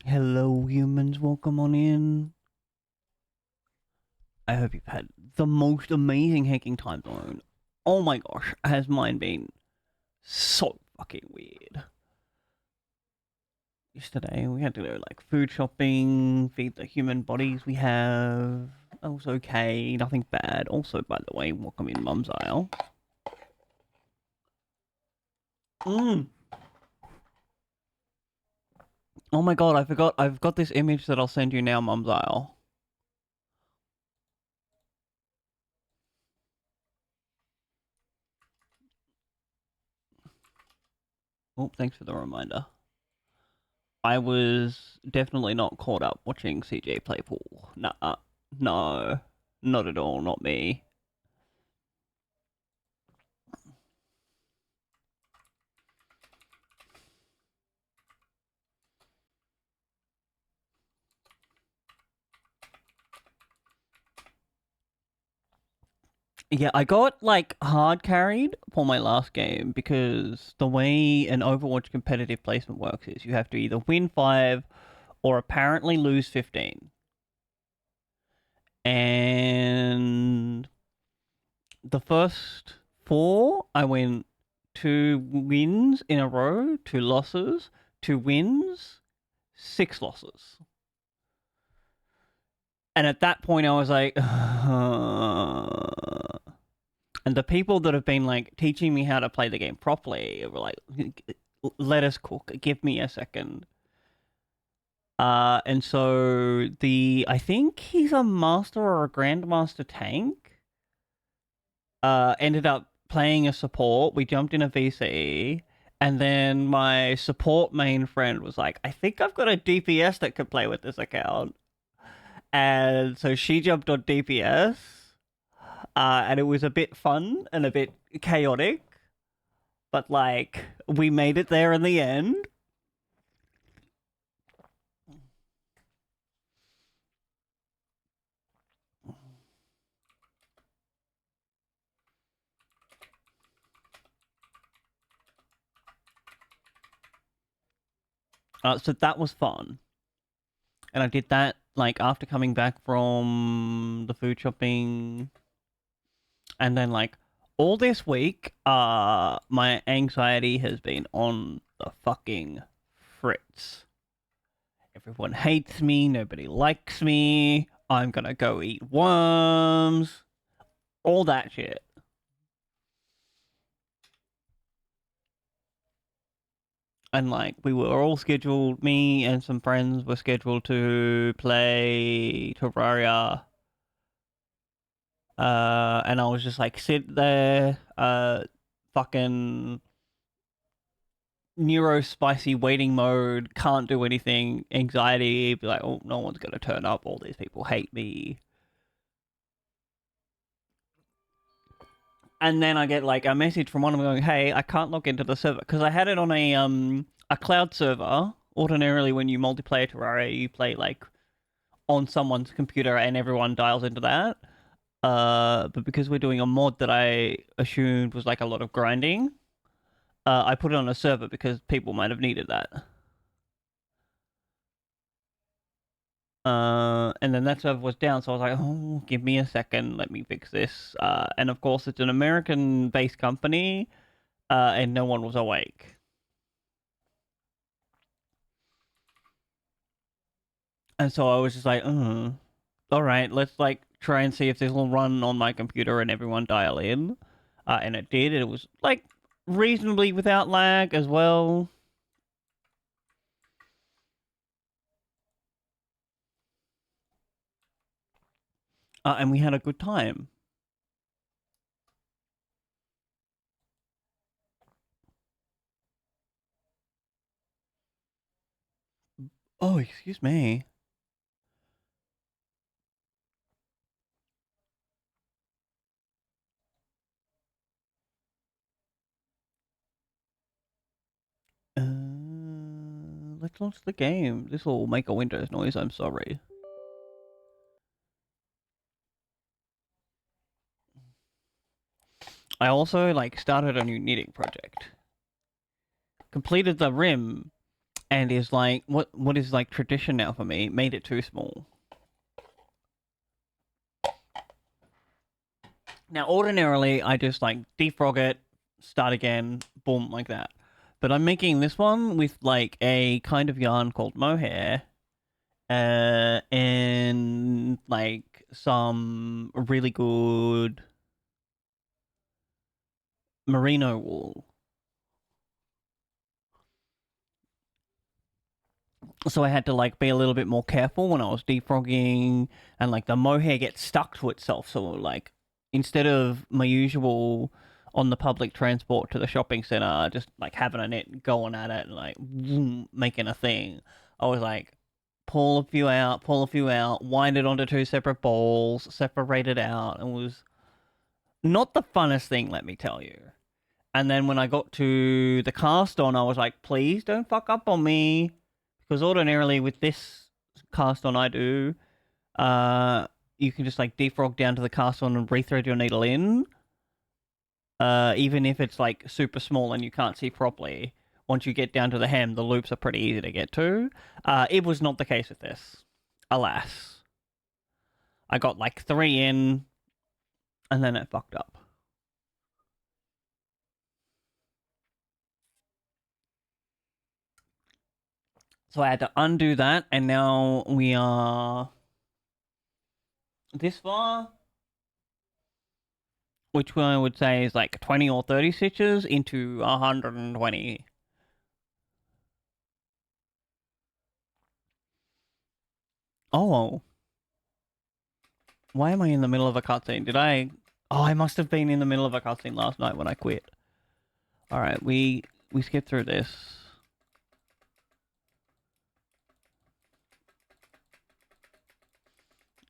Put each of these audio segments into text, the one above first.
Hello, humans. Welcome on in. I hope you've had the most amazing hacking time zone. Oh my gosh, has mine been so fucking weird. Yesterday, we had to go like food shopping, feed the human bodies we have. That was okay, nothing bad. Also, by the way, welcome in Mum's Aisle. Mm. Oh my god, I forgot. I've got this image that I'll send you now, Mum's Aisle. Oh, thanks for the reminder. I was definitely not caught up watching CJ play pool. Nah, no, not at all, not me. Yeah, I got like hard carried for my last game because the way an Overwatch competitive placement works is you have to either win 5 or apparently lose 15. And the first 4, I went 2 wins in a row, 2 losses, 2 wins, 6 losses. And at that point, I was like, and the people that have been like teaching me how to play the game properly were like, let us cook, give me a second. And so I think he's a master or a grandmaster tank. Ended up playing a support. We jumped in a VC, and then my support main friend was like, I think I've got a DPS that could play with this account. And so she jumped on DPS, and it was a bit fun and a bit chaotic, but like we made it there in the end. So that was fun, and I did that like after coming back from the food shopping, and then like all this week, my anxiety has been on the fucking fritz. Everyone hates me. Nobody likes me. I'm gonna go eat worms. All that shit. And like we were all scheduled, me and some friends were scheduled to play Terraria. And I was just like sit there, fucking neuro spicy waiting mode, can't do anything, anxiety, be like, oh, no one's gonna turn up, all these people hate me. And then I get like a message from one of them going, hey, I can't log into the server because I had it on a cloud server. Ordinarily, when you multiplayer Terraria, you play like on someone's computer and everyone dials into that. But because we're doing a mod that I assumed was like a lot of grinding, I put it on a server because people might have needed that. And then that server was down, so I was like, oh, give me a second, let me fix this. And of course, it's an American-based company, and no one was awake. And so I was just like, all right, let's like try and see if this will run on my computer and everyone dial in. And it did. It was like reasonably without lag as well. And we had a good time. Oh, excuse me. Let's launch the game. This will make a Windows noise. I'm sorry. I also like started a new knitting project. Completed the rim, and is like what is like tradition now for me made it too small. Now, ordinarily, I just like defrog it, start again, boom, like that. But I'm making this one with like a kind of yarn called mohair, and like some really good merino wool. So I had to like be a little bit more careful when I was defrogging, and like the mohair gets stuck to itself. So like instead of my usual on the public transport to the shopping center, just like having a net going at it and like making a thing, I was like pull a few out, wind it onto two separate balls, separate it out, and it was not the funnest thing, let me tell you. And then when I got to the cast on, I was like, please don't fuck up on me. Because ordinarily with this cast on I do, you can just like defrog down to the cast on and rethread your needle in. Even if it's like super small and you can't see properly. Once you get down to the hem, the loops are pretty easy to get to. It was not the case with this. Alas. I got like 3 in, and then it fucked up. So I had to undo that, and now we are this far, which I would say is like 20 or 30 stitches into 120. Oh, why am I in the middle of a cutscene? Did I? Oh, I must have been in the middle of a cutscene last night when I quit. All right, we skip through this.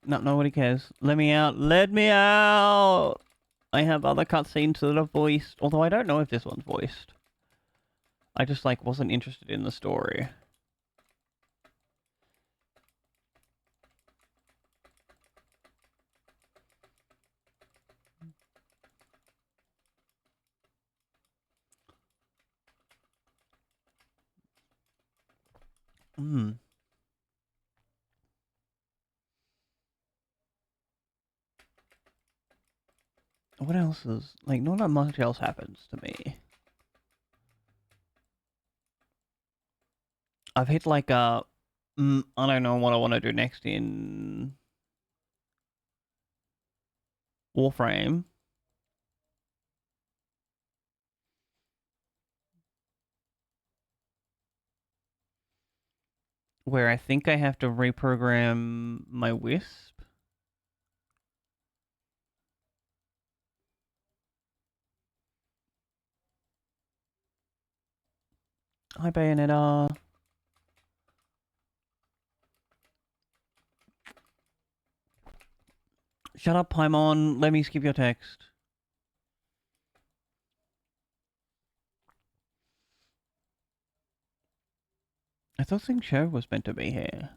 No, nobody cares. Let me out. Let me out. I have other cutscenes that are voiced, although I don't know if this one's voiced. I just like wasn't interested in the story. Hmm. What else is like? Not that much else happens to me. I've hit like a. I don't know what I want to do next in Warframe. Where I think I have to reprogram my Wisp. Hi, Bayonetta. Shut up, Paimon. Let me skip your text. I thought Sing Show was meant to be here.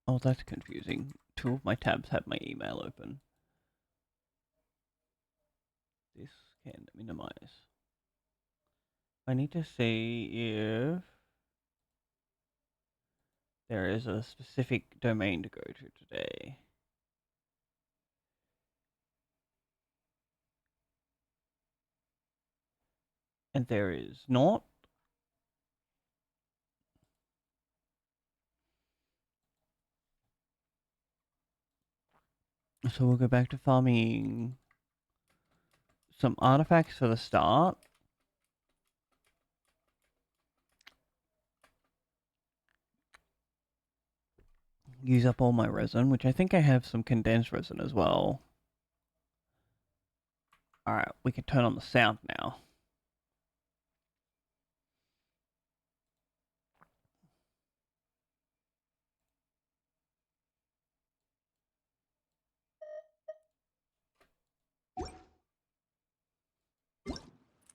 Oh, that's confusing. 2 of my tabs have my email open. This can minimize. I need to see if there is a specific domain to go to today. And there is not. So we'll go back to farming some artifacts for the start. Use up all my resin, which I think I have some condensed resin as well. Alright, we can turn on the sound now.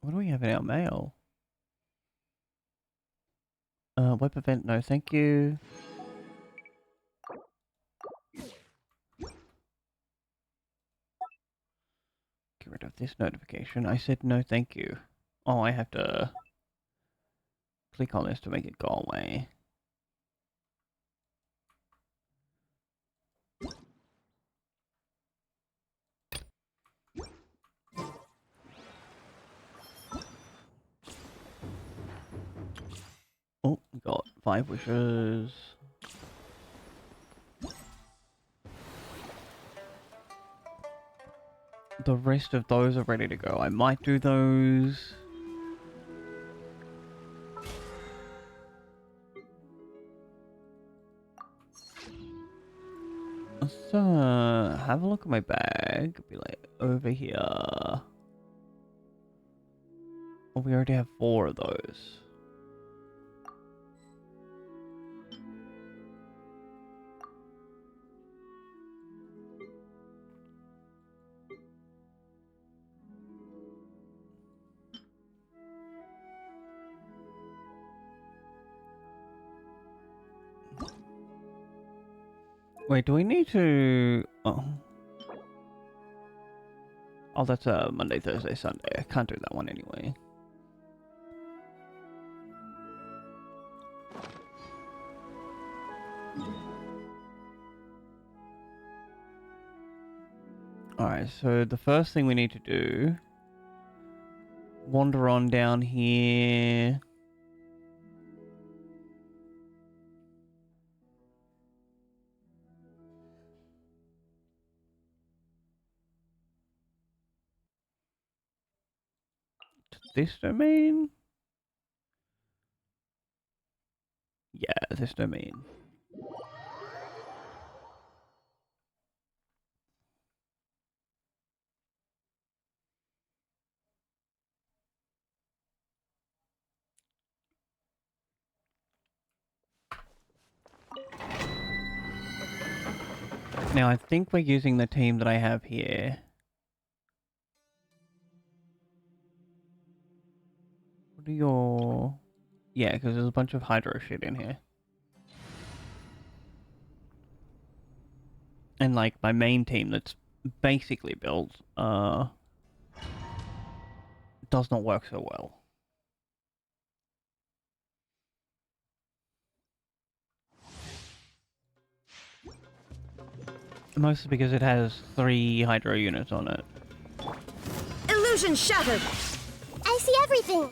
What do we have in our mail? Web event, no thank you. get rid of this notification. I said no thank you. Oh, I have to click on this to make it go away. Oh, got 5 wishes. The rest of those are ready to go. I might do those. Let's have a look at my bag. Be like over here. Oh, we already have 4 of those. Wait, do we need to... Oh. Oh, that's Monday, Thursday, Sunday. I can't do that one anyway. Alright, so the first thing we need to do... Wander on down here... This domain? Yeah, this domain. Now, I think we're using the team that I have here. What are your... Yeah, because there's a bunch of hydro shit in here. And, like, my main team that's basically built, does not work so well. Mostly because it has 3 hydro units on it. Illusion shattered! I see everything!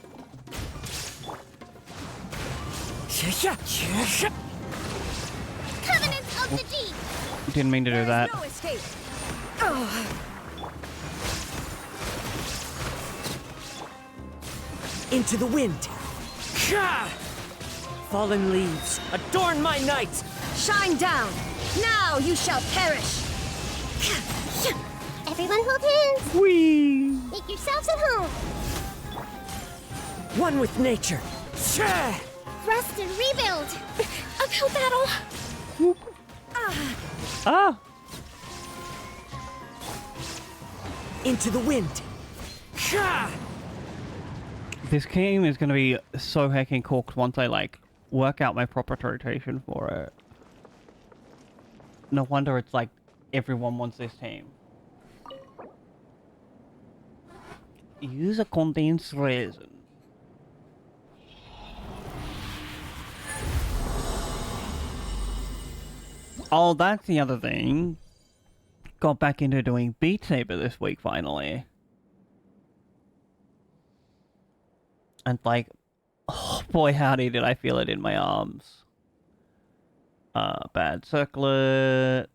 Covenants of the Deep! Didn't mean to do that. No escape. Into the wind. Fallen leaves, adorn my night! Shine down! Now you shall perish! Everyone hold hands! Whee! Make yourselves at home! One with nature! Rest and rebuild! Uphill battle! Ah! Into the wind! This game is going to be so heckin' cooked once I, like, work out my proper rotation for it. No wonder it's like, everyone wants this team. Use a condensed resin. Oh, that's the other thing. Got back into doing Beat Saber this week, finally. And like, oh boy howdy did I feel it in my arms. Bad circlet.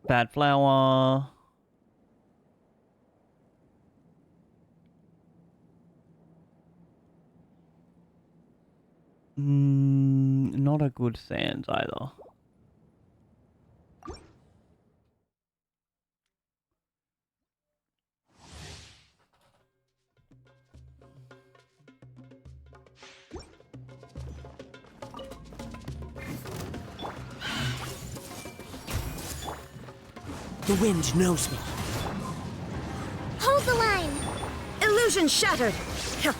Bad flower. Not a good sands either. The wind knows me. Hold the line! Illusion shattered! Share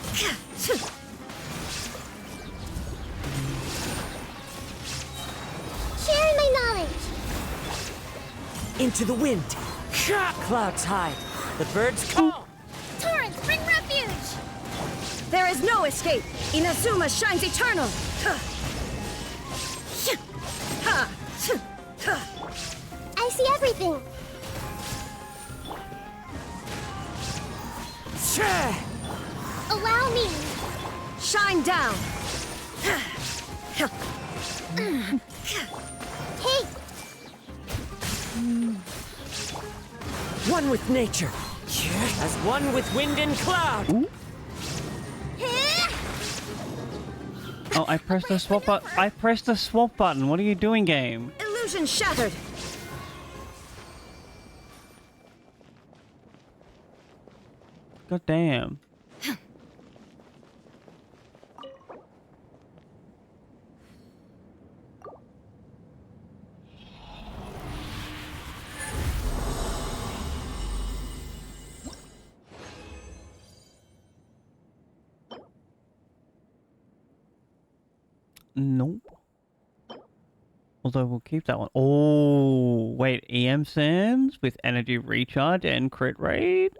my knowledge! Into the wind. Clouds hide. The birds call. Torrents, bring refuge! There is no escape. Inazuma shines eternal. I see everything. Allow me. Shine down. Hey, One with nature. As one with wind and cloud. Oh, I pressed the swap button. I pressed the swap button. What are you doing, game? Illusion shattered. God damn. Nope. Although we'll keep that one. Oh, wait. EM Sands with energy recharge and crit rate?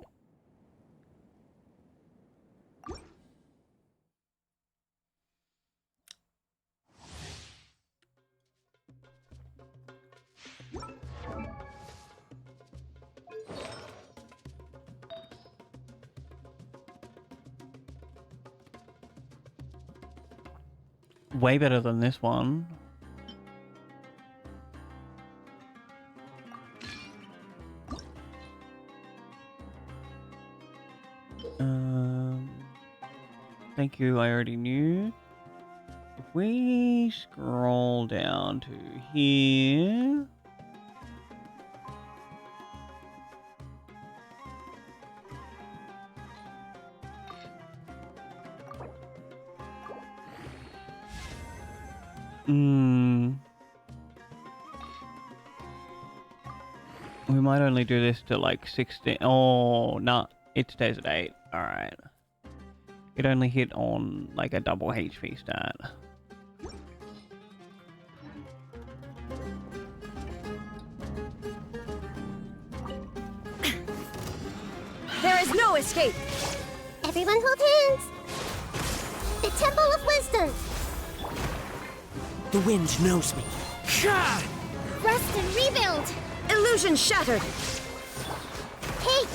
Way better than this one. Thank you, I already knew. If we scroll down to here... We might only do this to like 16. Oh, no. It stays at 8. Alright. It only hit on like a double HP stat. There is no escape. everyone hold hands. The Temple of Wisdom. The wind knows me. Rest and rebuild. Illusion shattered. Hey,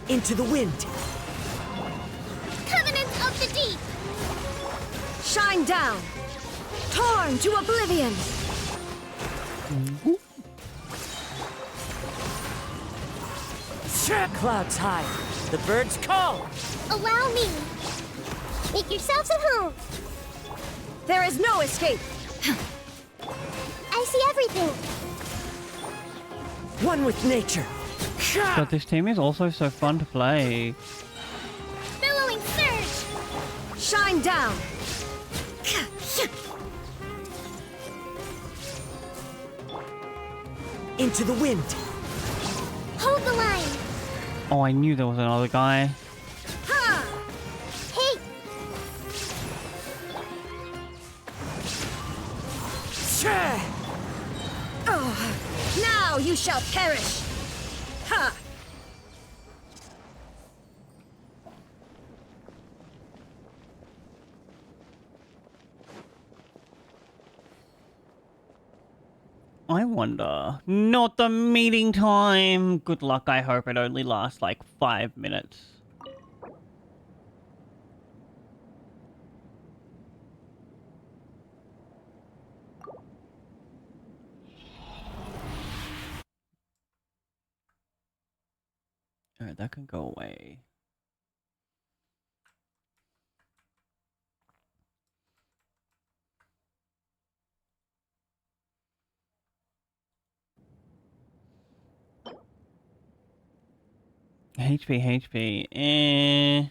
Into the wind. Covenant of the Deep. Shine down. Torn to oblivion. Clouds high. The birds call. Allow me. Make yourselves at home. There is no escape. I see everything. One with nature. But this team is also so fun to play. Billowing surge. Shine down. Into the wind. Hold the line. Oh, I knew there was another guy. Ha! Hey, Oh, now you shall perish. Ha! I wonder. Not the meeting time. Good luck. I hope it only lasts like 5 minutes. Alright, that can go away. HP, eh.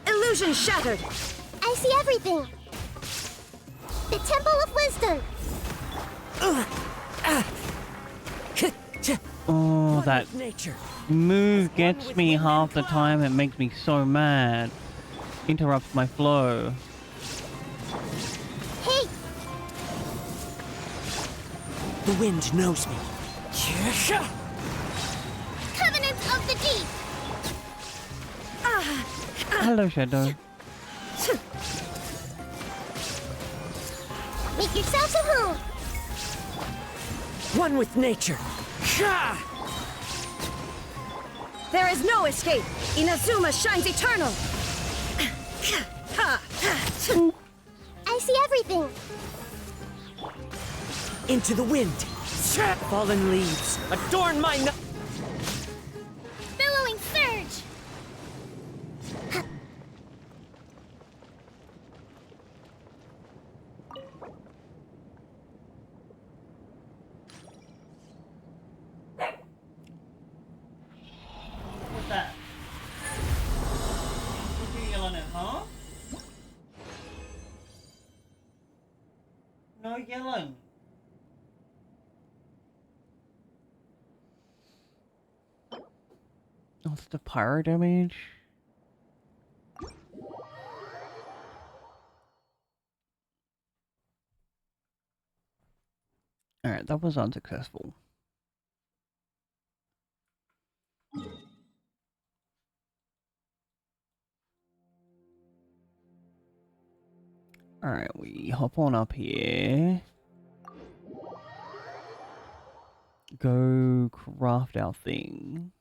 Illusion shattered. I see everything. The Temple of Wisdom. Oh, One that with nature. move gets with me wind and half the cloud. time. It makes me so mad. Interrupts my flow. Hey, The wind knows me. Covenant of the Deep! Hello, Shadow. Make yourself at home! One with nature. There is no escape. Inazuma shines eternal. I see everything! Into the wind. Fallen leaves adorn my night. Billowing surge! What's that? What are you yelling at, huh? No yelling. Oh, it's the pyro damage. Alright, that was unsuccessful. Alright, we hop on up here. Go craft our thing.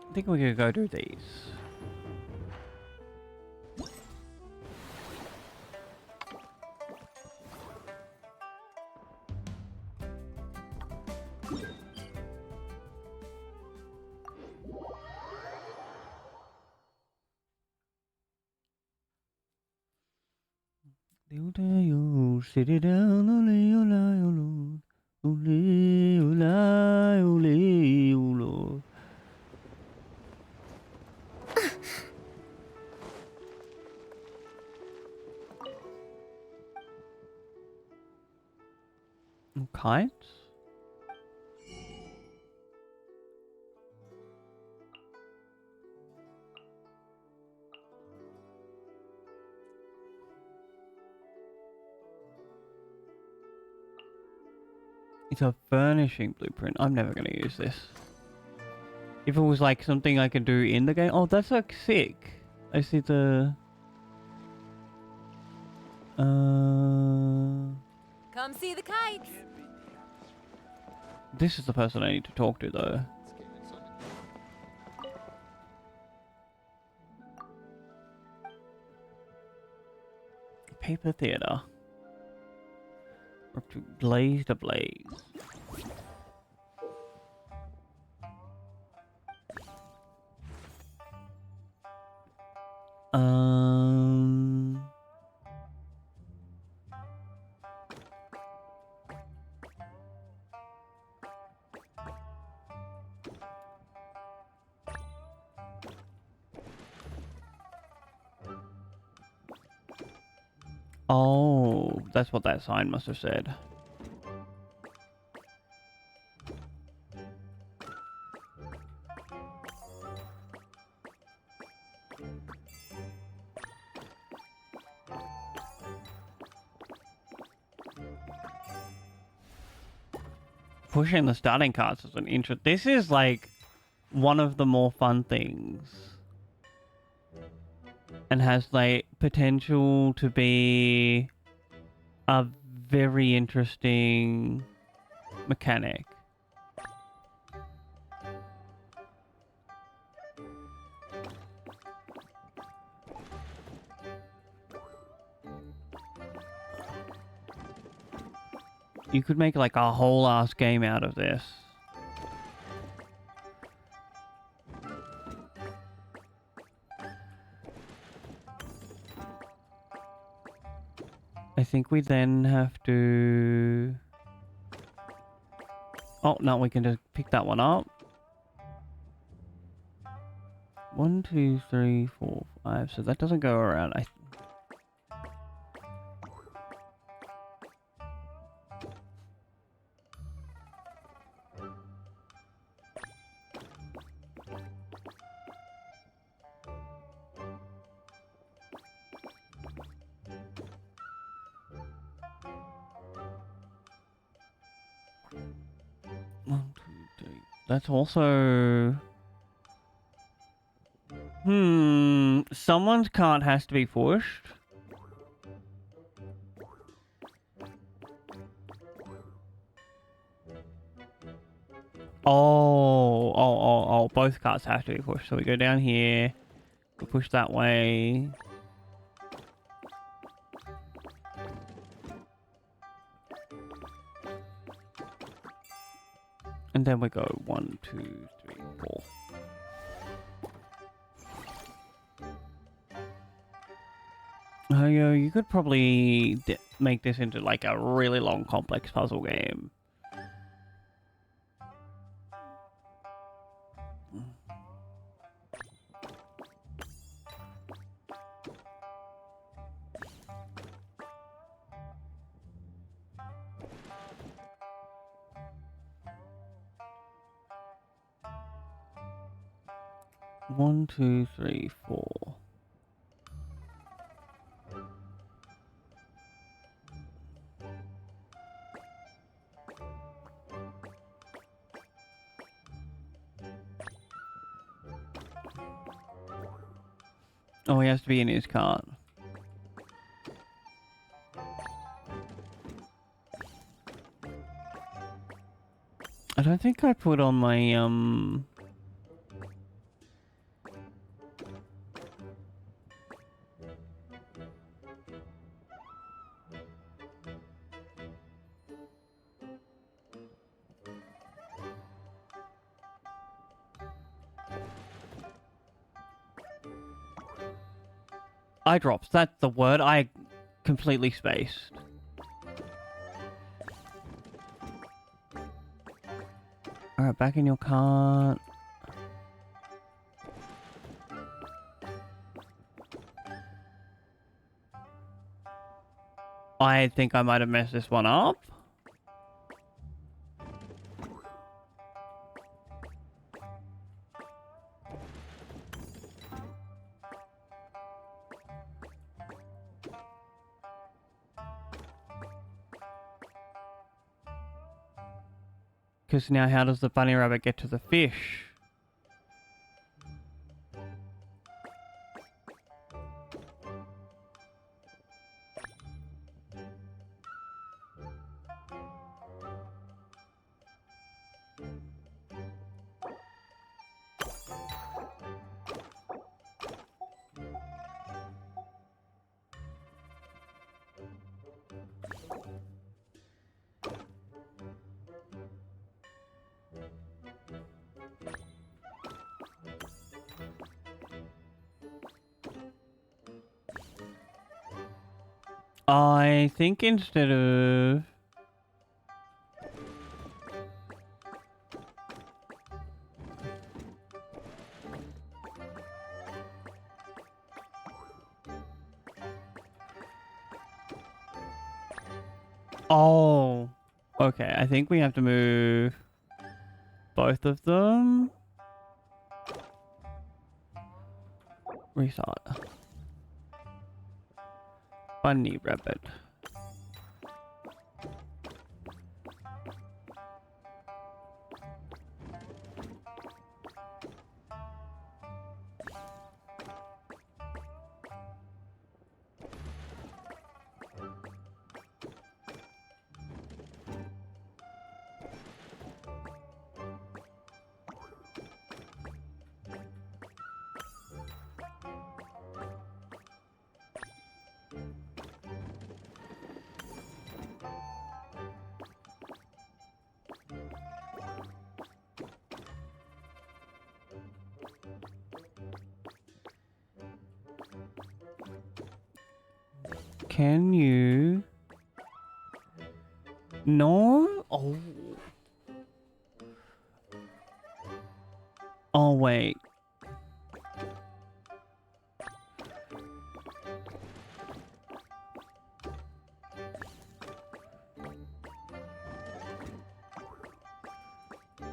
I think we could go do these. Sit it down, ole, ole, ole, ole, ole, ole, ole. Kites? It's a furnishing blueprint. I'm never going to use this. If it was like something I could do in the game. Oh, that's like sick. I see the... Come see the kites. This is the person I need to talk to though. Paper theater. Up to blaze to blaze. Um. Oh, that's what that sign must have said. Pushing the starting cards is an interest. This is like one of the more fun things. And has like potential to be a very interesting mechanic. You could make like a whole ass game out of this. I think we then have to... Oh, no, we can just pick that one up. 1, 2, 3, 4, 5. So that doesn't go around. 1, 2, 3. That's also... Someone's cart has to be pushed. Oh, both carts have to be pushed. So we go down here, we push that way. And then we go 1, 2, 3, 4. Oh, yo, you could probably make this into like a really long, complex puzzle game. One, two, three, four. Oh, he has to be in his cart. I don't think I put on my, eye drops. That's the word. I completely spaced. Alright, back in your cart. I think I might have messed this one up. Because now how does the bunny rabbit get to the fish? I think instead of... Oh, okay. I think we have to move both of them. Restart. Bunny rabbit. Can you? No? Oh. Oh, wait.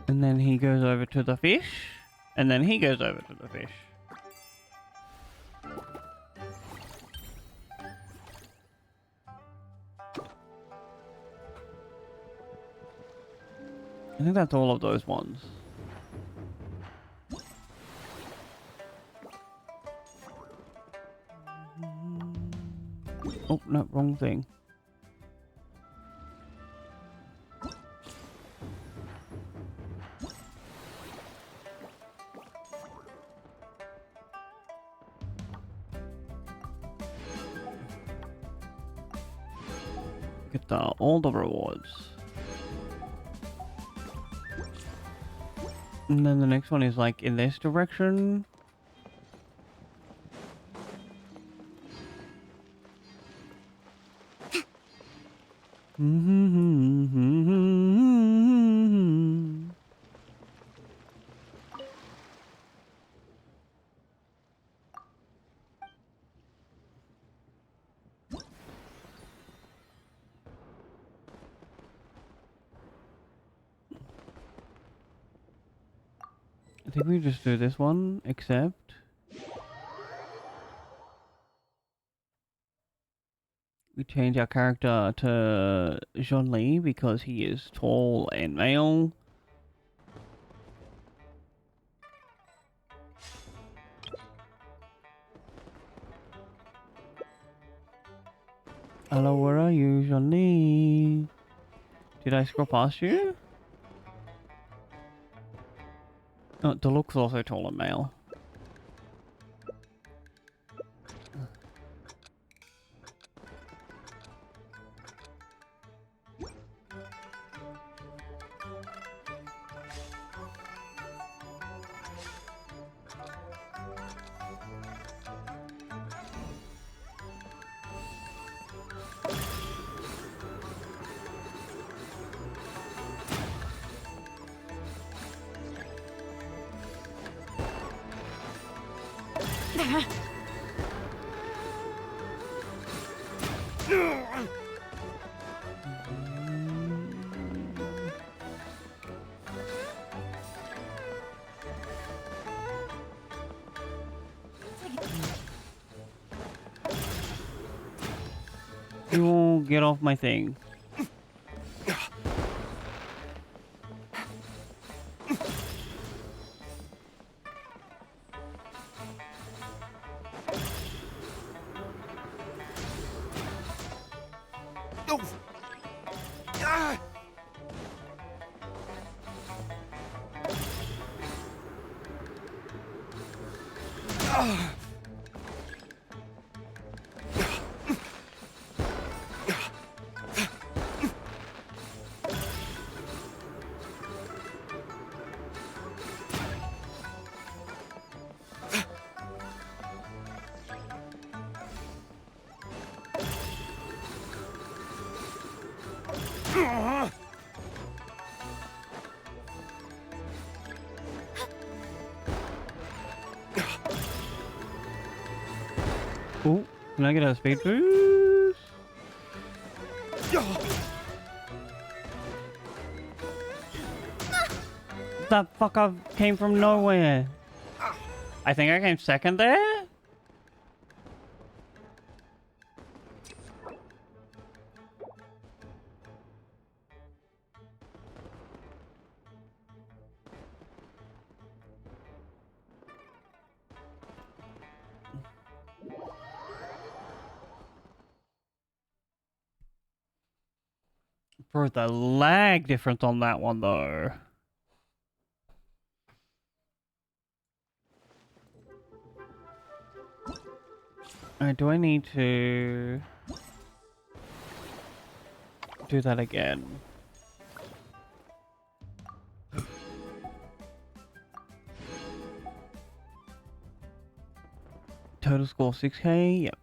And then he goes over to the fish. And then he goes over to the fish. I think that's all of those ones. Oh, no, wrong thing. Get all the rewards. And then the next one is like in this direction. I think we just do this one, except we change our character to Zhonli because he is tall and male. Hello, where are you, Zhonli? Did I scroll past you? Oh, Deluxe is also tall and male. You won't get off my thing. Oh, can I get a speed boost? That fucker came from nowhere. I think I came second there? Bro, the lag difference on that one though. Alright, do I need to do that again? Total score 6k? Yep.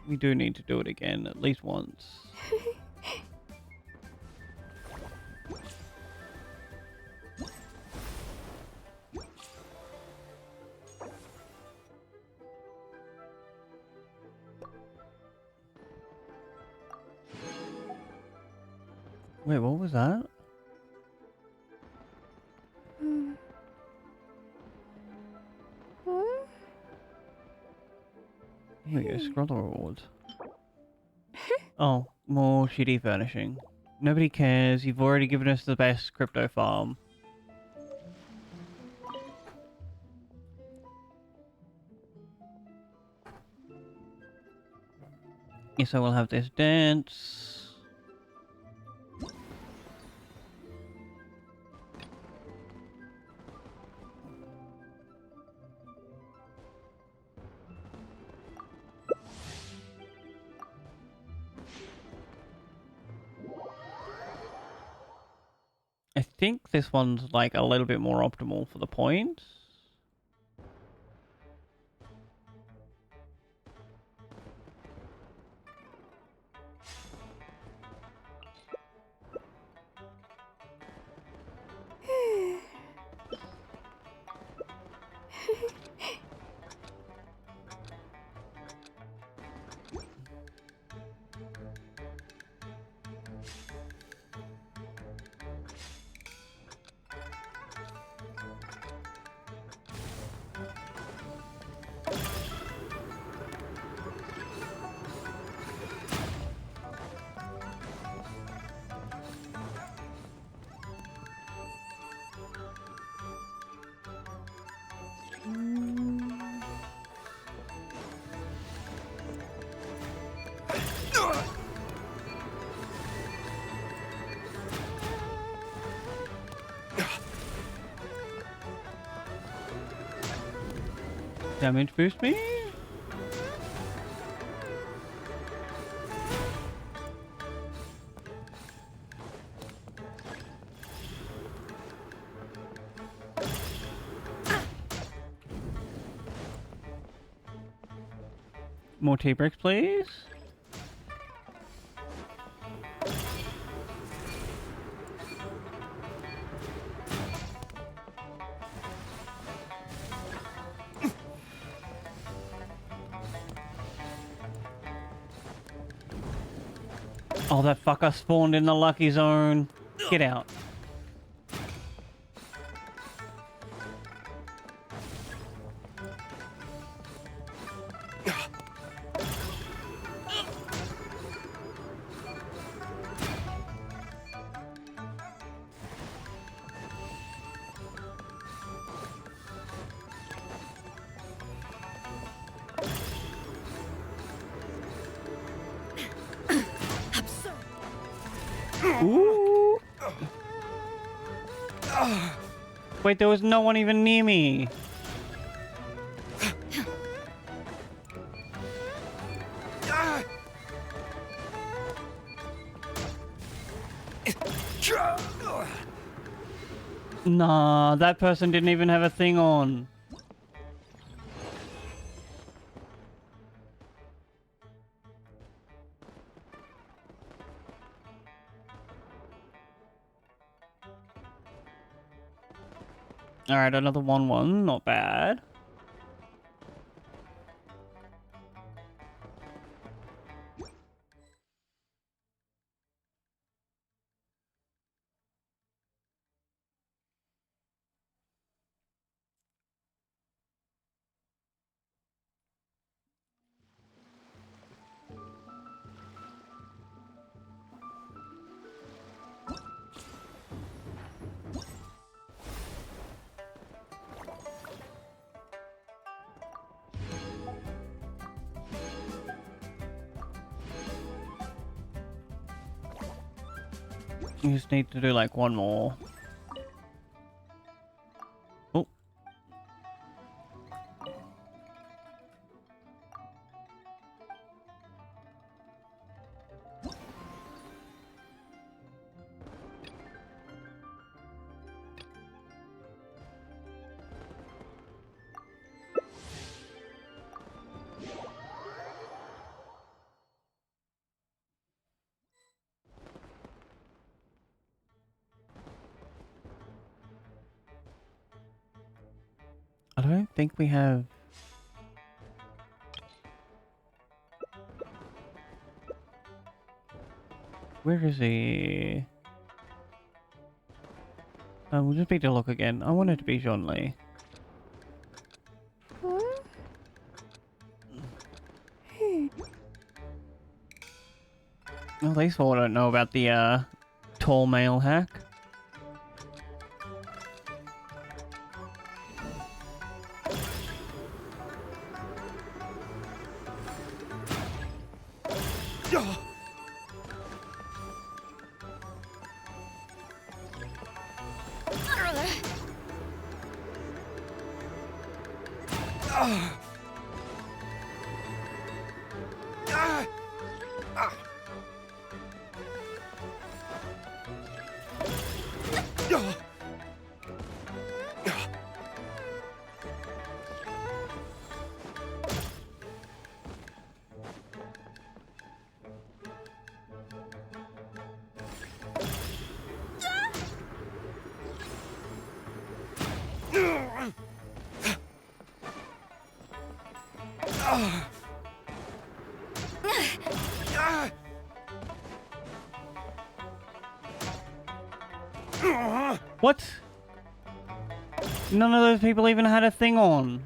We do need to do it again at least once. Wait, what was that? Here we go, scroll the rewards. Oh, more shitty furnishing. Nobody cares, you've already given us the best crypto farm. Yes, I will have this dance. I think this one's like a little bit more optimal for the points. Damage boost me? More T-bricks, please. Oh, that fucker spawned in the lucky zone. Get out. Ooh. Wait, there was no one even near me. Nah, that person didn't even have a thing on. Alright, another 1-1, not bad. You just need to do like one more. Oh. don't think we have... Where is he? We'll just need to look again. I want it to be John Lee. At least I don't know about the tall male hack. What? None of those people even had a thing on.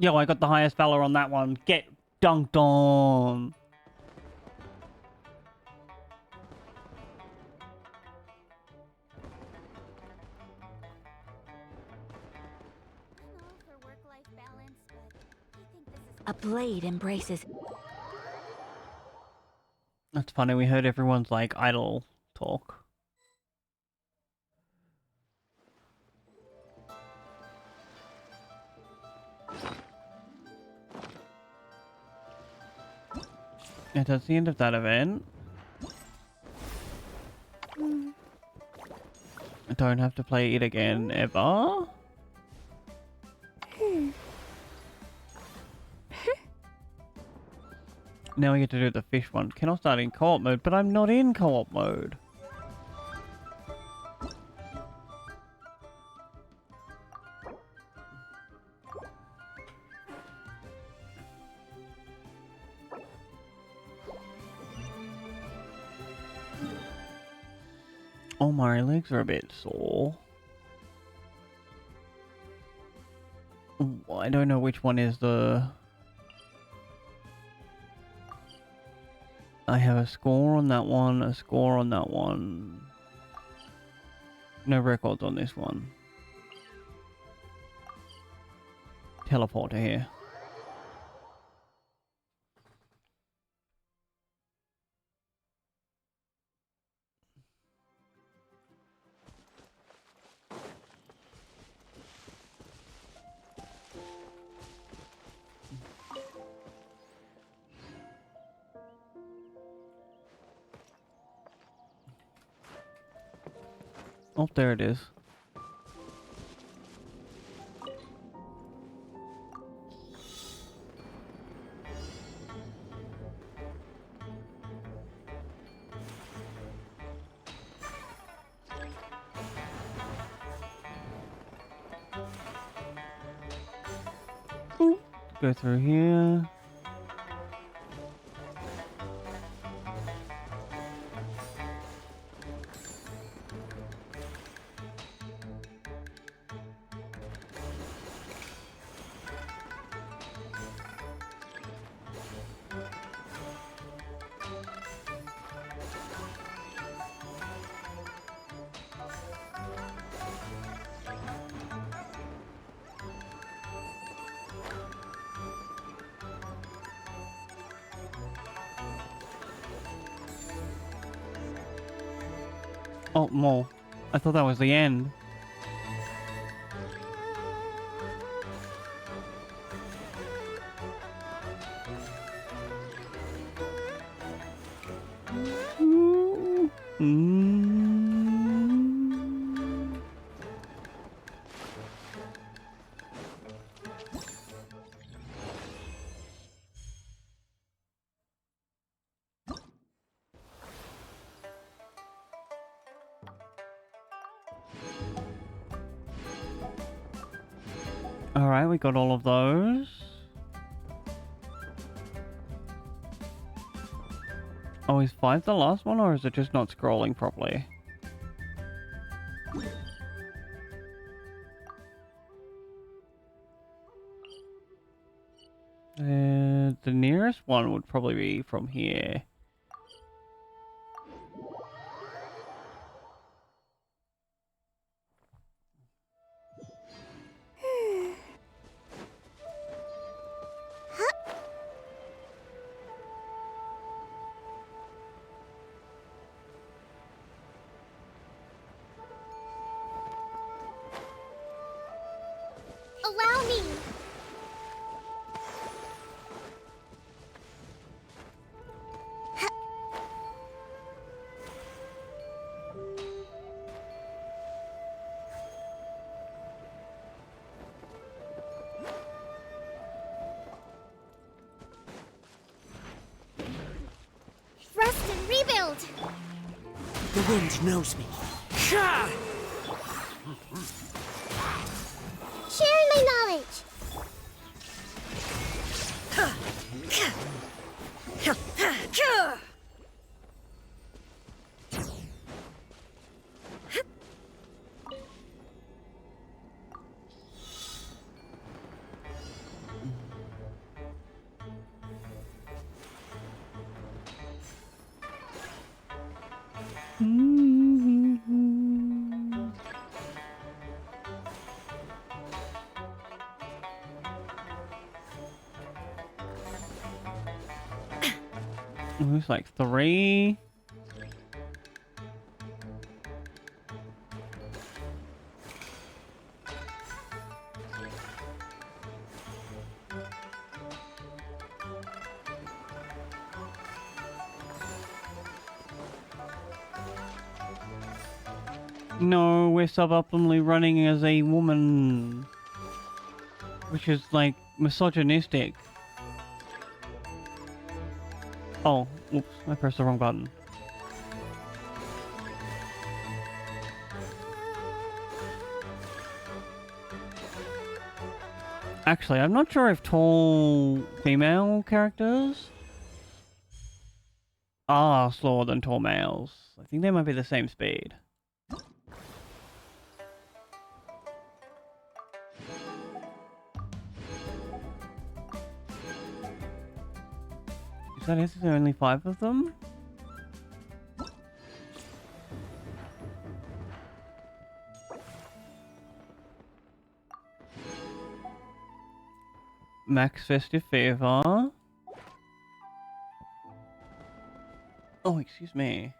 Yo, I got the highest valor on that one. Get dunked on. A blade embraces. That's funny, we heard everyone's like idle talk. And that's the end of that event. I don't have to play it again ever. Now we get to do the fish one. Cannot start in co-op mode, but I'm not in co-op mode. Oh, my legs are a bit sore. Ooh, I don't know which one is the... I have a score on that one, a score on that one. No records on this one. Teleport to here. Oh, there it is. Ooh. Go through here. Oh, more. I thought that was the end. Alright, we got all of those. Oh, is 5 the last one, or is it just not scrolling properly? The nearest one would probably be from here. Allow me. Rest and rebuild. The wind knows me. Ha! Sharing my knowledge. Looks like 3. No, we're suboptimally running as a woman. Which is, like, misogynistic. Oh, oops, I pressed the wrong button. Actually, I'm not sure if tall female characters are slower than tall males. I think they might be the same speed. Is that it? Is there only 5 of them? Max Festive Fever. Oh, excuse me.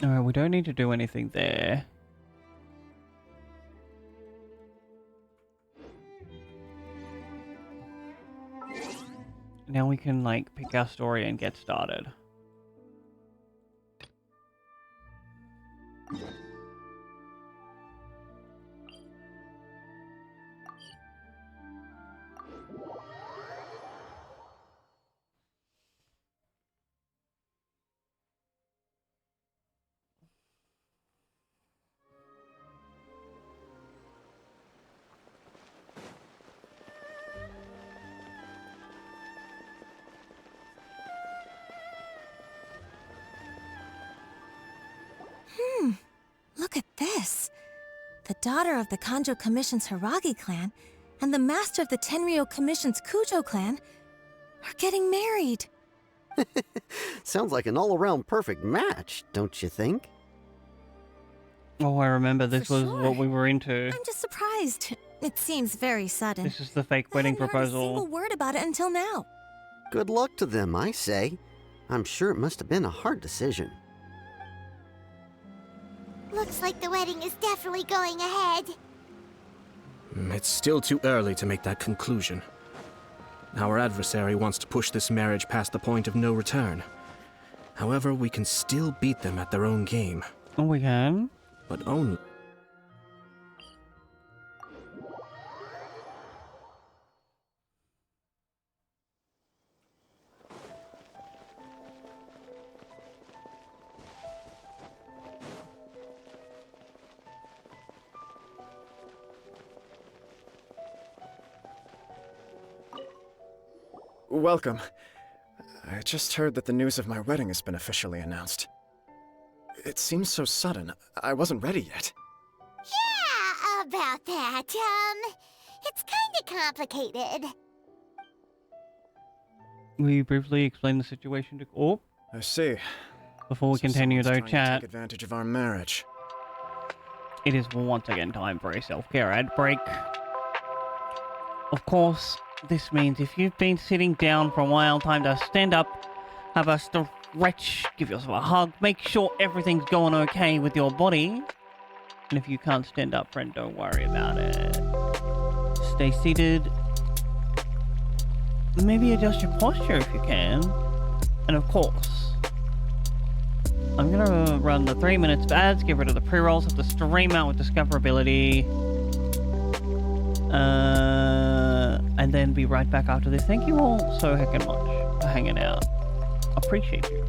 Alright, we don't need to do anything there. Now we can, like, pick our story and get started. Look at this. The daughter of the Kanjo Commission's Hiragi clan and the master of the Tenryo Commission's Kujo clan are getting married. Sounds like an all-around perfect match, don't you think? Oh, I remember this For was sure. what we were into. I'm just surprised. It seems very sudden. This is the fake I wedding hadn't heard a single proposal. word about it until now. Good luck to them, I say. I'm sure it must have been a hard decision. Looks like the wedding is definitely going ahead. It's still too early to make that conclusion. Our adversary wants to push this marriage past the point of no return. However, we can still beat them at their own game, Oh, we can. but only... Welcome. I just heard that the news of my wedding has been officially announced. It seems so sudden. I wasn't ready yet. Yeah, about that. It's kinda complicated. We briefly explained the situation to... Oh, I see. before we So continue someone's though, trying to chat. take advantage of our marriage. It is once again time for a self-care ad break. Of course, this means if you've been sitting down for a while, time to stand up, have a stretch, give yourself a hug, make sure everything's going okay with your body. And if you can't stand up, friend, don't worry about it. Stay seated. Maybe adjust your posture if you can. And of course, I'm gonna run the 3 minutes of ads, get rid of the pre-rolls, have the stream out with discoverability. And then be right back after this. Thank you all so heckin' much for hanging out. Appreciate you.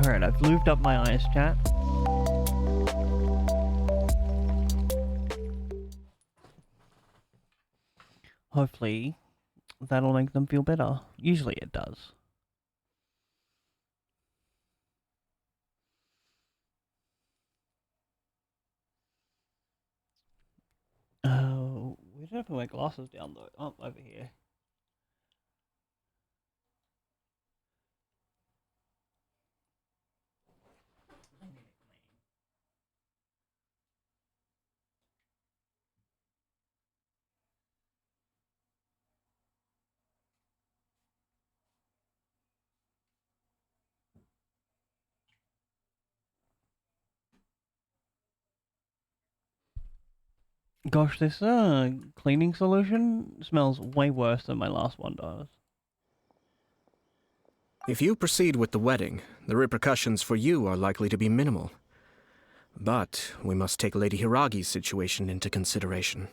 Alright, I've lubed up my eyes, chat. Hopefully, that'll make them feel better. Usually it does. Oh, where did I put my glasses down though? Oh, over here. Gosh, this cleaning solution smells way worse than my last one does. If you proceed with the wedding, the repercussions for you are likely to be minimal. But we must take Lady Hiragi's situation into consideration.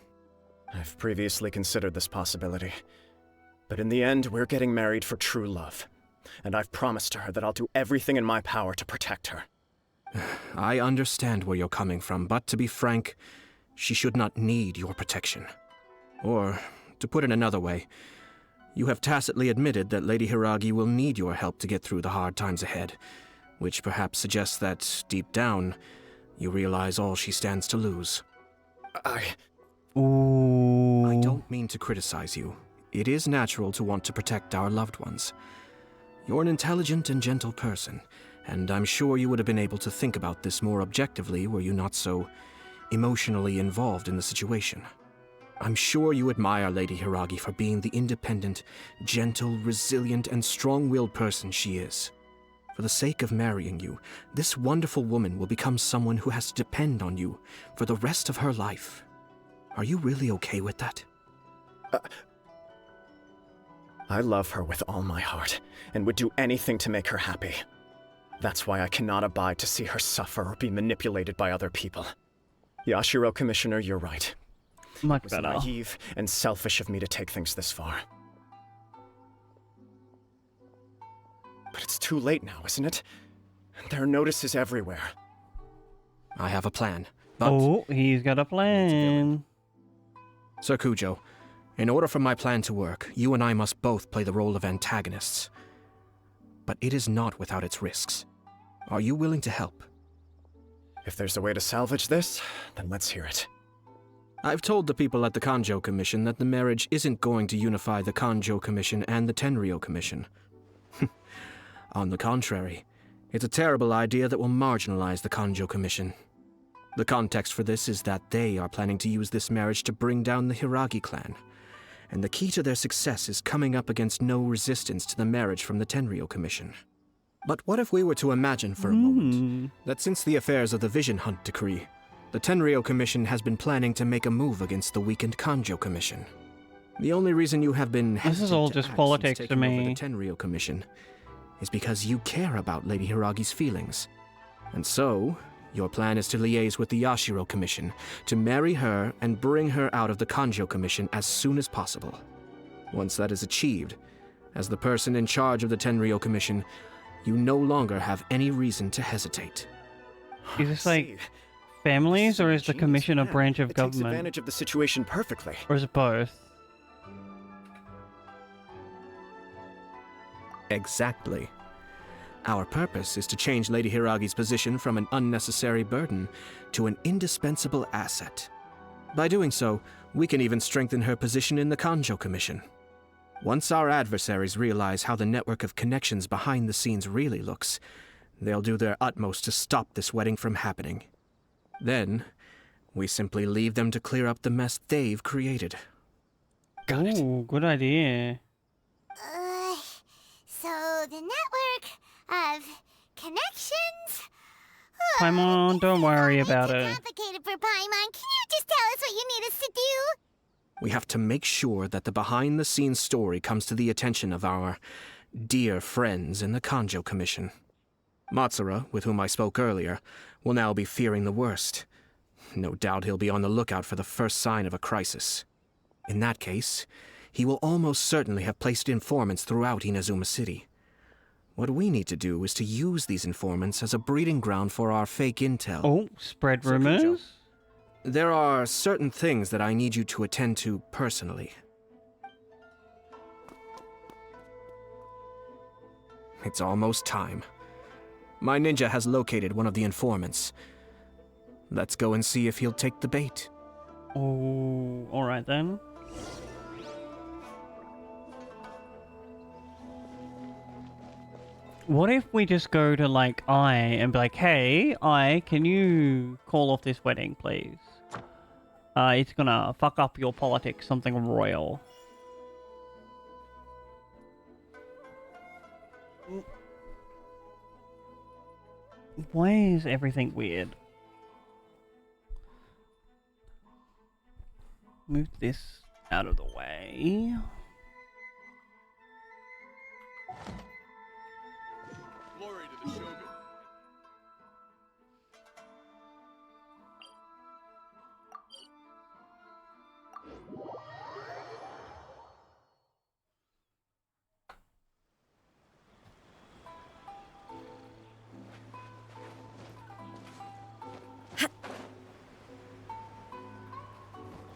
I've previously considered this possibility. But in the end, we're getting married for true love. And I've promised her that I'll do everything in my power to protect her. I understand where you're coming from, but to be frank, she should not need your protection. Or, to put it another way, you have tacitly admitted that Lady Hiragi will need your help to get through the hard times ahead, which perhaps suggests that, deep down, you realize all she stands to lose. Ooh. I don't mean to criticize you. It is natural to want to protect our loved ones. You're an intelligent and gentle person, and I'm sure you would have been able to think about this more objectively were you not so emotionally involved in the situation. I'm sure you admire Lady Hiragi for being the independent, gentle, resilient, and strong-willed person she is. For the sake of marrying you, this wonderful woman will become someone who has to depend on you for the rest of her life. Are you really okay with that? I love her with all my heart, and would do anything to make her happy. That's why I cannot abide to see her suffer or be manipulated by other people. Yashiro, Commissioner, you're right. Much It was better. naive and selfish of me to take things this far. But it's too late now, isn't it? There are notices everywhere. I have a plan, but... Oh, he's got a plan. Sir Kujo, in order for my plan to work, you and I must both play the role of antagonists. But it is not without its risks. Are you willing to help? If there's a way to salvage this, then let's hear it. I've told the people at the Kanjo Commission that the marriage isn't going to unify the Kanjo Commission and the Tenryou Commission. On the contrary, it's a terrible idea that will marginalize the Kanjo Commission. The context for this is that they are planning to use this marriage to bring down the Hiragi clan, and the key to their success is coming up against no resistance to the marriage from the Tenryou Commission. But what if we were to imagine for a moment that since the affairs of the Vision Hunt decree, the Tenryou Commission has been planning to make a move against the weakened Kanjo Commission? The only reason you have been This is all hesitant to just act politics since to taking me. over the Tenryou Commission is because you care about Lady Hiragi's feelings. And so, your plan is to liaise with the Yashiro Commission, to marry her and bring her out of the Kanjo Commission as soon as possible. Once that is achieved, as the person in charge of the Tenryou Commission, you no longer have any reason to hesitate. Is this I like see. families, or is the Genius commission a plan. branch of It takes government? advantage of the situation perfectly. Or is it both? Exactly. Our purpose is to change Lady Hiragi's position from an unnecessary burden to an indispensable asset. By doing so, we can even strengthen her position in the Kanjo Commission. Once our adversaries realize how the network of connections behind the scenes really looks, they'll do their utmost to stop this wedding from happening. Then, we simply leave them to clear up the mess they've created. Got it. Ooh, good idea. So the network of connections? Paimon, don't worry about It's it. complicated for Paimon. Can you just tell us what you need us to do? We have to make sure that the behind-the-scenes story comes to the attention of our dear friends in the Kanjo Commission. Matsura, with whom I spoke earlier, will now be fearing the worst. No doubt he'll be on the lookout for the first sign of a crisis. In that case, he will almost certainly have placed informants throughout Inazuma City. What we need to do is to use these informants as a breeding ground for our fake intel. Oh, spread So, Kujo, rumors. there are certain things that I need you to attend to personally. It's almost time. My ninja has located one of the informants. Let's go and see if he'll take the bait. Oh, alright then. What if we just go to, like, I and be like, hey, I, can you call off this wedding, please? It's gonna fuck up your politics, something royal. Why is everything weird? Move this out of the way. Glory to the Shogun.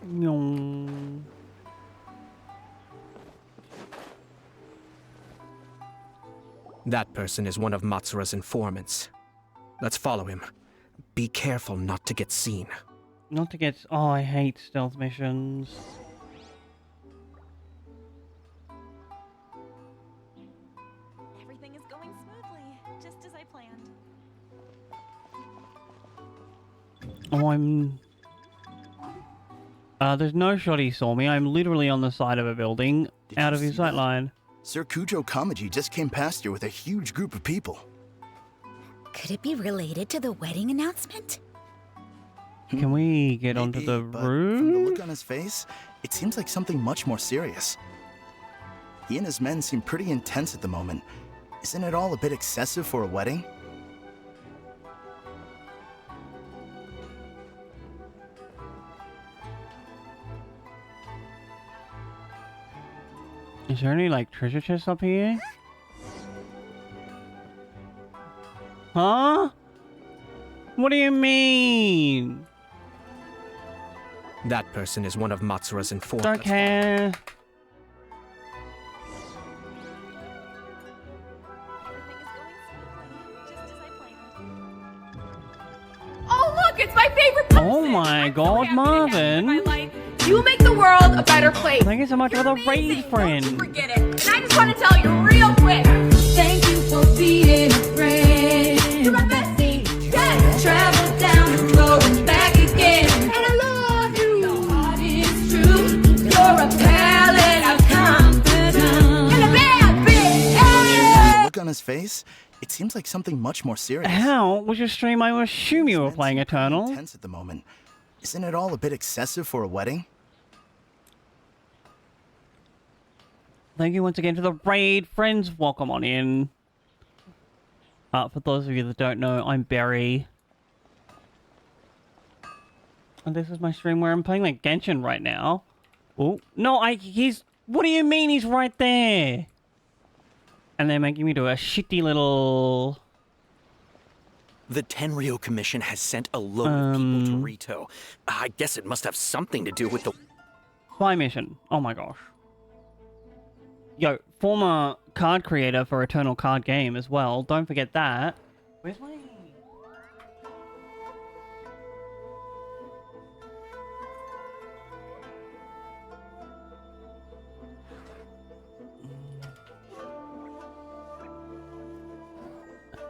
No. That person is one of Matsura's informants. Let's follow him. Be careful not to get seen. Not to get... Oh, I hate stealth missions. Everything is going smoothly, just as I planned. Oh, I'm... there's no shot he saw me. I'm literally on the side of a building, Did out you of his see sight that? line. Sir Kujo Kamaji just came past here with a huge group of people. Could it be related to the wedding announcement? Can we get onto Maybe, the but from the roof? look on his face, it seems like something much more serious. He and his men seem pretty intense at the moment. Isn't it all a bit excessive for a wedding? Is there any, like, treasure chests up here? Huh? What do you mean? That person is one of Matsura's informants. Don't care. Oh, look, it's my favorite person. Oh my I'm so god, happy to have you in Marvin. my life. You make the world a better place. Thank you so much for the You're raid, amazing. friend. Don't you forget it. And I just want to tell you real quick. Thank you for being a friend. You're my bestie. Yes. Travel down the road and back again. And I love you. Your heart is true. You're a palette of confidence. And a bad bitch. From the look on his face, it seems like something much more serious. How was your stream? I assume you were His men playing seem pretty Eternal. intense at the moment. Isn't it all a bit excessive for a wedding? Thank you once again for the raid, friends. Welcome on in. For those of you that don't know, I'm Barry. And this is my stream where I'm playing like Genshin right now. Oh, no, he's... What do you mean he's right there? And they're making me do a shitty little... The Tenryo Commission has sent a load of people to Rito. I guess it must have something to do with the... Spy mission. Oh my gosh. Yo, former card creator for Eternal Card Game as well. Don't forget that. Where's my...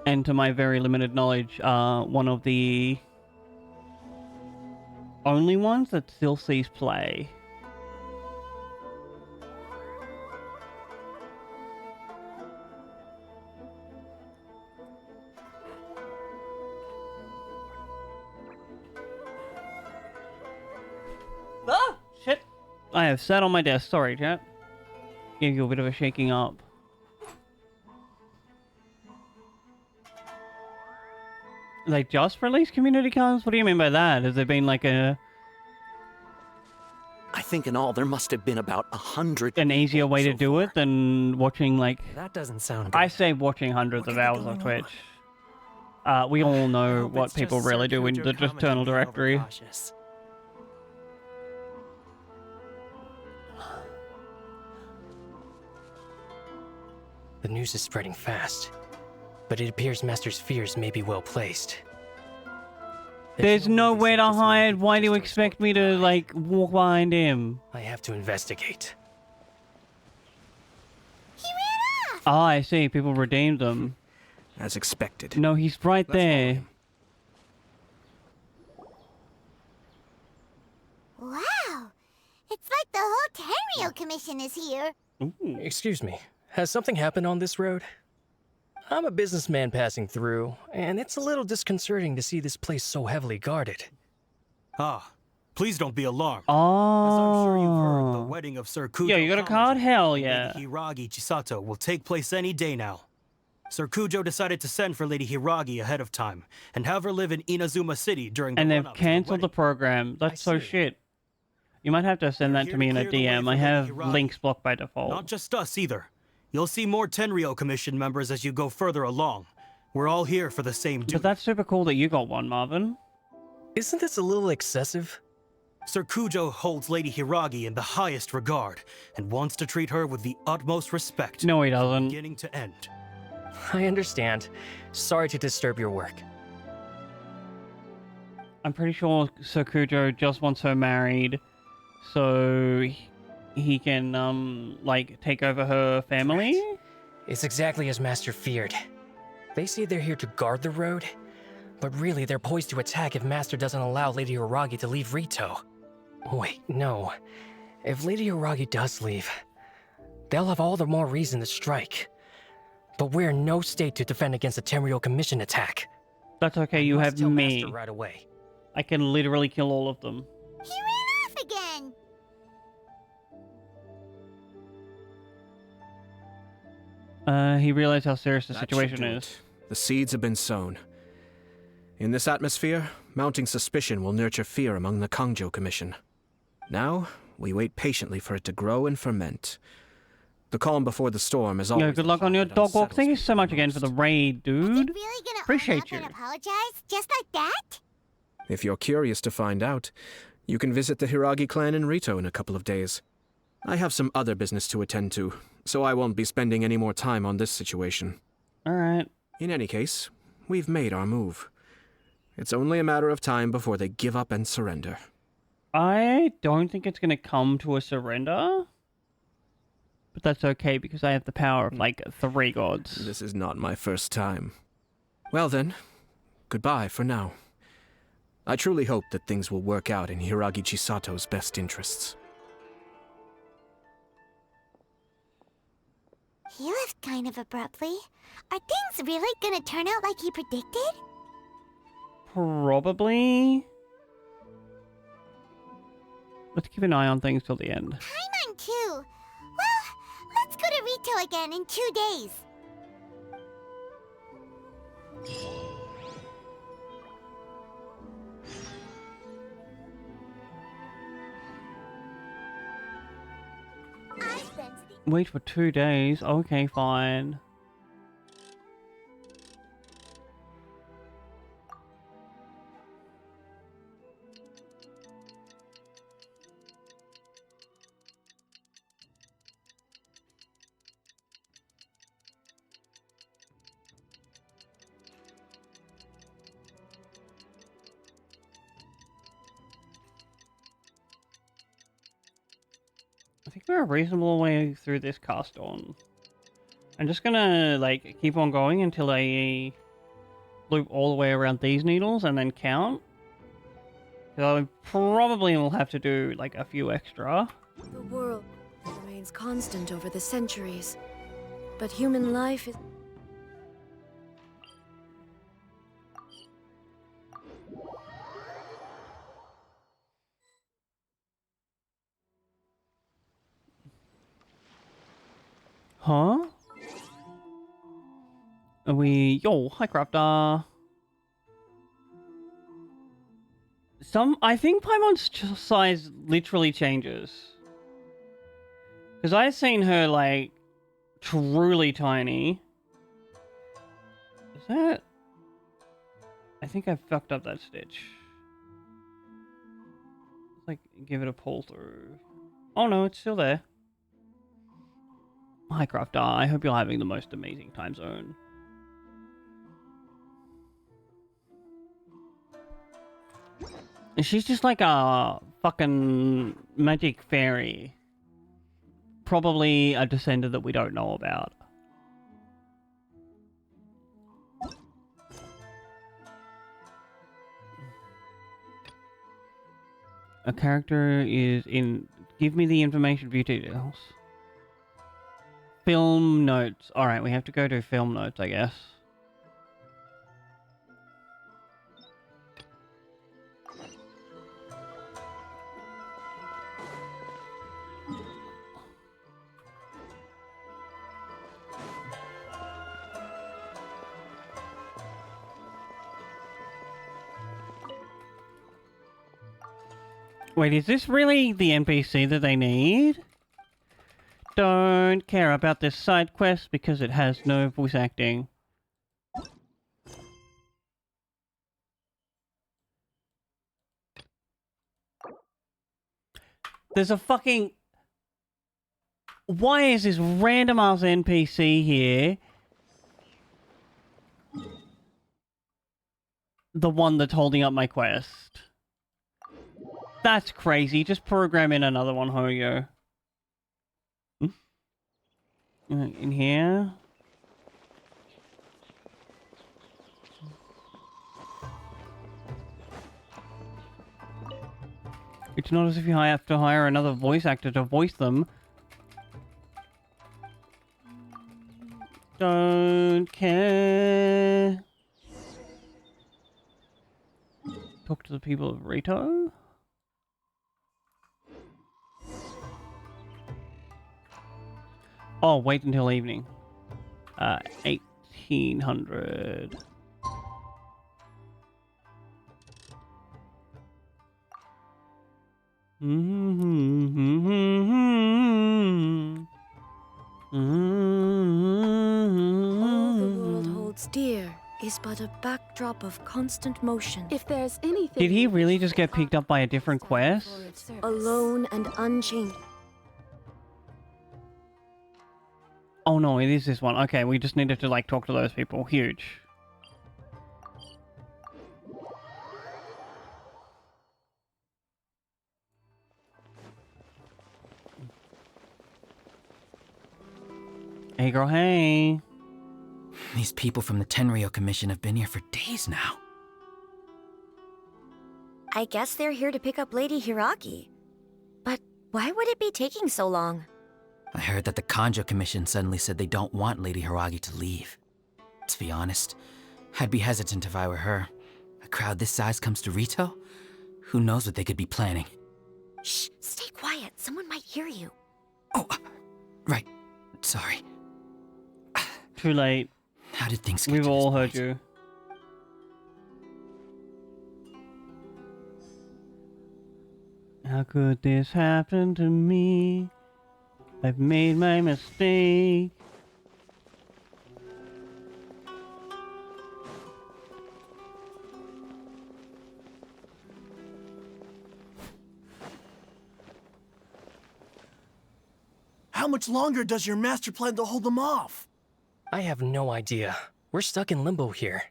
And to my very limited knowledge, one of the only ones that still sees play. Ah! Shit! I have sat on my desk. Sorry, chat. Gave you a bit of a shaking up. They just released community cards? What do you mean by that? Has there been like a... think in all there must have been about 100. An easier way to so do far. it than watching, like... That doesn't sound good. I say watching hundreds of hours of Twitch. We all know what people really do in the Eternal Directory. The news is spreading fast, but it appears Master's fears may be well placed. There's nowhere to hide. Why do you expect me to, like, walk behind him? I have to investigate. He ran off! Ah, I see. People redeemed them. As expected. No, he's right there. Wow! It's like the whole Tenryo Commission is here. Ooh. Excuse me, has something happened on this road? I'm a businessman passing through, and it's a little disconcerting to see this place so heavily guarded. Ah, please don't be alarmed. Oh. As I'm sure you've heard, the wedding of Sir Kujo Yo, you got a card? Hell yeah. Lady Hiragi Chisato will take place any day now. Sir Kujo decided to send for Lady Hiragi ahead of time and have her live in Inazuma City during the And they've run-up to cancelled the wedding. program. That's so shit. You might have to send that to me in a DM. I have links blocked by default. Not just us either. You'll see more Tenryo Commission members as you go further along. We're all here for the same duty. But that's super cool that you got one, Marvin. Isn't this a little excessive? Sir Kujo holds Lady Hiragi in the highest regard and wants to treat her with the utmost respect. No, he doesn't. Beginning to end. I understand. Sorry to disturb your work. I'm pretty sure Sir Kujo just wants her married so he can, like, take over her family? Right. It's exactly as Master feared. They say they're here to guard the road, but really they're poised to attack if Master doesn't allow Lady Hiragi to leave Rito. Wait, no. If Lady Hiragi does leave, they'll have all the more reason to strike. But we're in no state to defend against a Tenryo Commission attack. That's okay, you have Tell me. Master right away. I can literally kill all of them. He ran off again! He realized how serious the That situation should do is. it. The seeds have been sown. In this atmosphere, mounting suspicion will nurture fear among the Kangjo Commission. Now, we wait patiently for it to grow and ferment. The calm before the storm is always... Yo, good luck on your dog walk. Thank you so much again for the raid, dude. Really gonna Appreciate own up you. and apologize just like that? If you're curious to find out, you can visit the Hiragi clan in Rito in a couple of days. I have some other business to attend to, so I won't be spending any more time on this situation. Alright. In any case, we've made our move. It's only a matter of time before they give up and surrender. I don't think it's gonna come to a surrender. But that's okay, because I have the power of, like, 3 gods. This is not my first time. Well then, goodbye for now. I truly hope that things will work out in Hiragi Chisato's best interests. He left kind of abruptly. Are things really gonna turn out like he predicted? Probably. Let's keep an eye on things till the end. Paimon too. Well, let's go to Rito again in 2 days. Wait for 2 days. Okay, fine. I think we're a reasonable way through this cast on. I'm just gonna, like, keep on going until I loop all the way around these needles and then count. So I probably will have to do, like, a few extra. The world remains constant over the centuries, but human life is... Huh? Are we... Yo, hi Crafter. I think Paimon's size literally changes. Because I've seen her, like, truly tiny. Is that... I think I fucked up that stitch. Let's, like, give it a pull through. Oh no, it's still there. Hi, Crafter. I hope you're having the most amazing time zone. And she's just like a fucking magic fairy. Probably a descendant that we don't know about. A character is in... Give me the information view details. Film notes. Alright, we have to go to film notes, I guess. Wait, is this really the NPC that they need? Don't care about this side quest because it has no voice acting. There's a fucking... Why is this random ass NPC here? The one that's holding up my quest. That's crazy. Just program in another one, Hoyo. In here. It's not as if you have to hire another voice actor to voice them. Don't care. Talk to the people of Rito. Oh, wait until evening. 1800. All the world holds dear is but a backdrop of constant motion. If there's anything... Did he really just get picked up by a different quest? Alone and unchanged. Oh no, it is this one. Okay, we just needed to like talk to those people. Huge. Hey girl, hey. These people from the Tenryo Commission have been here for days now. I guess they're here to pick up Lady Hiragi. But why would it be taking so long? I heard that the Kanjo Commission suddenly said they don't want Lady Hiragi to leave. To be honest, I'd be hesitant if I were her. A crowd this size comes to Rito? Who knows what they could be planning? Shh, stay quiet. Someone might hear you. Oh, right. Sorry. Too late. How did things get We've to all this heard point? you. How could this happen to me? I've made my mistake. How much longer does your master plan to hold them off? I have no idea. We're stuck in limbo here.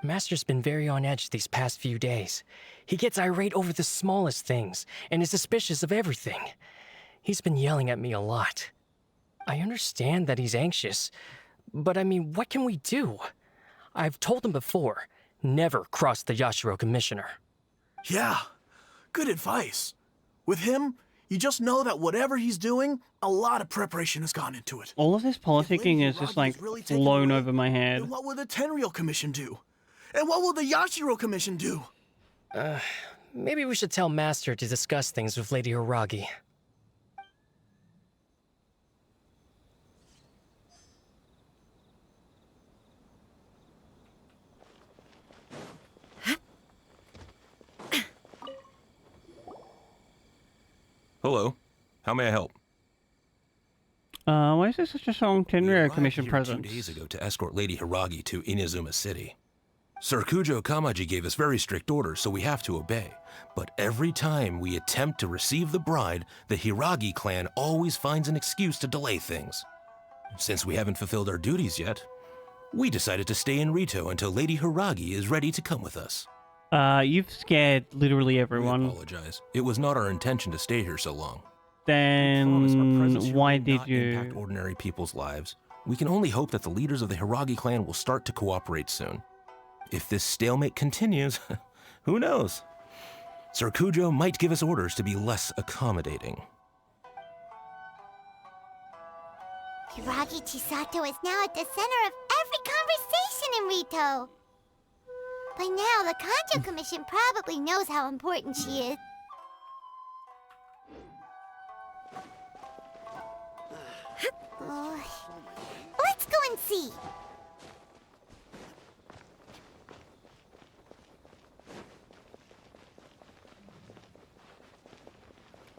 Master's been very on edge these past few days. He gets irate over the smallest things and is suspicious of everything. He's been yelling at me a lot. I understand that he's anxious, but I mean, what can we do? I've told him before, never cross the Yashiro Commissioner. Yeah, good advice. With him, you just know that whatever he's doing, a lot of preparation has gone into it. All of this politicking is just like flown over my head. And what will the Tenryo Commission do? And what will the Yashiro Commission do? Maybe we should tell Master to discuss things with Lady Hiragi. Hello. How may I help? Why is there such a strong Tenryou arrived Commission here presence? 2 days ago to escort Lady Hiragi to Inazuma City. Sir Kujo Kamaji gave us very strict orders, so we have to obey. But every time we attempt to receive the bride, the Hiragi clan always finds an excuse to delay things. Since we haven't fulfilled our duties yet, we decided to stay in Rito until Lady Hiragi is ready to come with us. You've scared literally We everyone. apologize. It was not our intention to stay here so long. Then why did Not you? impact ordinary people's lives. We can only hope that the leaders of the Hiragi clan will start to cooperate soon. If this stalemate continues, who knows? Sir Kujo might give us orders to be less accommodating. Hiragi Chisato is now at the center of every conversation in Rito. By now, the Kanjo Commission probably knows how important she is. Let's go and see.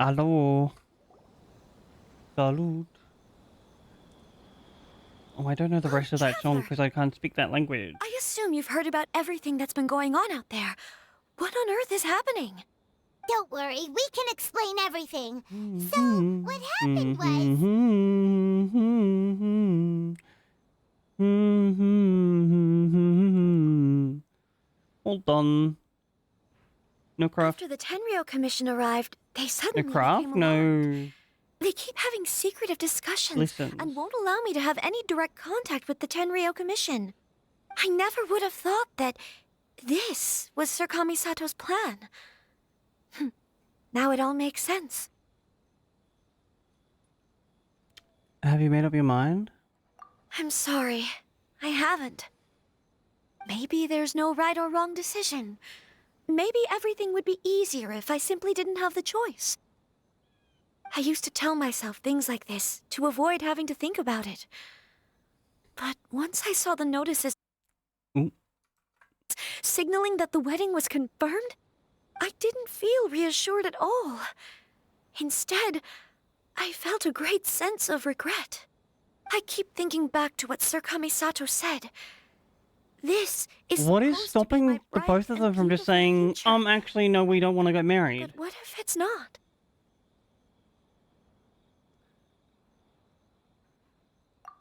Hello. Salute. Oh, I don't know the rest of that song because I can't speak that language. I assume you've heard about everything that's been going on out there. What on earth is happening? Don't worry, we can explain everything. So, what happened was... Hold on. No craft. After the Tenryou Commission arrived, they suddenly No craft? became alarmed. No. They keep having secretive discussions Listens. and won't allow me to have any direct contact with the Tenryou Commission. I never would have thought that this was Sir Kamisato's plan. Now it all makes sense. Have you made up your mind? I'm sorry. I haven't. Maybe there's no right or wrong decision. Maybe everything would be easier if I simply didn't have the choice. I used to tell myself things like this to avoid having to think about it. But once I saw the notices signaling that the wedding was confirmed, I didn't feel reassured at all. Instead, I felt a great sense of regret. I keep thinking back to what Sir Kamisato said. This is What is stopping the both of them from just saying, actually, no, we don't want to get married? But what if it's not?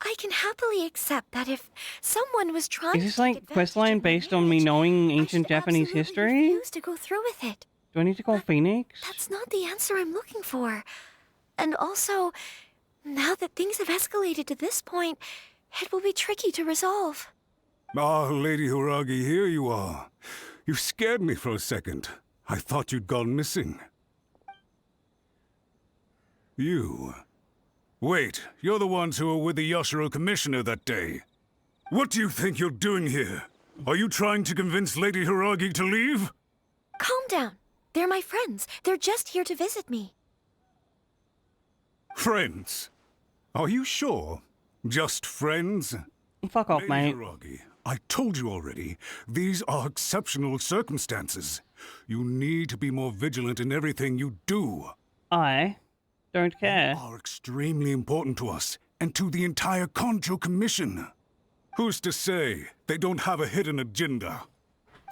I can happily accept that if someone was trying Is this to take like questline based on me knowing ancient Japanese history? refuse to go through with it. Do I need to call Phoenix? That's not the answer I'm looking for. And also, now that things have escalated to this point, it will be tricky to resolve. Ah, Lady Hiragi, here you are. You scared me for a second. I thought you'd gone missing. You... Wait, you're the ones who were with the Yashiro Commissioner that day. What do you think you're doing here? Are you trying to convince Lady Hiragi to leave? Calm down. They're my friends. They're just here to visit me. Friends? Are you sure? Just friends? Fuck off, Lady mate. Hiragi, I told you already, these are exceptional circumstances. You need to be more vigilant in everything you do. I don't care. You are extremely important to us, and to the entire Kanjo Commission. Who's to say they don't have a hidden agenda?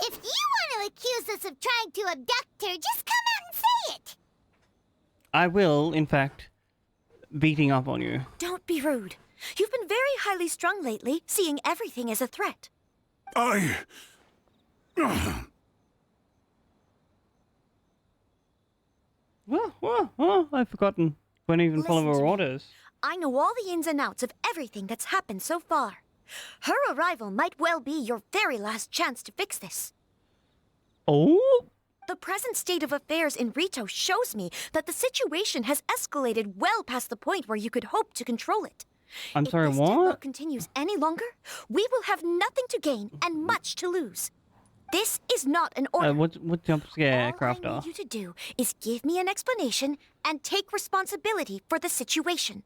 If you want to accuse us of trying to abduct her, just come out and say it! I will, in fact, beating up on you. Don't be rude. You've been very highly strung lately, seeing everything as a threat. I've forgotten. Won't even follow Listen to her me. orders. I know all the ins and outs of everything that's happened so far. Her arrival might well be your very last chance to fix this. Oh? The present state of affairs in Rito shows me that the situation has escalated well past the point where you could hope to control it. I'm sorry, If this tempo what? continues any longer, we will have nothing to gain and much to lose. This is not an order. What jump scare All I crafter? need you to do is give me an explanation and take responsibility for the situation.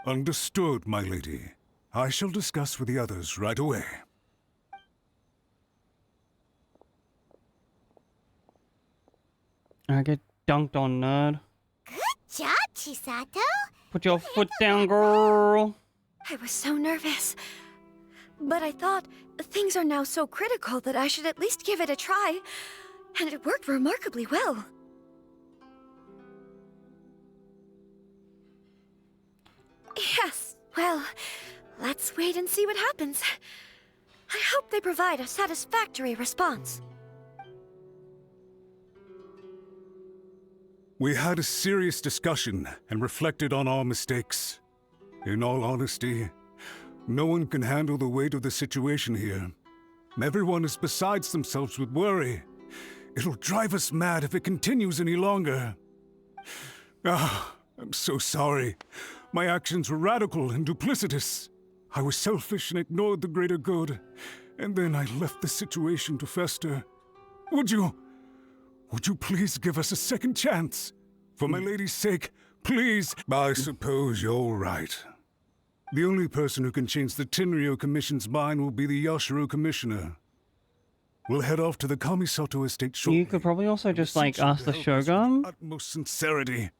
Understood, my lady. I shall discuss with the others right away. I get dunked on, nerd. Job, Chisato. Put your foot down, girl. I was so nervous. But I thought things are now so critical that I should at least give it a try. And it worked remarkably well. Yes, well, let's wait and see what happens. I hope they provide a satisfactory response. We had a serious discussion and reflected on our mistakes. In all honesty, no one can handle the weight of the situation here. Everyone is besides themselves with worry. It'll drive us mad if it continues any longer. I'm so sorry. My actions were radical and duplicitous. I was selfish and ignored the greater good. And then I left the situation to fester. Would you please give us a second chance? For my lady's sake, please. I suppose you're right. The only person who can change the Tenryo Commission's mind will be the Yashiro Commissioner. We'll head off to the Kamisato estate shortly. You could probably also just, like, ask the Shogun. With utmost sincerity.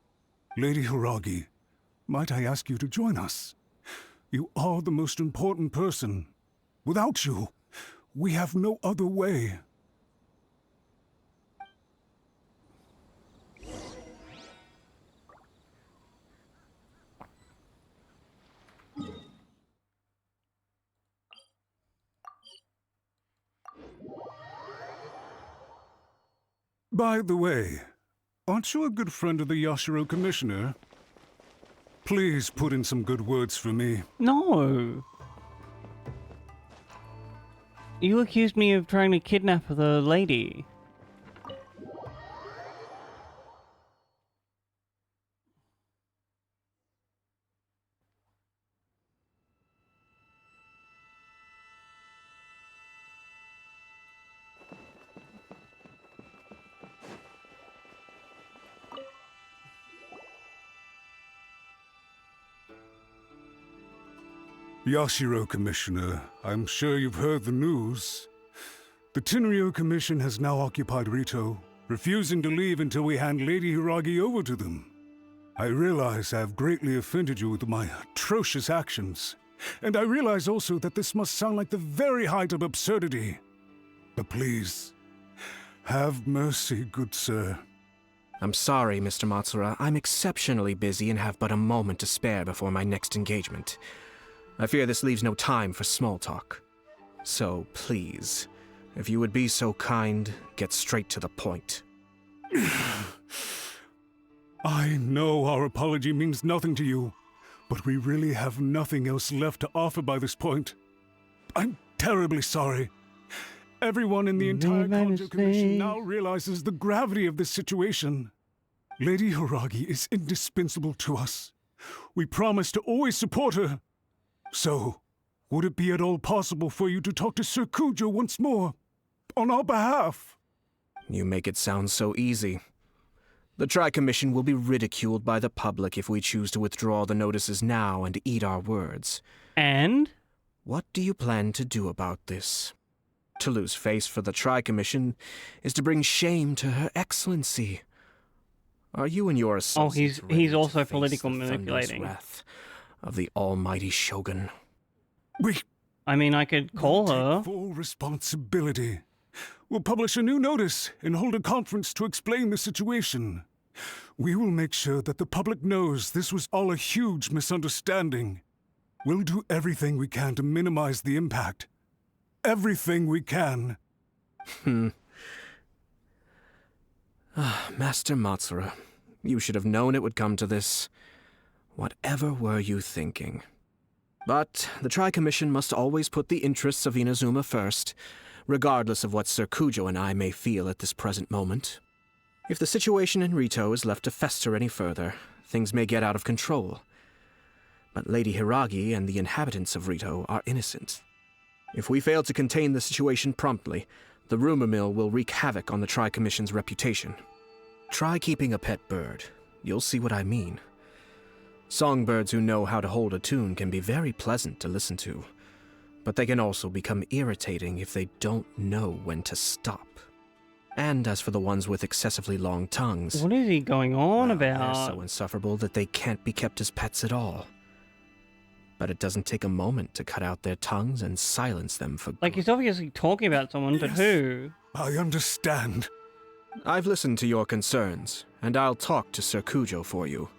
Lady Hiragi, might I ask you to join us? You are the most important person. Without you, we have no other way. By the way, aren't you a good friend of the Yashiro Commissioner? Please put in some good words for me. No. You accused me of trying to kidnap the lady. Yashiro Commissioner, I'm sure you've heard the news. The Tenryo Commission has now occupied Rito, refusing to leave until we hand Lady Hiragi over to them. I realize I have greatly offended you with my atrocious actions, and I realize also that this must sound like the very height of absurdity. But please, have mercy, good sir. I'm sorry, Mr. Matsura. I'm exceptionally busy and have but a moment to spare before my next engagement. I fear this leaves no time for small talk. So, please, if you would be so kind, get straight to the point. I know our apology means nothing to you, but we really have nothing else left to offer by this point. I'm terribly sorry. Everyone in the entire Kanjo Commission now realizes the gravity of this situation. Lady Hiragi is indispensable to us. We promise to always support her. So, would it be at all possible for you to talk to Sir Kujo once more, on our behalf? You make it sound so easy. The Tri-Commission will be ridiculed by the public if we choose to withdraw the notices now and eat our words. And? What do you plan to do about this? To lose face for the Tri-Commission is to bring shame to Her Excellency. Are you and your associates he's also ready to political face the thunderous manipulating. wrath of the almighty Shogun? I mean, I could call her. Take full responsibility. We'll publish a new notice and hold a conference to explain the situation. We will make sure that the public knows this was all a huge misunderstanding. We'll do everything we can to minimize the impact. Everything we can. Master Matsura, you should have known it would come to this. Whatever were you thinking? But the Tri-Commission must always put the interests of Inazuma first, regardless of what Sir Kujo and I may feel at this present moment. If the situation in Rito is left to fester any further, things may get out of control. But Lady Hiragi and the inhabitants of Rito are innocent. If we fail to contain the situation promptly, the rumor mill will wreak havoc on the Tri-Commission's reputation. Try keeping a pet bird. You'll see what I mean. Songbirds who know how to hold a tune can be very pleasant to listen to, but they can also become irritating if they don't know when to stop. And as for the ones with excessively long tongues... What is he going on about? They're so insufferable that they can't be kept as pets at all. But it doesn't take a moment to cut out their tongues and silence them for good. Like, he's obviously talking about someone, but who? I understand. I've listened to your concerns, and I'll talk to Sir Kujo for you.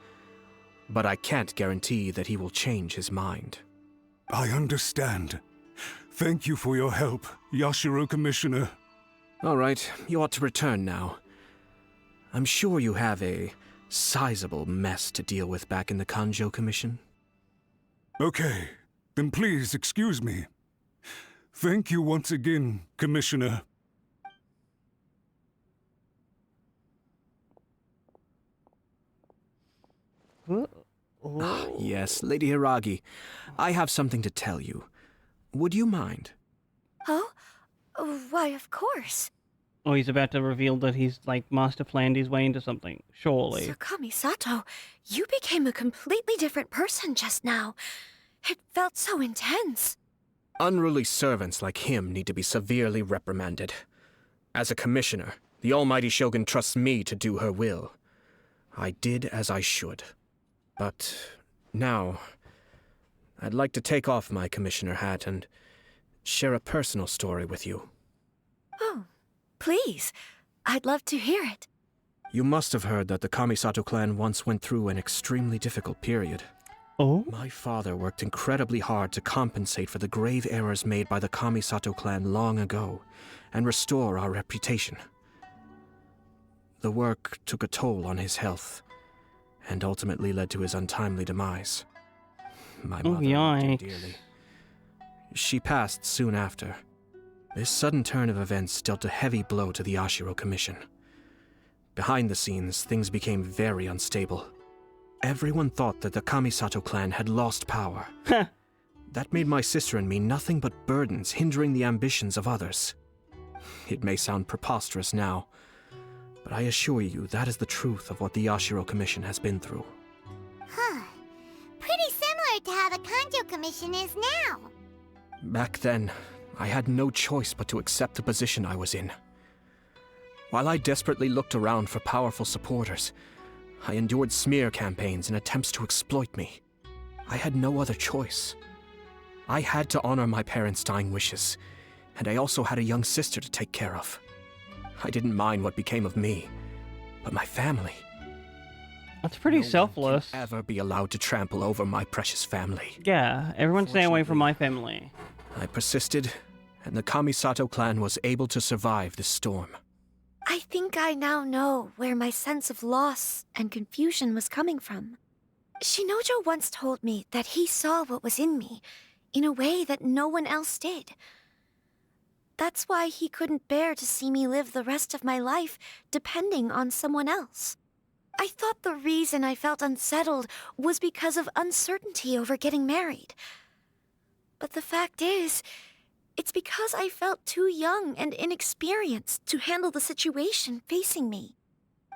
But I can't guarantee that he will change his mind. I understand. Thank you for your help, Yashiro Commissioner. All right, you ought to return now. I'm sure you have a sizable mess to deal with back in the Kanjo Commission. Okay, then please excuse me. Thank you once again, Commissioner. Yes, Lady Hiragi. I have something to tell you. Would you mind? Oh? Why, of course. Oh, he's about to reveal that he's, like, master planned his way into something. Surely. Sakami Sato, you became a completely different person just now. It felt so intense. Unruly servants like him need to be severely reprimanded. As a commissioner, the almighty Shogun trusts me to do her will. I did as I should. But now, I'd like to take off my commissioner hat and share a personal story with you. Oh, please. I'd love to hear it. You must have heard that the Kamisato clan once went through an extremely difficult period. Oh? My father worked incredibly hard to compensate for the grave errors made by the Kamisato clan long ago and restore our reputation. The work took a toll on his health and ultimately led to his untimely demise. My mother loved him dearly. She passed soon after. This sudden turn of events dealt a heavy blow to the Ashiro Commission. Behind the scenes, things became very unstable. Everyone thought that the Kamisato clan had lost power. That made my sister and me nothing but burdens, hindering the ambitions of others. It may sound preposterous now, but I assure you that is the truth of what the Ashiro Commission has been through. Huh. Pretty similar to how the Kanjo Commission is now. Back then, I had no choice but to accept the position I was in. While I desperately looked around for powerful supporters, I endured smear campaigns and attempts to exploit me. I had no other choice. I had to honor my parents' dying wishes, and I also had a young sister to take care of. I didn't mind what became of me, but my family. That's pretty selfless. No one can ever be allowed to trample over my precious family. Yeah, everyone stay away from my family. I persisted, and the Kamisato clan was able to survive this storm. I think I now know where my sense of loss and confusion was coming from. Shinojo once told me that he saw what was in me in a way that no one else did. That's why he couldn't bear to see me live the rest of my life depending on someone else. I thought the reason I felt unsettled was because of uncertainty over getting married. But the fact is, it's because I felt too young and inexperienced to handle the situation facing me.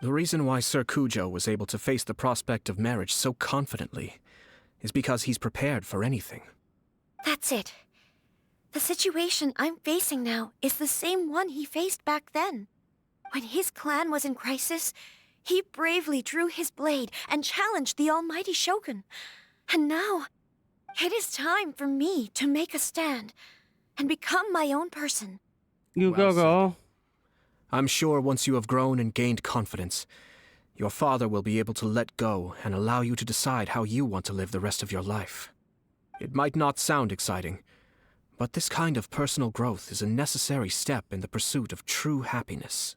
The reason why Sir Kujo was able to face the prospect of marriage so confidently is because he's prepared for anything. That's it. The situation I'm facing now is the same one he faced back then. When his clan was in crisis, he bravely drew his blade and challenged the almighty Shogun. And now, it is time for me to make a stand and become my own person. You go. I'm sure once you have grown and gained confidence, your father will be able to let go and allow you to decide how you want to live the rest of your life. It might not sound exciting, but this kind of personal growth is a necessary step in the pursuit of true happiness.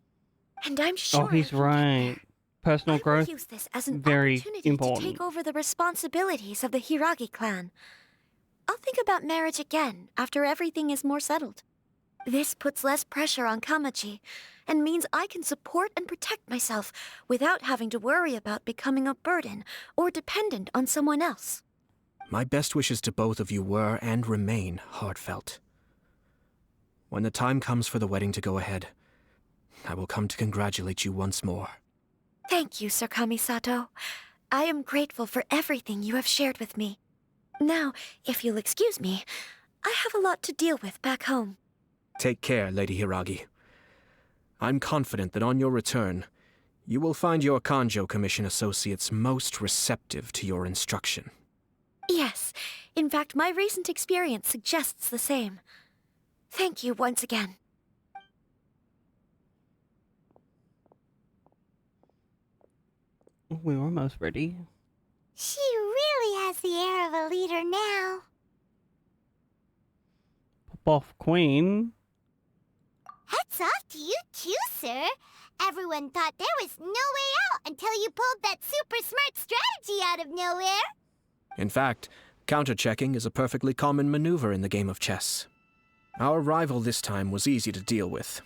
And I'm sure Oh, he's right. Personal growth, use this as an very opportunity important. to take over the responsibilities of the Hiragi clan. I'll think about marriage again after everything is more settled. This puts less pressure on Kamachi, and means I can support and protect myself without having to worry about becoming a burden or dependent on someone else. My best wishes to both of you were and remain heartfelt. When the time comes for the wedding to go ahead, I will come to congratulate you once more. Thank you, Sir Kamisato. I am grateful for everything you have shared with me. Now, if you'll excuse me, I have a lot to deal with back home. Take care, Lady Hiragi. I'm confident that on your return, you will find your Kanjo Commission associates most receptive to your instruction. Yes. In fact, my recent experience suggests the same. Thank you once again. We're almost ready. She really has the air of a leader now. Pop off, Queen. Hats off to you too, sir. Everyone thought there was no way out until you pulled that super smart strategy out of nowhere. In fact, counter-checking is a perfectly common maneuver in the game of chess. Our rival this time was easy to deal with.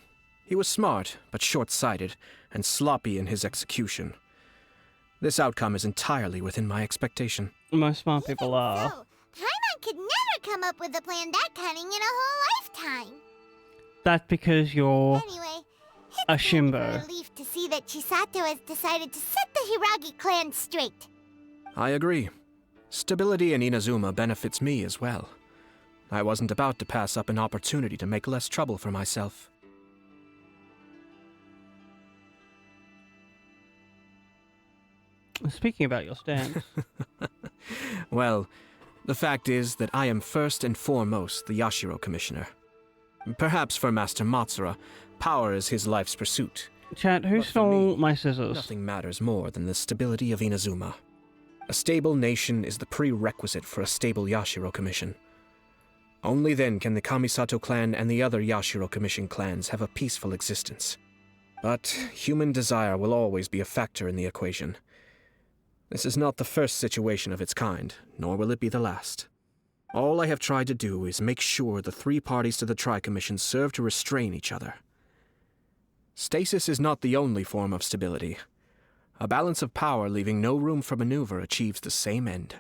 He was smart, but short-sighted, and sloppy in his execution. This outcome is entirely within my expectation. Most smart people are. So, Paimon could never come up with a plan that cunning in a whole lifetime. That's because you're Anyway, a a Shimbo. relief to see that Chisato has decided to set the Hiragi clan straight. I agree. Stability in Inazuma benefits me as well. I wasn't about to pass up an opportunity to make less trouble for myself. Speaking about your stance. Well, the fact is that I am first and foremost the Yashiro Commissioner. Perhaps for Master Matsura, power is his life's pursuit. Chat, who But for stole me, my scissors? Nothing matters more than the stability of Inazuma. A stable nation is the prerequisite for a stable Yashiro Commission. Only then can the Kamisato clan and the other Yashiro Commission clans have a peaceful existence. But human desire will always be a factor in the equation. This is not the first situation of its kind, nor will it be the last. All I have tried to do is make sure the three parties to the Tri-Commission serve to restrain each other. Stasis is not the only form of stability. A balance of power leaving no room for maneuver achieves the same end.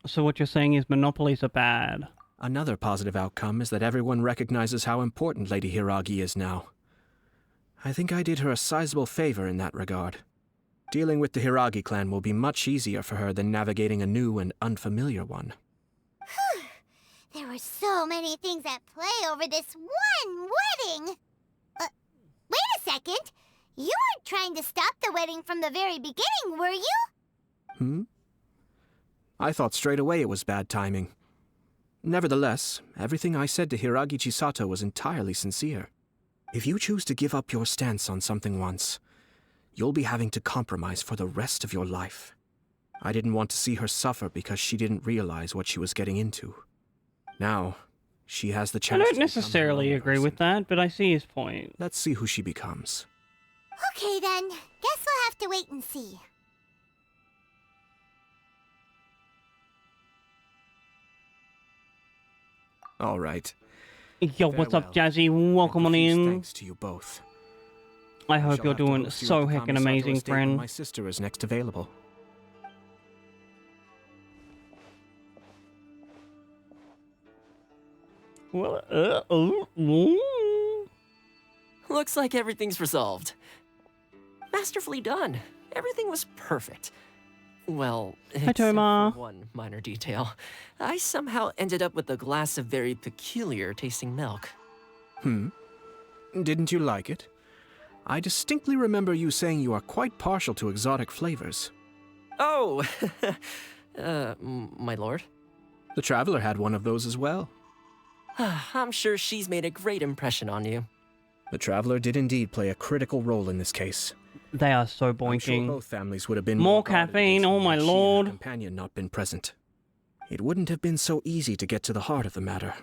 So what you're saying is monopolies are bad. Another positive outcome is that everyone recognizes how important Lady Hiragi is now. I think I did her a sizable favor in that regard. Dealing with the Hiragi clan will be much easier for her than navigating a new and unfamiliar one. There were so many things at play over this one wedding. Wait a second. You weren't trying to stop the wedding from the very beginning, were you? I thought straight away it was bad timing. Nevertheless, everything I said to Hiragi Chisato was entirely sincere. If you choose to give up your stance on something once, you'll be having to compromise for the rest of your life. I didn't want to see her suffer because she didn't realize what she was getting into. Now, she has the I chance don't to become her necessarily own agree with that, but I see his point. Let's see who she becomes. Okay then. Guess we'll have to wait and see. All right. Yo, what's up, Jazzy? Welcome on in. Thanks to you both. I I hope shall you're have to doing host you so at the heckin' Kamisato amazing, estate when friend. My sister is next available. Well, Looks like everything's resolved. Masterfully done. Everything was perfect. Well, except Toma. for one minor detail. I somehow ended up with a glass of very peculiar tasting milk. Didn't you like it? I distinctly remember you saying you are quite partial to exotic flavors. Oh, my lord. The Traveler had one of those as well. I'm sure she's made a great impression on you. The Traveler did indeed play a critical role in this case. they are so I'm sure boinking. both families would have been More guarded caffeine, against oh me my had she and her lord. companion not been present. It wouldn't have been so easy to get to the heart of the matter.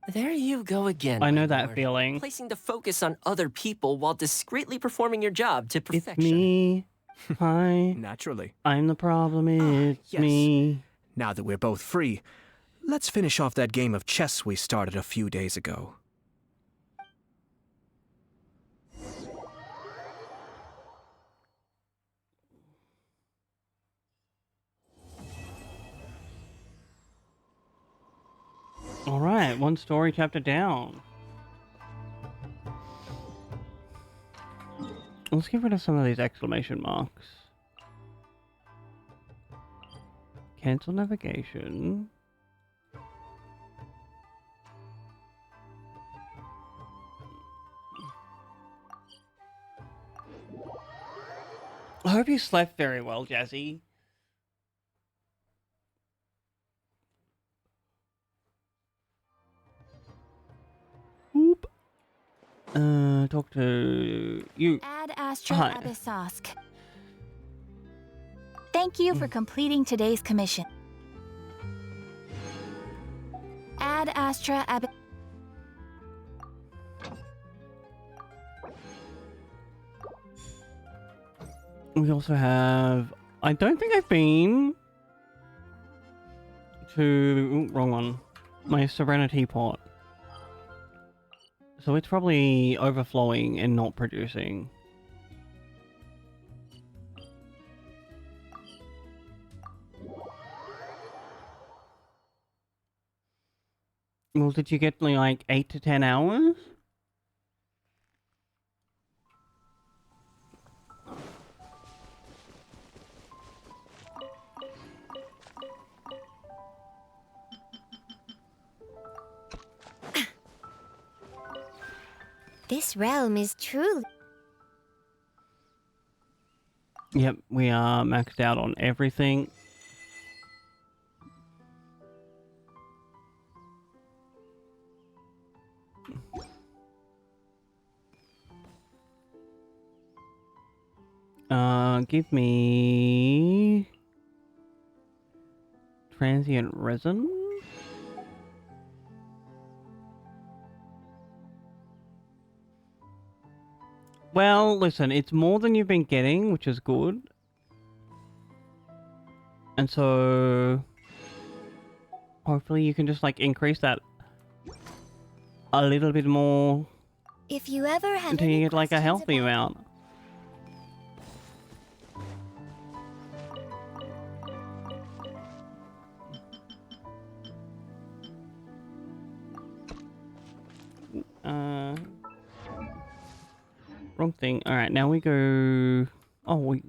There you go again. I know my that lord. feeling. Placing the focus on other people while discreetly performing your job to It's perfection. me. Hi. Naturally. I'm the problem. It's yes. me. Now that we're both free, let's finish off that game of chess we started a few days ago. Alright, one story chapter down. Let's get rid of some of these exclamation marks. Cancel navigation. I hope you slept very well, Jazzy. Oop. Talk to you. Ad Astra Hi. Abyssosk. Thank you for completing today's commission. Ad Astra Ab. We also have... I don't think I've been to... Ooh, wrong one. My Serenity pot. So it's probably overflowing and not producing. Well, did you get like 8 to 10 hours? This realm is truly... Yep, we are maxed out on everything. Give me transient resin. Well, listen, it's more than you've been getting, which is good. And so hopefully you can just like increase that a little bit more If you ever have until you get like a healthy amount. Wrong thing. Alright, now we go... Oh, we...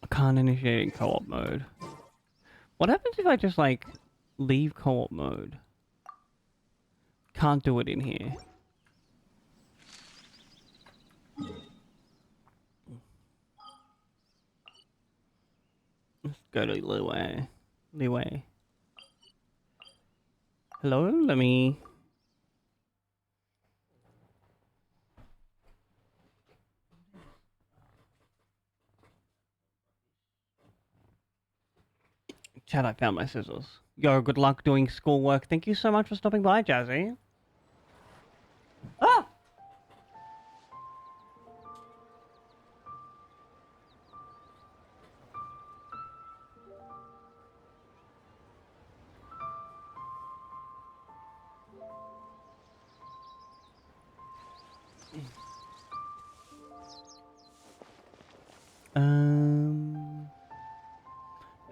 Can't initiate in co-op mode. What happens if I just, like, leave co-op mode? Can't do it in here. Let's go to Leeway. Leeway. Hello, let me... Chat, I found my scissors. Yo, good luck doing schoolwork. Thank you so much for stopping by, Jazzy. Ah!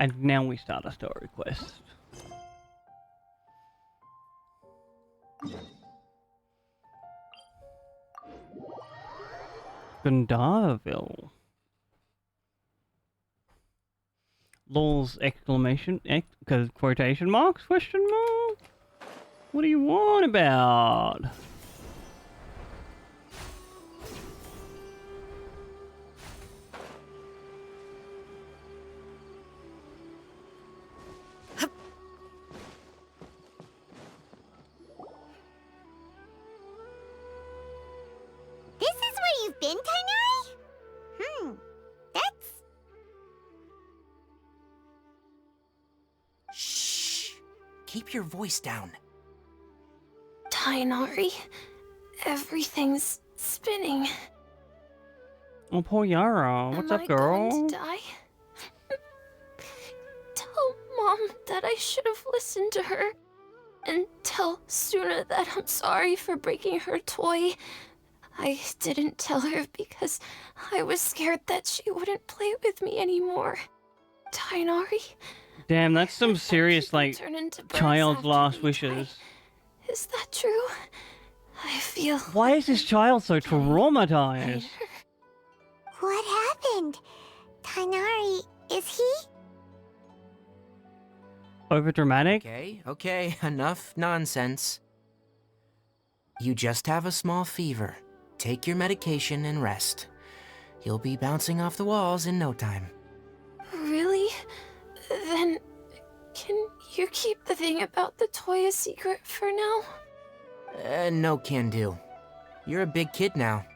And now we start a story quest. Gandharville. Law's exclamation, quotation marks, question mark? What do you want about? This is where you've been, Tainari? That's... Shh! Keep your voice down. Tainari, everything's spinning. Oh, poor Yara. What's Am up, I girl? going to die? Tell Mom that I should have listened to her. And tell Suna that I'm sorry for breaking her toy. I didn't tell her because I was scared that she wouldn't play with me anymore. Tainari, Damn, that's some serious, like, turn into birds child's after last we wishes. is that true? I feel... Why is this child so traumatized? What happened? Tainari, is he? Over dramatic? Okay, enough nonsense. You just have a small fever. Take your medication and rest. You'll be bouncing off the walls in no time. Really? Then, can you keep the thing about the toy a secret for now? No can do. You're a big kid now.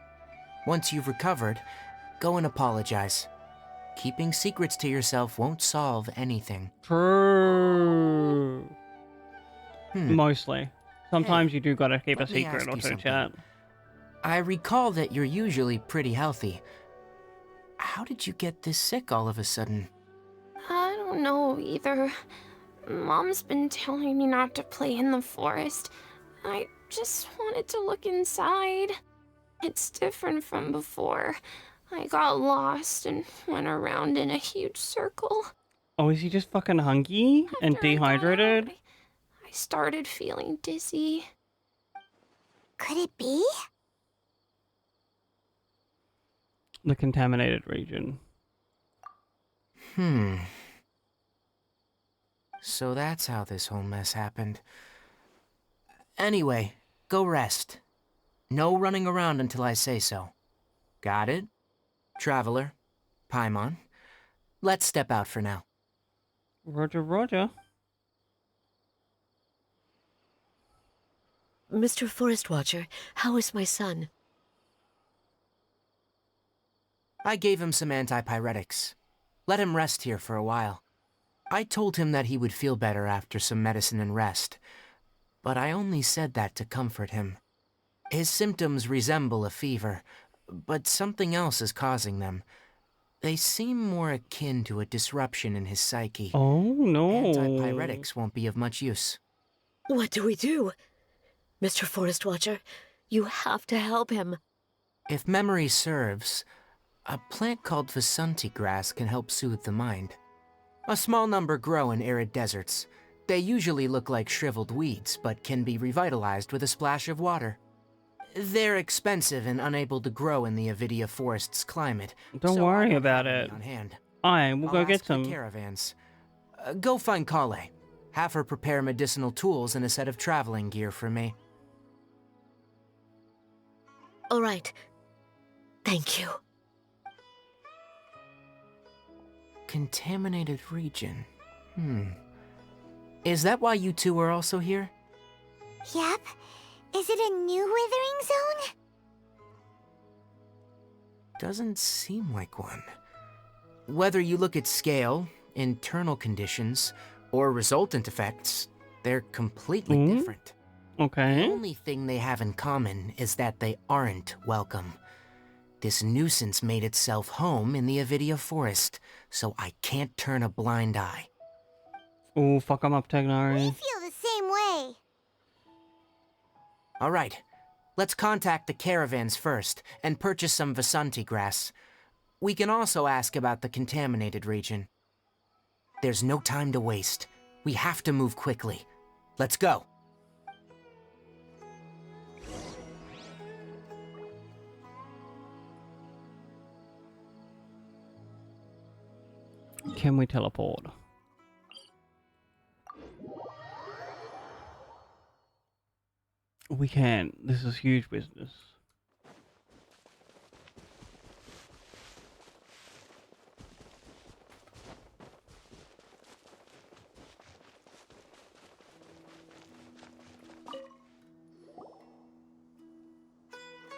Once you've recovered, go and apologize. Keeping secrets to yourself won't solve anything. True. Mostly. Sometimes Hey, you do gotta keep a let me secret ask or you two, something. chat. I recall that you're usually pretty healthy. How did you get this sick all of a sudden? I don't know either. Mom's been telling me not to play in the forest. I just wanted to look inside. It's different from before. I got lost and went around in a huge circle. Oh, is he just fucking hungry and dehydrated? I started feeling dizzy. Could it be? The contaminated region. So that's how this whole mess happened. Anyway, go rest. No running around until I say so. Got it? Traveler, Paimon, let's step out for now. Roger, roger. Mr. Forest Watcher, how is my son? I gave him some antipyretics. Let him rest here for a while. I told him that he would feel better after some medicine and rest, but I only said that to comfort him. His symptoms resemble a fever, but something else is causing them. They seem more akin to a disruption in his psyche. Oh, no. Antipyretics won't be of much use. What do we do? Mr. Forest Watcher, you have to help him. If memory serves, a plant called Vasanti grass can help soothe the mind. A small number grow in arid deserts. They usually look like shriveled weeds, but can be revitalized with a splash of water. They're expensive and unable to grow in the Avidia forest's climate. Don't so worry I don't about have any it. on hand. Alright, we'll go I'll get ask the some. caravans. Go find Kale. Have her prepare medicinal tools and a set of traveling gear for me. All right. Thank you. Contaminated region. Is that why you two are also here? Yep. Is it a new withering zone? Doesn't seem like one. Whether you look at scale, internal conditions, or resultant effects, they're completely different. Okay. The only thing they have in common is that they aren't welcome. This nuisance made itself home in the Avidia forest, so I can't turn a blind eye. Oh, fuck him up, Tegnari. Feel the same way. All right, let's contact the caravans first and purchase some Vasanti grass. We can also ask about the contaminated region. There's no time to waste. We have to move quickly. Let's go. Can we teleport? We can. This is huge business.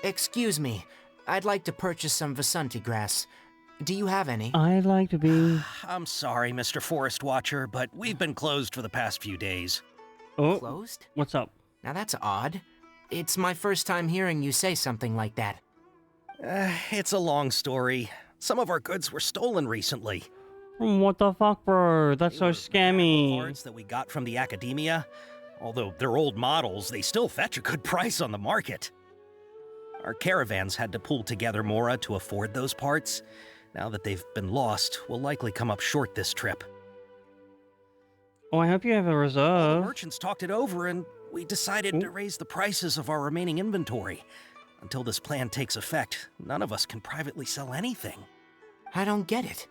Excuse me. I'd like to purchase some Vasanti grass. Do you have any? I'd like to be... I'm sorry, Mr. Forest Watcher, but we've been closed for the past few days. Oh, Closed? What's up? Now that's odd. It's my first time hearing you say something like that. It's a long story. Some of our goods were stolen recently. What the fuck, bro? That's so scammy. Parts that we got from the academia. Although they're old models, they still fetch a good price on the market. Our caravans had to pull together Mora to afford those parts. Now that they've been lost, we'll likely come up short this trip. Oh, I hope you have a The reserve. merchants talked it over and we decided to raise the prices of our remaining inventory. Until this plan takes effect, none of us can privately sell anything. I don't get it.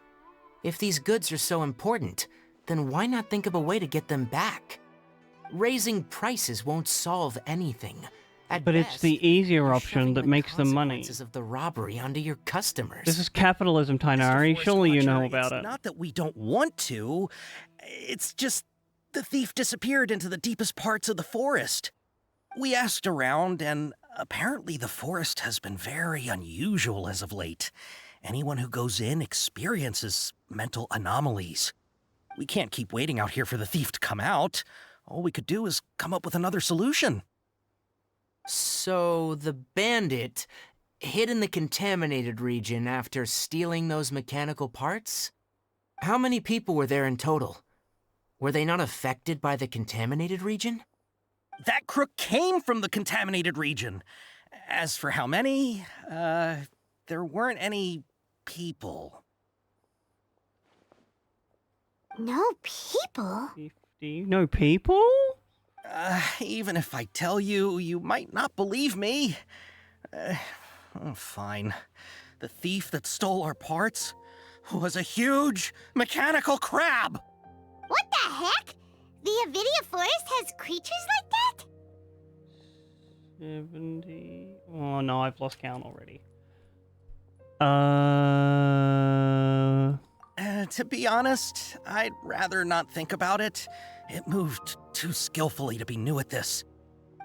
If these goods are so important, then why not think of a way to get them back? Raising prices won't solve anything. At But it's best, the easier you're option shoving that the makes the money. consequences of the robbery onto your customers. This is capitalism, Tainari. Forest Surely you Watcher, know about it's it. not that we don't want to. It's just the thief disappeared into the deepest parts of the forest. We asked around, and apparently the forest has been very unusual as of late. Anyone who goes in experiences mental anomalies. We can't keep waiting out here for the thief to come out. All we could do is come up with another solution. So the bandit hid in the contaminated region after stealing those mechanical parts? How many people were there in total? Were they not affected by the contaminated region? That crook came from the contaminated region. As for how many, there weren't any people. No people? 50. No people? Even if I tell you, you might not believe me. Fine. The thief that stole our parts was a huge mechanical crab. What the heck? The Avidia Forest has creatures like that? 70. Oh no, I've lost count already. To be honest, I'd rather not think about it. It moved too skillfully to be new at this.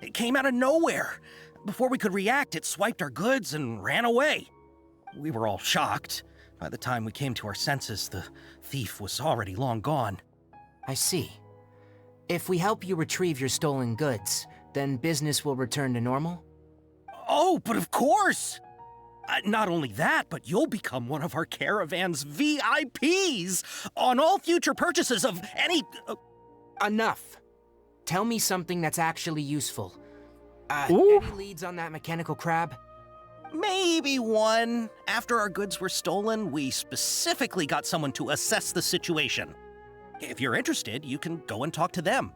It came out of nowhere. Before we could react, it swiped our goods and ran away. We were all shocked. By the time we came to our senses, the thief was already long gone. I see. If we help you retrieve your stolen goods, then business will return to normal? Oh, but of course! Not only that, but you'll become one of our caravan's VIPs on all future purchases of any... Enough. Tell me something that's actually useful. Any leads on that mechanical crab? Maybe one. After our goods were stolen, we specifically got someone to assess the situation. If you're interested, you can go and talk to them.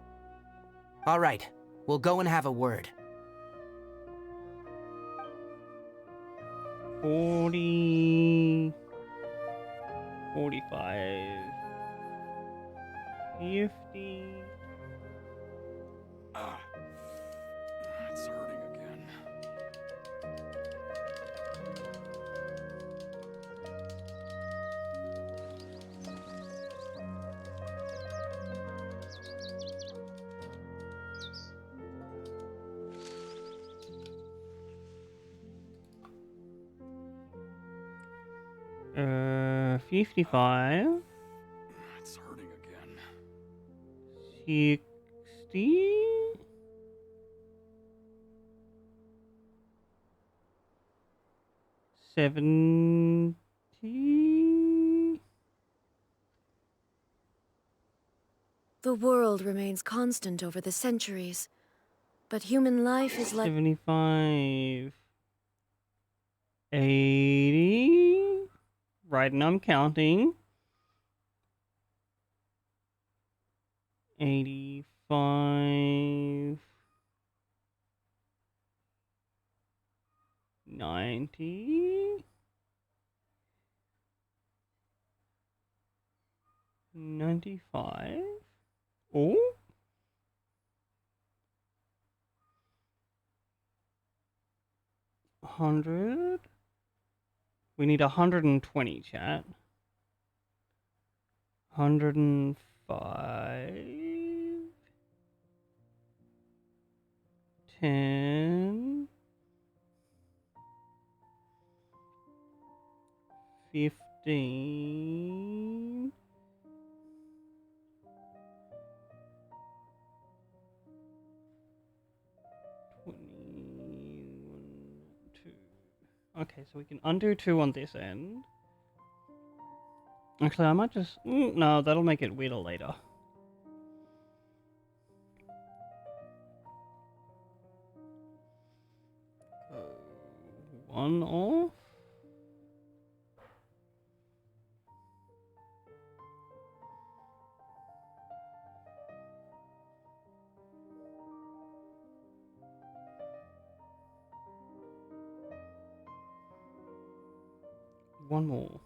All right. We'll go and have a word. 40... 45... 50... It's hurting again. Uh, 55... It's hurting again. 60... 70... The world remains constant over the centuries, but human life is like 75... 80... Right, and I'm counting. 85... 90... 95... Oh? 100... We need 120, chat. 105... 10... 15... 2... Okay, so we can undo 2 on this end. Actually, I might just... no, that'll make it weirder later. One off. One more.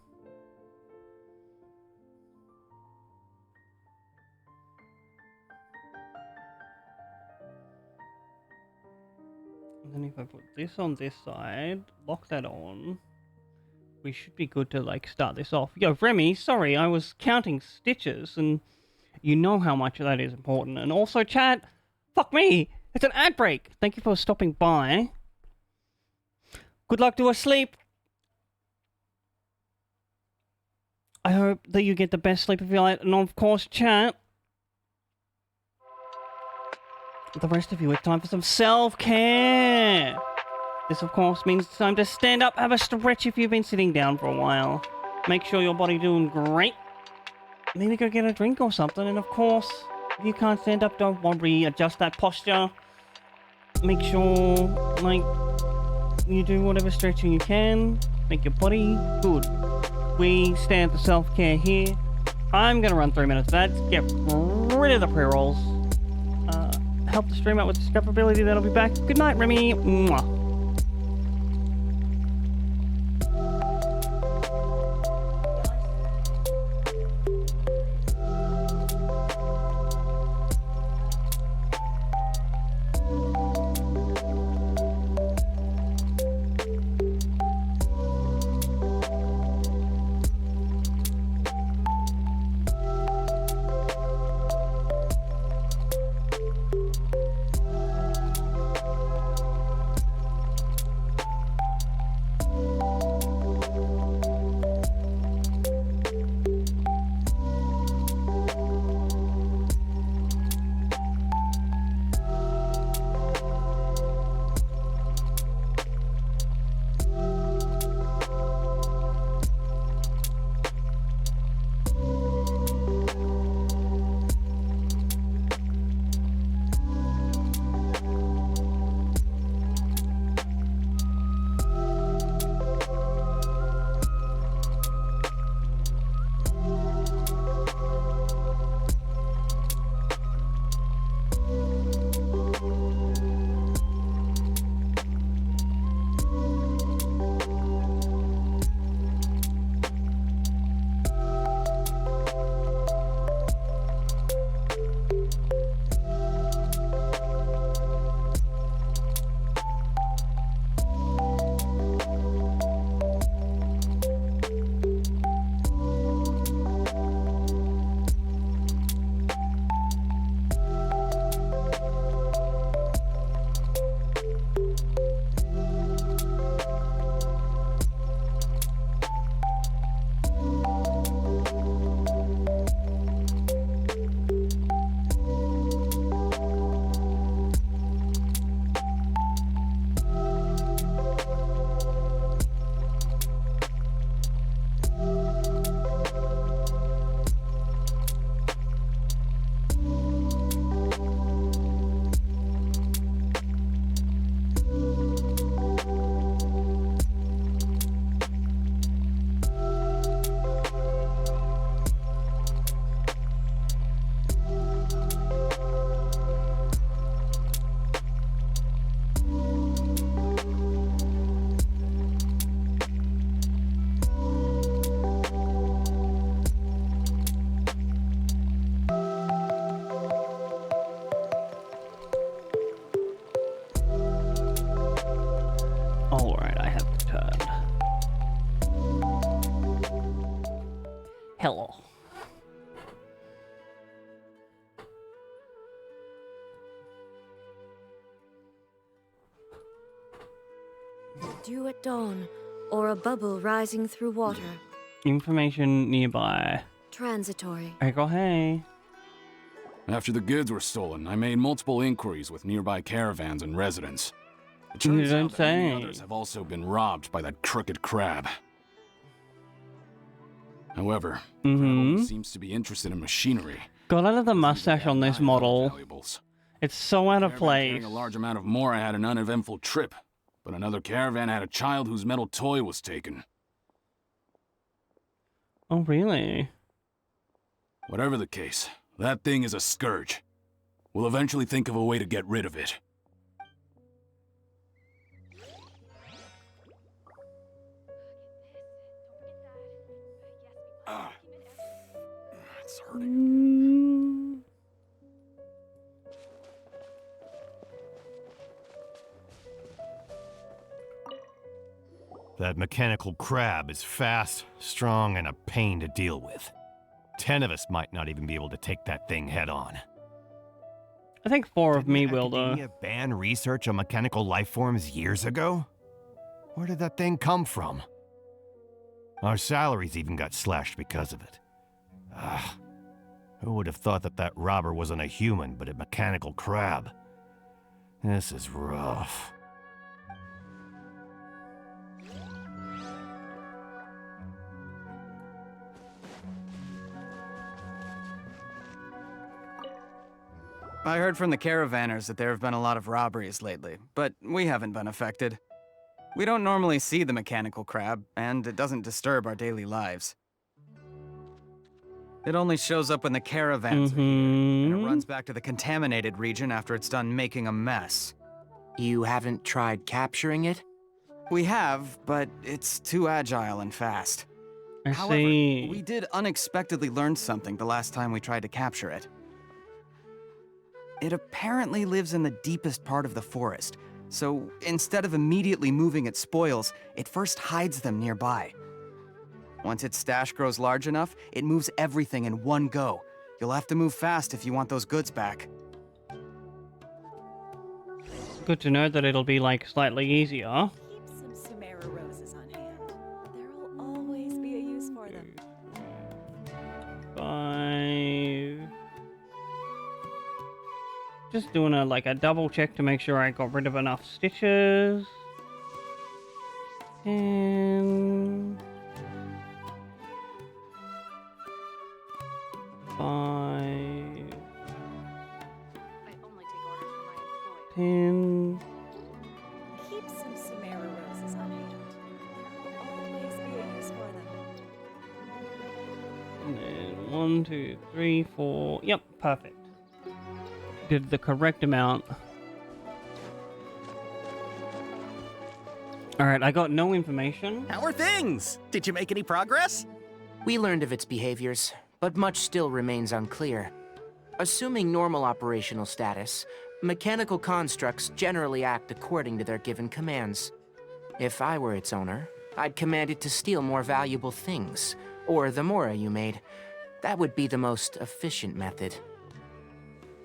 And then if I put this on this side, lock that on, we should be good to like start this off. Yo, Remy, sorry, I was counting stitches, and you know how much that is important. And also, chat, fuck me, it's an ad break. Thank you for stopping by. Good luck to a sleep. I hope that you get the best sleep of your life. And of course, chat, the rest of you, it's time for some self-care. This, of course, means it's time to stand up, have a stretch if you've been sitting down for a while. Make sure your body doing great. Maybe go get a drink or something. And of course, if you can't stand up, don't worry. Adjust that posture. Make sure, like, you do whatever stretching you can. Make your body good. We stand for self-care here. I'm going to run 3 minutes of ads. Get rid of the pre-rolls. Help the stream out with discoverability. That'll be back. Good night, Remy. Mwah. Alright, I have returned. Hello. Dew at dawn, or a bubble rising through water. Information nearby. Transitory. Echo, hey. After the goods were stolen, I made multiple inquiries with nearby caravans and residents. It You turns don't out that many say. others have also been robbed by that crooked crab. However, Crab only seems to be interested in machinery. God, I love the mustache on this model. Valuables. It's so out of Caravan place. carrying a large amount of more had an uneventful trip, but another caravan had a child whose metal toy was taken. Oh, really? Whatever the case, that thing is a scourge. We'll eventually think of a way to get rid of it. It's hurting. That mechanical crab is fast, strong, and a pain to deal with. 10 of us might not even be able to take that thing head on. I think 4 of me will, though. Academia ban research on mechanical life forms years ago? Where did that thing come from? Our salaries even got slashed because of it. Who would have thought that that robber wasn't a human, but a mechanical crab? This is rough. I heard from the caravanners that there have been a lot of robberies lately, but we haven't been affected. We don't normally see the mechanical crab, and it doesn't disturb our daily lives. It only shows up when the caravans are here, and it runs back to the contaminated region after it's done making a mess. You haven't tried capturing it? We have, but it's too agile and fast. However, we did unexpectedly learn something the last time we tried to capture it. It apparently lives in the deepest part of the forest, so instead of immediately moving its spoils, it first hides them nearby. Once its stash grows large enough, it moves everything in one go. You'll have to move fast if you want those goods back. Good to know that it'll be, like, slightly easier. Keep some Sumeru roses on hand. There'll always be a use for them. 5. Just doing a double check to make sure I got rid of enough stitches. 10. 5. 10. Keep some Sumeru roses on hand. There'll always be a use for them. And then 1, 2, 3, 4. Yep, perfect. Did the correct amount. Alright, I got no information. How are things? Did you make any progress? We learned of its behaviors, but much still remains unclear. Assuming normal operational status, mechanical constructs generally act according to their given commands. If I were its owner, I'd command it to steal more valuable things, or the mora you made. That would be the most efficient method.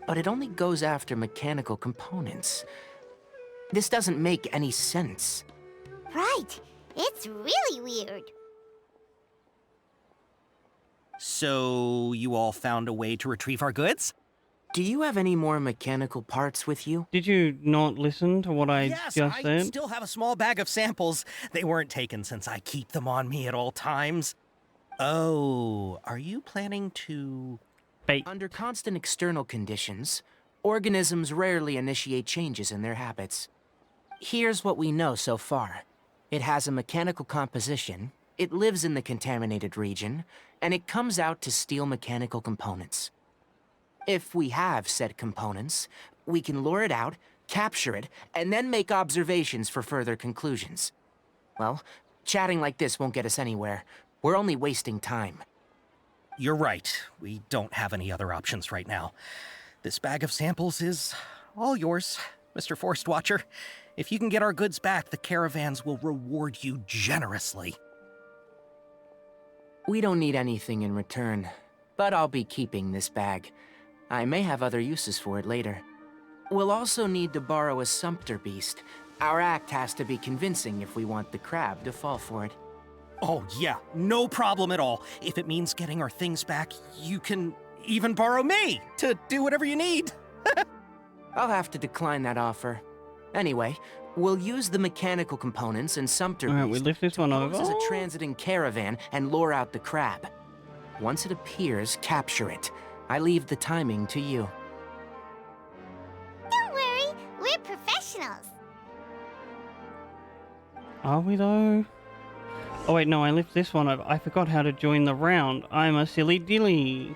But it only goes after mechanical components. This doesn't make any sense. Right. It's really weird. So, you all found a way to retrieve our goods? Do you have any more mechanical parts with you? Did you not listen to what I Yes, just I said? still have a small bag of samples. They weren't taken since I keep them on me at all times. Oh, are you planning to... Under constant external conditions, organisms rarely initiate changes in their habits. Here's what we know so far. It has a mechanical composition, it lives in the contaminated region, and it comes out to steal mechanical components. If we have said components, we can lure it out, capture it, and then make observations for further conclusions. Well, chatting like this won't get us anywhere. We're only wasting time. You're right. We don't have any other options right now. This bag of samples is all yours, Mr. Forest Watcher. If you can get our goods back, the caravans will reward you generously. We don't need anything in return, but I'll be keeping this bag. I may have other uses for it later. We'll also need to borrow a sumpter beast. Our act has to be convincing if we want the crab to fall for it. Oh yeah, no problem at all. If it means getting our things back, you can even borrow me to do whatever you need. I'll have to decline that offer. Anyway, we'll use the mechanical components and sumpter Alright, we lift this one over. as a transiting caravan and lure out the crab. Once it appears, capture it. I leave the timing to you. Don't worry, we're professionals. Are we though? Oh wait, no, I lift this one over. I forgot how to join the round. I'm a silly dilly.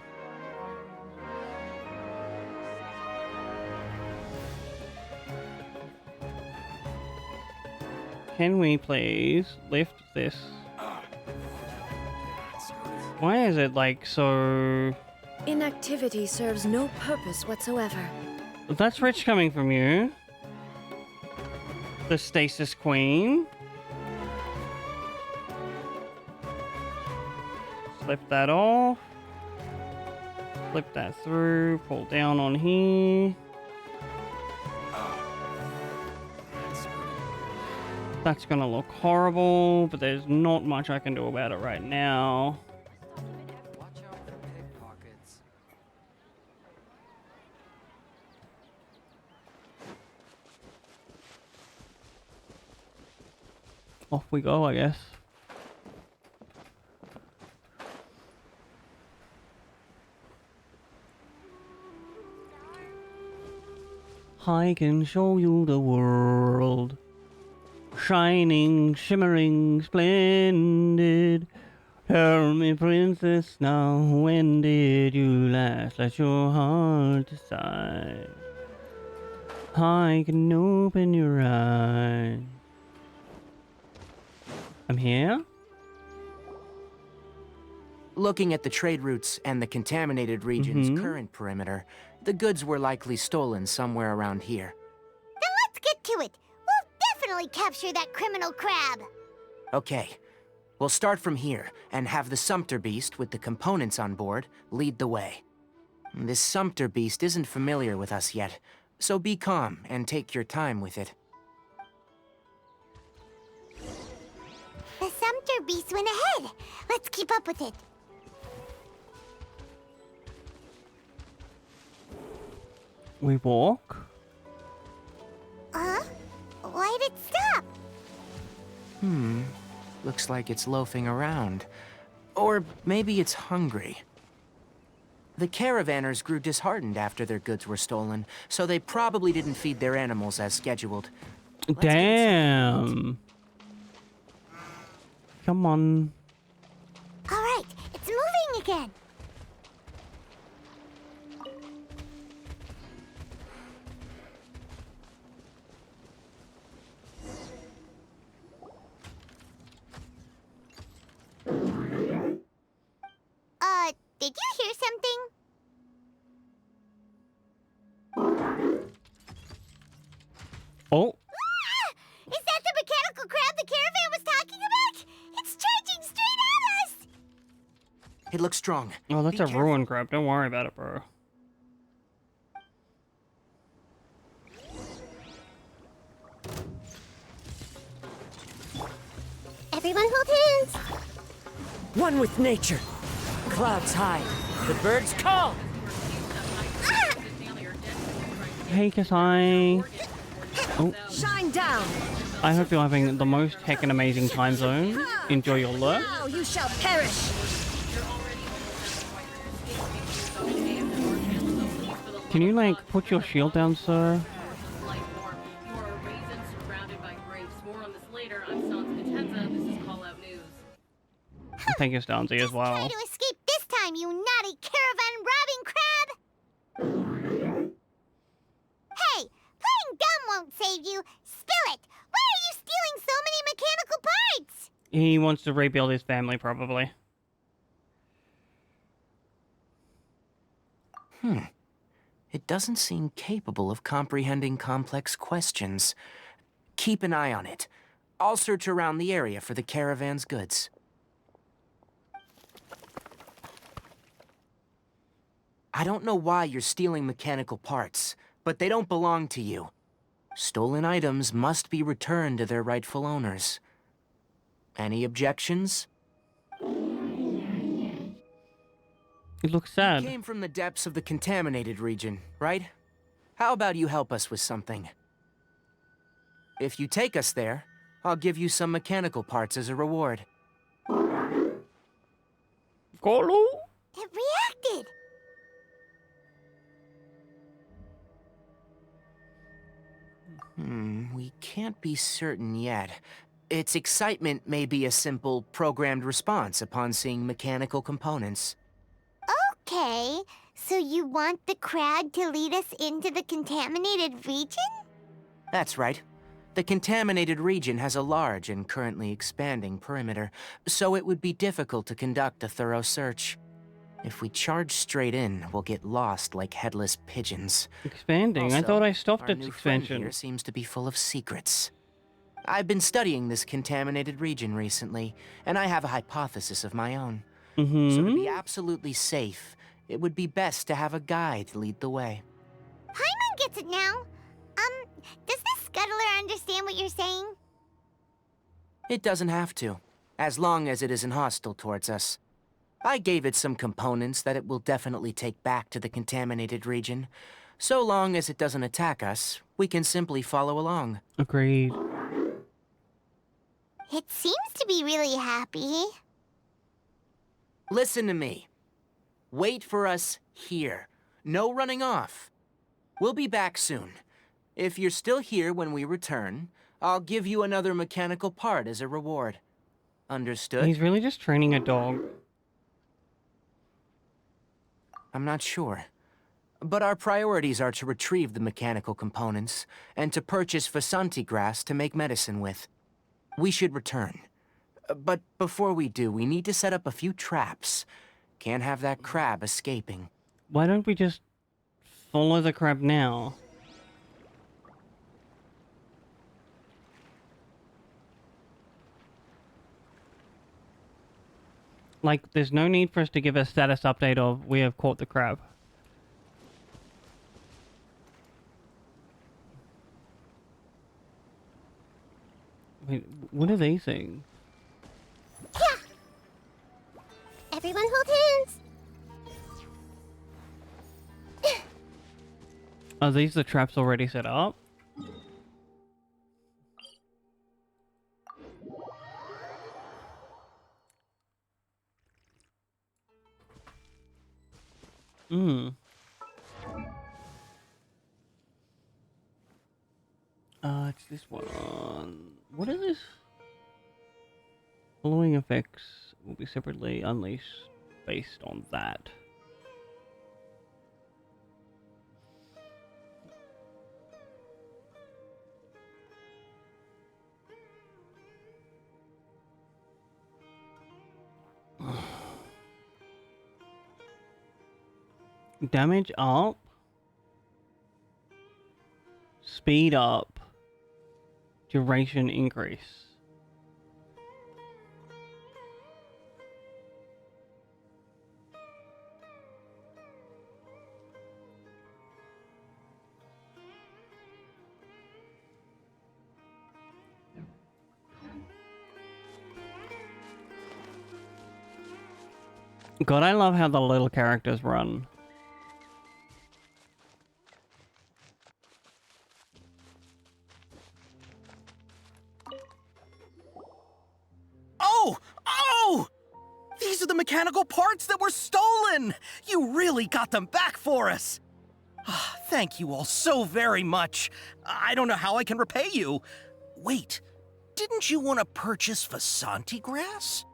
Can we please lift this? Why is it like so... Inactivity serves no purpose whatsoever. That's rich coming from you. The Stasis Queen. lift that off. Flip that through, pull down on here. That's gonna look horrible, but there's not much I can do about it right now. Off we go, I guess. I can show you the world. Shining, shimmering, splendid. Tell me, princess, now when did you last let your heart decide? I can open your eyes. I'm here? Looking at the trade routes and the contaminated region's Mhm. current perimeter, the goods were likely stolen somewhere around here. Then let's get to it. We'll definitely capture that criminal crab. Okay, we'll start from here and have the Sumpter Beast with the components on board lead the way. This Sumpter Beast isn't familiar with us yet, so be calm and take your time with it. The Sumpter Beast went ahead. Let's keep up with it. We walk? Huh? Why'd it stop? Looks like it's loafing around. Or maybe it's hungry. The caravanners grew disheartened after their goods were stolen, so they probably didn't feed their animals as scheduled. Damn. Come on. All right, it's moving again. Did you hear something? Oh. Ah! Is that the mechanical crab the caravan was talking about? It's charging straight at us! It looks strong. Oh, that's a ruin crab. Don't worry about it, bro. Everyone hold hands. One with nature. Clouds high. The birds call. Hey, Kasai. Oh. Shine down. I hope you're having the most heckin' amazing time zone. Enjoy your lurk. Now you shall perish. Can you, like, put your shield down, sir? Thank you, Stanzi, as well. Try to escape this time, you naughty caravan robbing crab! Hey, playing dumb won't save you. Spill it. Why are you stealing so many mechanical parts? He wants to rebuild his family, probably. It doesn't seem capable of comprehending complex questions. Keep an eye on it. I'll search around the area for the caravan's goods. I don't know why you're stealing mechanical parts, but they don't belong to you. Stolen items must be returned to their rightful owners. Any objections? It looks sad. You came from the depths of the contaminated region, right? How about you help us with something? If you take us there, I'll give you some mechanical parts as a reward. Golu? It reacted. We can't be certain yet. Its excitement may be a simple, programmed response upon seeing mechanical components. Okay, so you want the crab to lead us into the contaminated region? That's right. The contaminated region has a large and currently expanding perimeter, so it would be difficult to conduct a thorough search. If we charge straight in, we'll get lost like headless pigeons. Expanding? Also, I thought I stopped our its new friend expansion. here seems to be full of secrets. I've been studying this contaminated region recently, and I have a hypothesis of my own. So to Mm-hmm. be absolutely safe, it would be best to have a guide lead the way. Paimon gets it now. Does this scuttler understand what you're saying? It doesn't have to, as long as it isn't hostile towards us. I gave it some components that it will definitely take back to the contaminated region. So long as it doesn't attack us, we can simply follow along. Agreed. It seems to be really happy. Listen to me. Wait for us here. No running off. We'll be back soon. If you're still here when we return, I'll give you another mechanical part as a reward. Understood? He's really just training a dog. I'm not sure. But our priorities are to retrieve the mechanical components, and to purchase Vasanti grass to make medicine with. We should return. But before we do, we need to set up a few traps. Can't have that crab escaping. Why don't we just follow the crab now? Like, there's no need for us to give a status update of we have caught the crab. Wait, what are these things? Yeah. Everyone hold hands. Are these the traps already set up? Hmm. It's this one. What is this? Following effects will be separately unleashed based on that. Damage up. Speed up. Duration increase. God, I love how the little characters run. Oh! Oh! These are the mechanical parts that were stolen! You really got them back for us! Ah, thank you all so very much. I don't know how I can repay you. Wait, didn't you want to purchase Vasanti grass?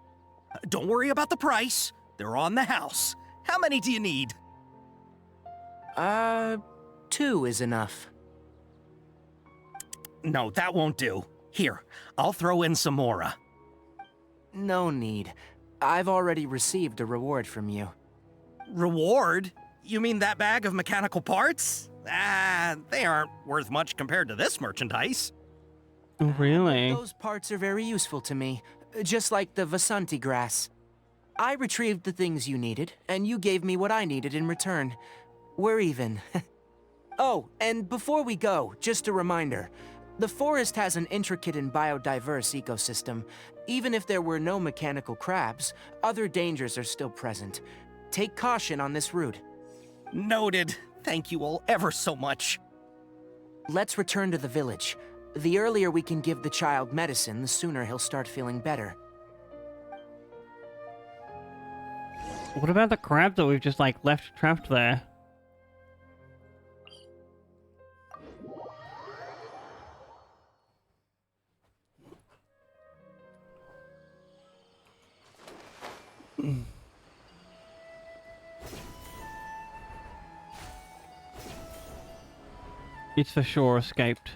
Don't worry about the price. They're on the house. How many do you need? 2 is enough. No, that won't do. Here, I'll throw in some more. No need. I've already received a reward from you. Reward? You mean that bag of mechanical parts? They aren't worth much compared to this merchandise. Oh, really? Those parts are very useful to me, just like the Vasanti grass. I retrieved the things you needed, and you gave me what I needed in return. We're even. Oh, and before we go, just a reminder. The forest has an intricate and biodiverse ecosystem. Even if there were no mechanical crabs, other dangers are still present. Take caution on this route. Noted. Thank you all ever so much. Let's return to the village. The earlier we can give the child medicine, the sooner he'll start feeling better. What about the crab that we've just, like, left trapped there? It's for sure escaped.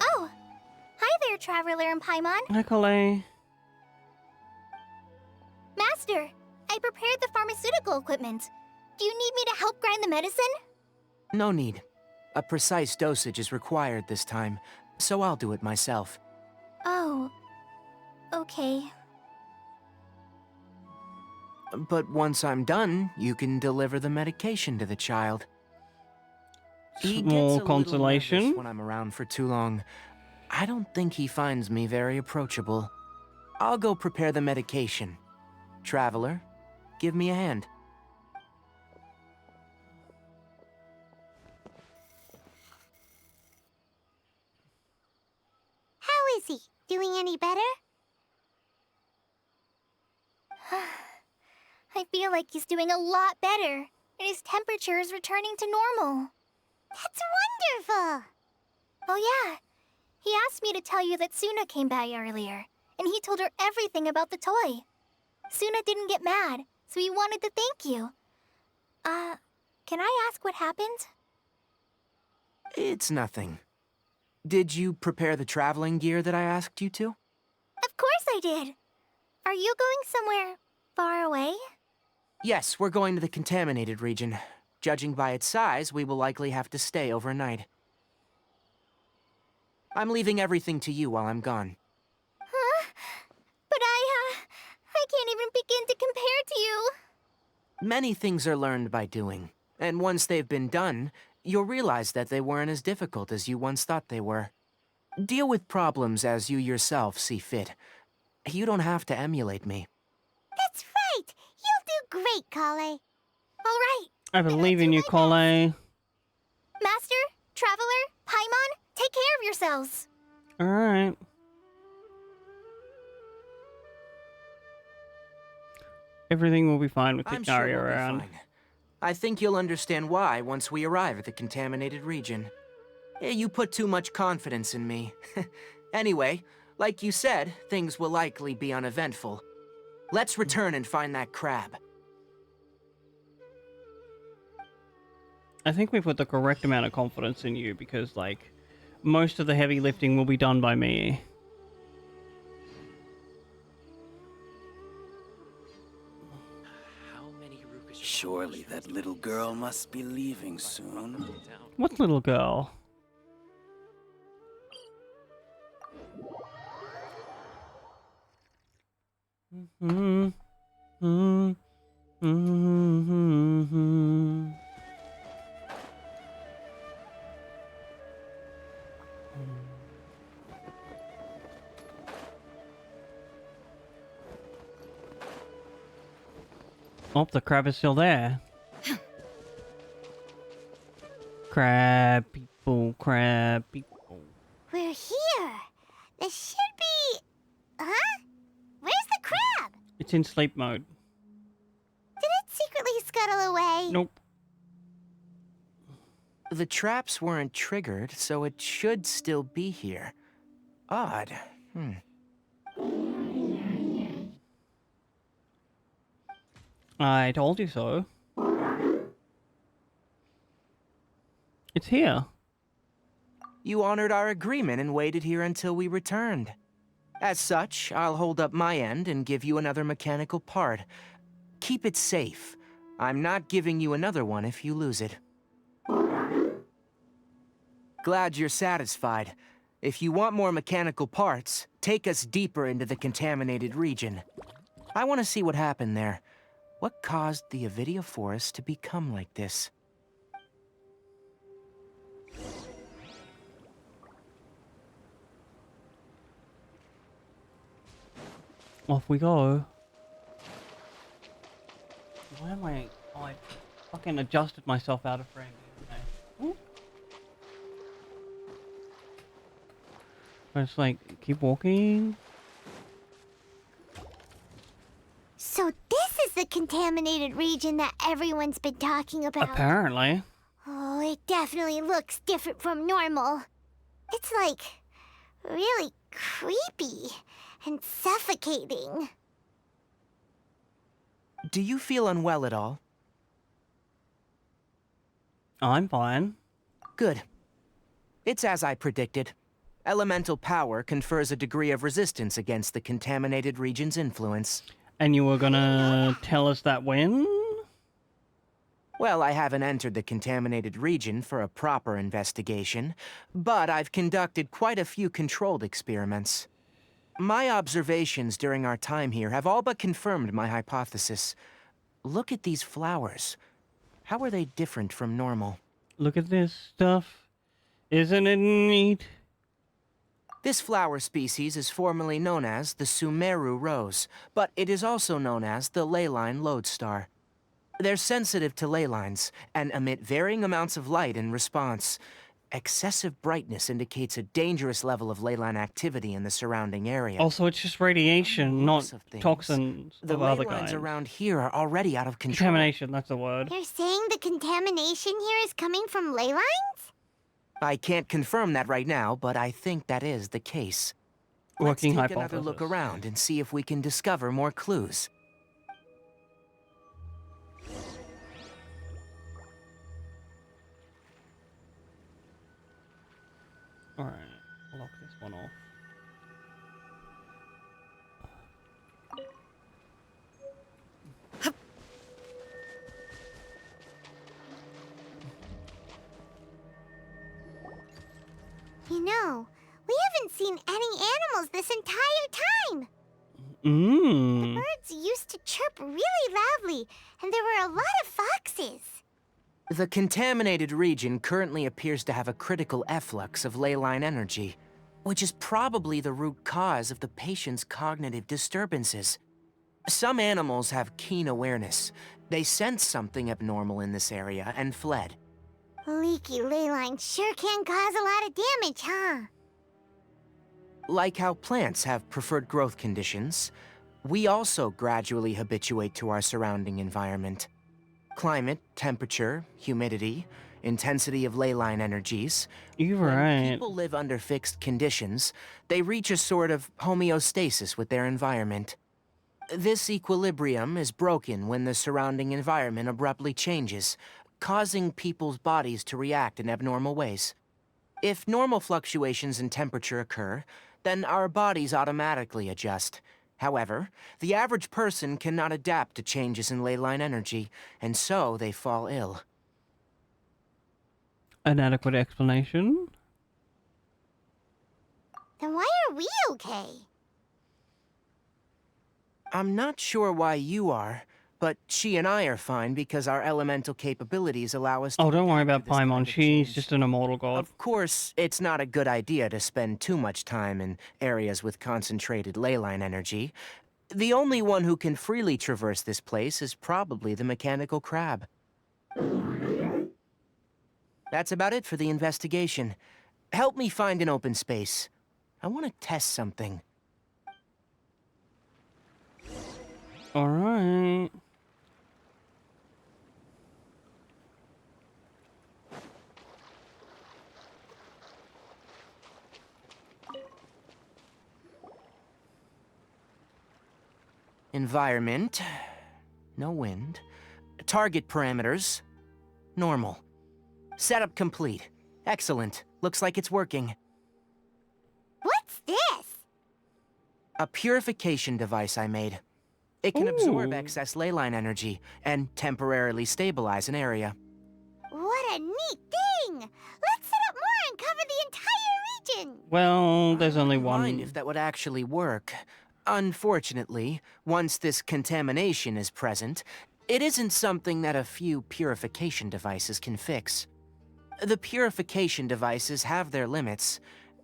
Oh! Hi there, Traveler and Paimon. Hi, Colette. Master, I prepared the pharmaceutical equipment. Do you need me to help grind the medicine? No need. A precise dosage is required this time, so I'll do it myself. Oh, okay. But once I'm done, you can deliver the medication to the child. He gets Small a little consolation. nervous when I'm around for too long. I don't think he finds me very approachable. I'll go prepare the medication. Traveler, give me a hand. How is he? Doing any better? I feel like he's doing a lot better, and his temperature is returning to normal. That's wonderful! Oh yeah, he asked me to tell you that Suna came by earlier, and he told her everything about the toy. Suna didn't get mad, so he wanted to thank you. Can I ask what happened? It's nothing. Did you prepare the traveling gear that I asked you to? Of course I did! Are you going somewhere far away? Yes, we're going to the contaminated region. Judging by its size, we will likely have to stay overnight. I'm leaving everything to you while I'm gone. Huh? But I can't even begin to compare to you. Many things are learned by doing, and once they've been done, you'll realize that they weren't as difficult as you once thought they were. Deal with problems as you yourself see fit. You don't have to emulate me. That's right! You'll do great, Kale. All right. I believe in you, Kole. Master, Traveler, Paimon, take care of yourselves. Alright. Everything will be fine with I'm Ignaria sure we'll be around. fine. I think you'll understand why once we arrive at the contaminated region. You put too much confidence in me. Anyway, like you said, things will likely be uneventful. Let's return and find that crab. I think we put the correct amount of confidence in you because, like, most of the heavy lifting will be done by me. Surely that little girl must be leaving soon. What little girl? Mm-hmm. Mm-hmm. Mm-hmm. Oh, the crab is still there. Crab people, crab people. We're here. This should be... Huh? Where's the crab? It's in sleep mode. Did it secretly scuttle away? Nope. The traps weren't triggered, so it should still be here. Odd. I told you so. It's here. You honored our agreement and waited here until we returned. As such, I'll hold up my end and give you another mechanical part. Keep it safe. I'm not giving you another one if you lose it. Glad you're satisfied. If you want more mechanical parts, take us deeper into the contaminated region. I want to see what happened there. What caused the Avidia Forest to become like this? Off we go. Why am I... Oh, I fucking adjusted myself out of frame. It's like, keep walking. So this is the contaminated region that everyone's been talking about. Apparently. Oh, it definitely looks different from normal. It's like really creepy and suffocating. Do you feel unwell at all? I'm fine. Good. It's as I predicted. Elemental power confers a degree of resistance against the contaminated region's influence. And you were gonna tell us that when? Well, I haven't entered the contaminated region for a proper investigation, but I've conducted quite a few controlled experiments. My observations during our time here have all but confirmed my hypothesis. Look at these flowers. How are they different from normal? Look at this stuff. Isn't it neat? This flower species is formerly known as the Sumeru rose, but it is also known as the leyline lodestar. They're sensitive to ley lines and emit varying amounts of light in response. Excessive brightness indicates a dangerous level of leyline activity in the surrounding area. Also, it's just radiation, not toxins The of ley other lines kinds. around here are already out of control. Contamination, that's the word. You're saying the contamination here is coming from ley lines? I can't confirm that right now, but I think that is the case. Working Let's take hypothesis. another look around and see if we can discover more clues. Alright, lock this one off. You know, we haven't seen any animals this entire time. Mmm. Birds used to chirp really loudly, and there were a lot of foxes. The contaminated region currently appears to have a critical efflux of ley line energy, which is probably the root cause of the patient's cognitive disturbances. Some animals have keen awareness. They sensed something abnormal in this area and fled. Leaky ley lines sure can cause a lot of damage, huh? Like how plants have preferred growth conditions, we also gradually habituate to our surrounding environment. Climate, temperature, humidity, intensity of ley line energies. You're When right. people live under fixed conditions, they reach a sort of homeostasis with their environment. This equilibrium is broken when the surrounding environment abruptly changes, causing people's bodies to react in abnormal ways. If normal fluctuations in temperature occur, then our bodies automatically adjust. However, the average person cannot adapt to changes in ley line energy, and so they fall ill. An adequate explanation? Then why are we okay? I'm not sure why you are, but she and I are fine because our elemental capabilities allow us to... Oh, don't worry about Paimon. She's just an immortal god. Of course, it's not a good idea to spend too much time in areas with concentrated ley line energy. The only one who can freely traverse this place is probably the mechanical crab. That's about it for the investigation. Help me find an open space. I want to test something. Alright. Environment. No wind. Target parameters. Normal. Setup complete. Excellent. Looks like it's working. What's this? A purification device I made. It can absorb excess ley line energy and temporarily stabilize an area. What a neat thing! Let's set up more and cover the entire region! Well, there's only Mind one. if that would actually work. Unfortunately, once this contamination is present, it isn't something that a few purification devices can fix. The purification devices have their limits.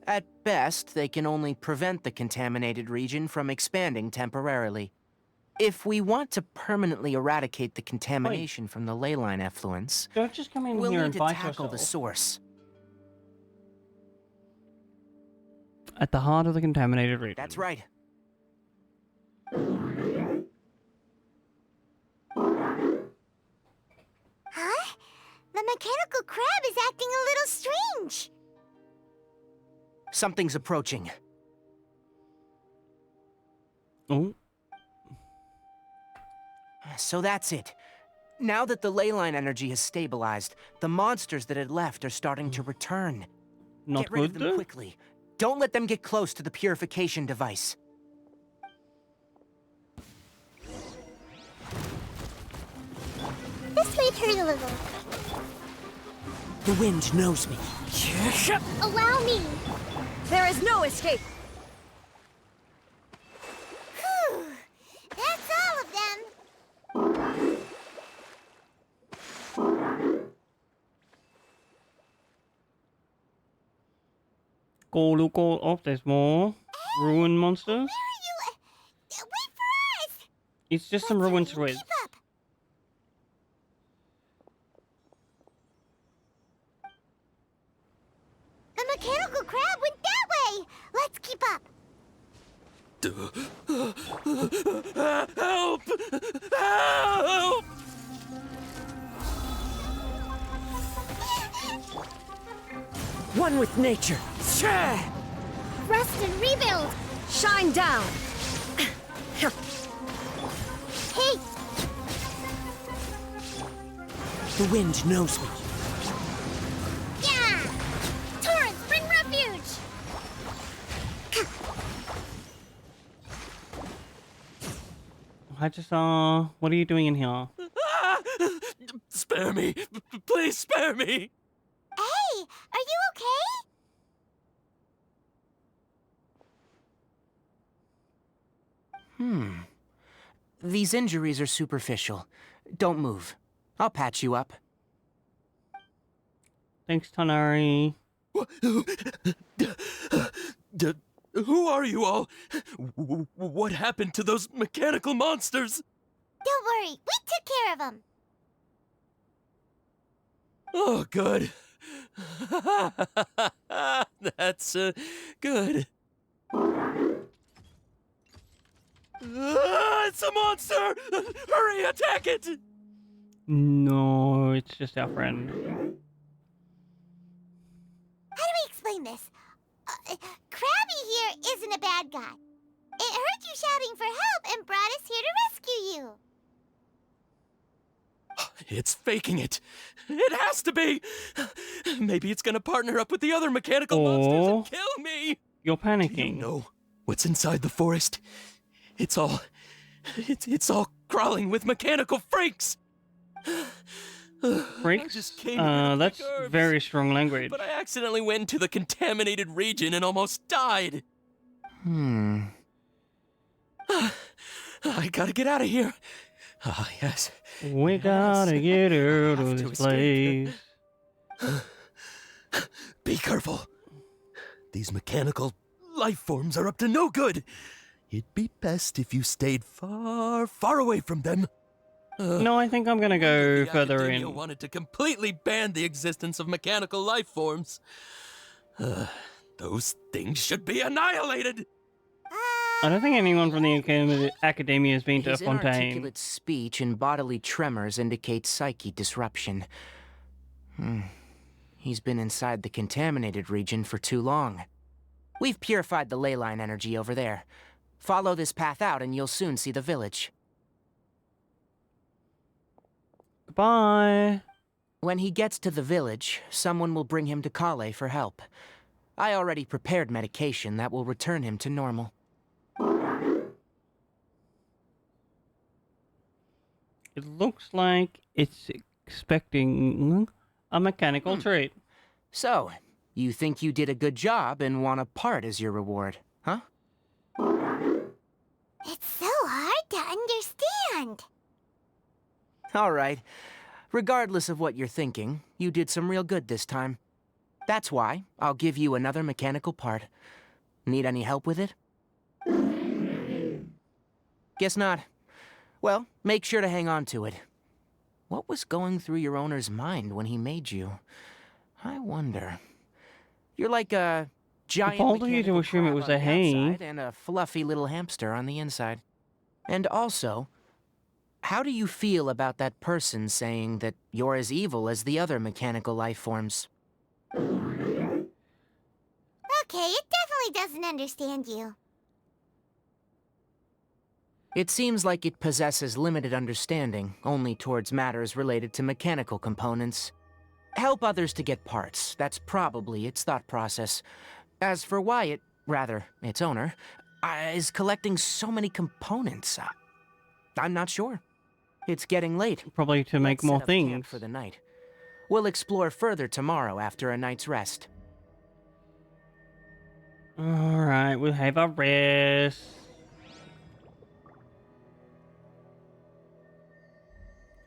At best, they can only prevent the contaminated region from expanding temporarily. If we want to permanently eradicate the contamination from the ley line effluence, Don't just come in we'll here need and to bite tackle the yourself. source. At the heart of the contaminated region. That's right. Huh? The mechanical crab is acting a little strange. Something's approaching. Oh. So that's it. Now that the ley line energy has stabilized, the monsters that had left are starting to return. Not Get rid of good, them though? quickly. Don't let them get close to the purification device. This might hurt a little. The wind knows me. Allow me. There is no escape. Whew. That's all of them. Go. Oh, there's more ruin monsters. Wait for us! It's just some ruined ruins. Keep up. The mechanical crab went that way! Let's keep up! Help! Help! One with nature. Rest and rebuild! Shine down. Hey! The wind knows me. Yeah! Torrents, bring refuge! I just what are you doing in here? Spare me! Please spare me! Hey! Are you okay? These injuries are superficial. Don't move. I'll patch you up. Thanks, Tanari. Who are you all? What happened to those mechanical monsters? Don't worry, we took care of them. Oh, good. That's good. It's a monster! Hurry, attack it! No, it's just our friend. How do we explain this? Krabby here isn't a bad guy. It heard you shouting for help and brought us here to rescue you. It's faking it. It has to be. Maybe it's gonna partner up with the other mechanical monsters and kill me. You're panicking. You know what's inside the forest? It's all crawling with mechanical freaks. Freaks? That's very strong language. But I accidentally went into the contaminated region and almost died. I gotta get out of here. Ah, yes. We gotta get out of this place. Be careful. These mechanical life forms are up to no good. It'd be best if you stayed far, far away from them. No, I think I'm gonna go further Academia in. wanted to completely ban the existence of mechanical life forms. Those things should be annihilated. I don't think anyone from the academia has been to His Fontaine. inarticulate speech and bodily tremors indicate psyche disruption. He's been inside the contaminated region for too long. We've purified the ley line energy over there. Follow this path out and you'll soon see the village. Goodbye. When he gets to the village, someone will bring him to Kale for help. I already prepared medication that will return him to normal. It looks like it's expecting a mechanical trait. So, you think you did a good job and want a part as your reward, huh? It's so hard to understand. All right. Regardless of what you're thinking, you did some real good this time. That's why I'll give you another mechanical part. Need any help with it? Guess not. Well, make sure to hang on to it. What was going through your owner's mind when he made you? I wonder. You're like a giant bold of you to mechanical assume it crab was on a the hay. outside and a fluffy little hamster on the inside. And also, how do you feel about that person saying that you're as evil as the other mechanical life forms? Okay, it definitely doesn't understand you. It seems like it possesses limited understanding, only towards matters related to mechanical components. Help others to get parts, that's probably its thought process. As for why it, rather, its owner, is collecting so many components, I'm not sure. It's getting late. Probably to make Let's more set up camp things. for the night. We'll explore further tomorrow after a night's rest. Alright, we'll have a rest.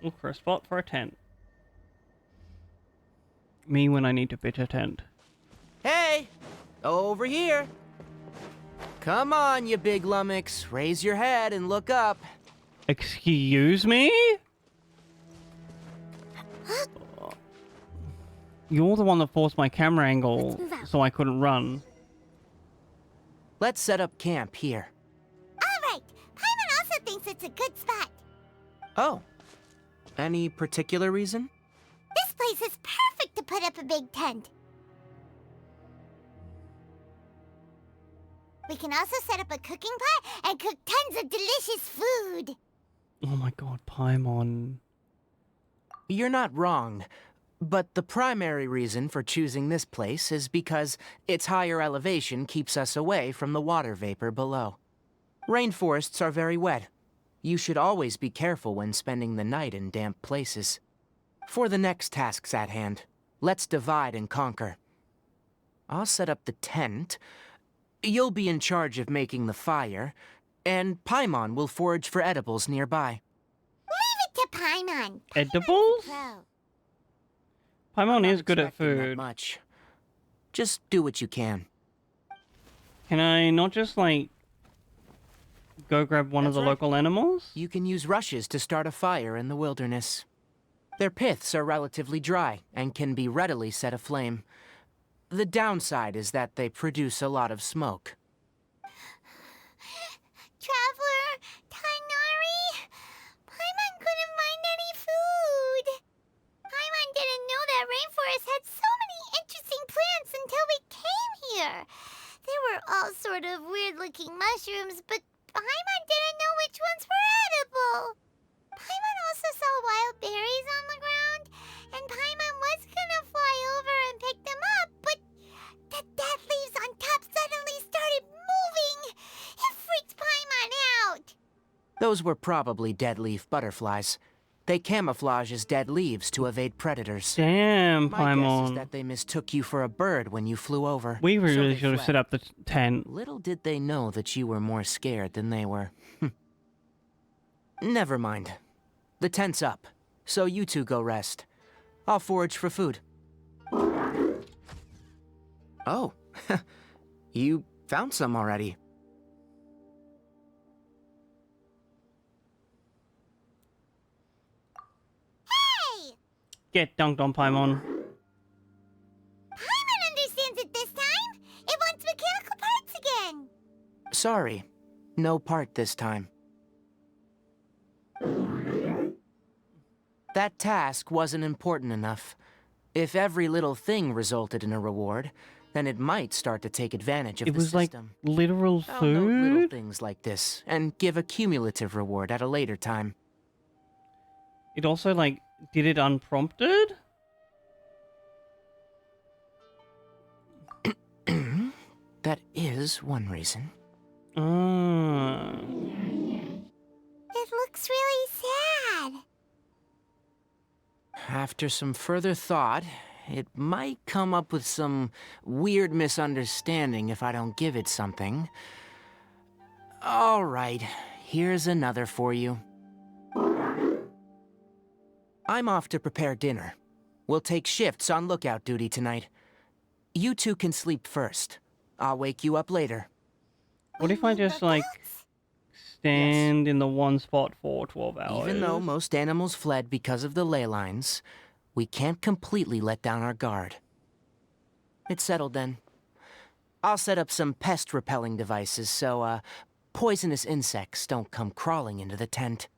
Look for a spot for a tent. Me when I need to pitch a tent. Hey! Over here! Come on, you big lummox. Raise your head and look up. Excuse me? You're the one that forced my camera angle so I couldn't run. Let's set up camp here. All right. Paimon also thinks it's a good spot. Oh. Any particular reason? This place is perfect to put up a big tent. We can also set up a cooking pot and cook tons of delicious food. Oh my god, Paimon. You're not wrong, but the primary reason for choosing this place is because its higher elevation keeps us away from the water vapor below. Rainforests are very wet. You should always be careful when spending the night in damp places. For the next tasks at hand, let's divide and conquer. I'll set up the tent. You'll be in charge of making the fire, and Paimon will forage for edibles nearby. Leave it to Paimon. Edibles? Paimon is good at Expecting that food. much. Just do what you can. Can I not just, like, go grab one of That's the right. local animals? You can use rushes to start a fire in the wilderness. Their piths are relatively dry and can be readily set aflame. The downside is that they produce a lot of smoke. Traveler, Tainari, Paimon couldn't find any food. Paimon didn't know that rainforest had so many interesting plants until we came here. There were all sort of weird-looking mushrooms, but Paimon didn't know which ones were edible. Paimon also saw wild berries on the ground, and Paimon was gonna fly over and pick them up, but the dead leaves on top suddenly started moving. It freaked Paimon out. Those were probably dead leaf butterflies. They camouflage as dead leaves to evade predators. Damn, My guess is Paimon. that they mistook you for a bird when you flew over. We So really they should have fled. set up the tent. Little did they know that you were more scared than they were. Never mind. The tent's up, so you two go rest. I'll forage for food. Oh, you found some already. Hey! Get dunked on, Paimon. Paimon understands it this time. It wants mechanical parts again. Sorry, no part this time. That task wasn't important enough. If every little thing resulted in a reward, then it might start to take advantage of It the was like system. literal I'll note little food? things like this and give a cumulative reward at a later time. It also, like, did it unprompted? That is one reason. Ah. It looks really sad. After some further thought, it might come up with some weird misunderstanding if I don't give it something. All right, here's another for you. I'm off to prepare dinner. We'll take shifts on lookout duty tonight. You two can sleep first. I'll wake you up later. What if I just, like, stand in the one spot for 12 hours? Even though most animals fled because of the ley lines, we can't completely let down our guard. It's settled then. I'll set up some pest-repelling devices so, poisonous insects don't come crawling into the tent.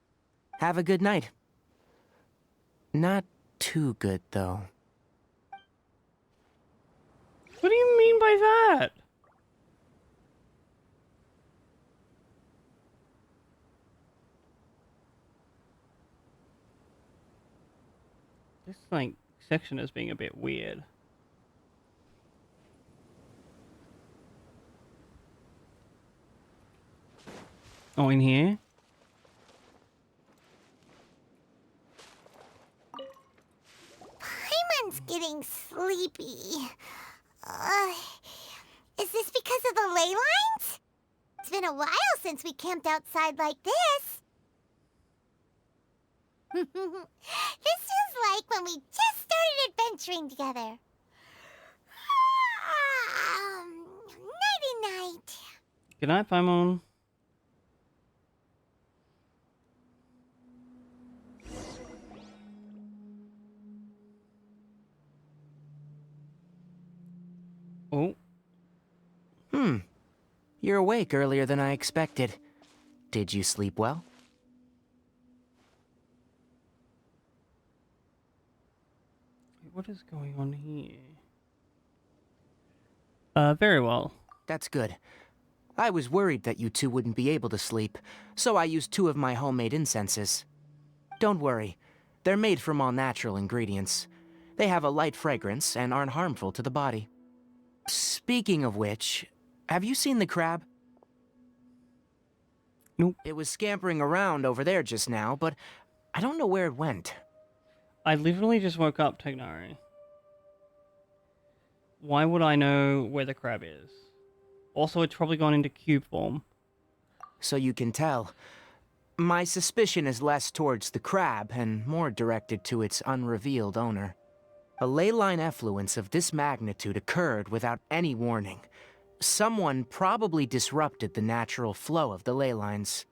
Have a good night. Not too good, though. What do you mean by that? This, like, section is being a bit weird. Oh, in here? sleepy. Is this because of the ley lines? It's been a while since we camped outside like this. This is like when we just started adventuring together. Nighty-night. Good night, Paimon. Oh. You're awake earlier than I expected. Did you sleep well? What is going on here? Very well. That's good. I was worried that you two wouldn't be able to sleep, so I used 2 of my homemade incenses. Don't worry, they're made from all natural ingredients. They have a light fragrance and aren't harmful to the body. Speaking of which, have you seen the crab? Nope. It was scampering around over there just now, but I don't know where it went. I literally just woke up, Tegnari. Why would I know where the crab is? Also, it's probably gone into cube form. So you can tell. My suspicion is less towards the crab and more directed to its unrevealed owner. A ley line effluence of this magnitude occurred without any warning. Someone probably disrupted the natural flow of the ley lines.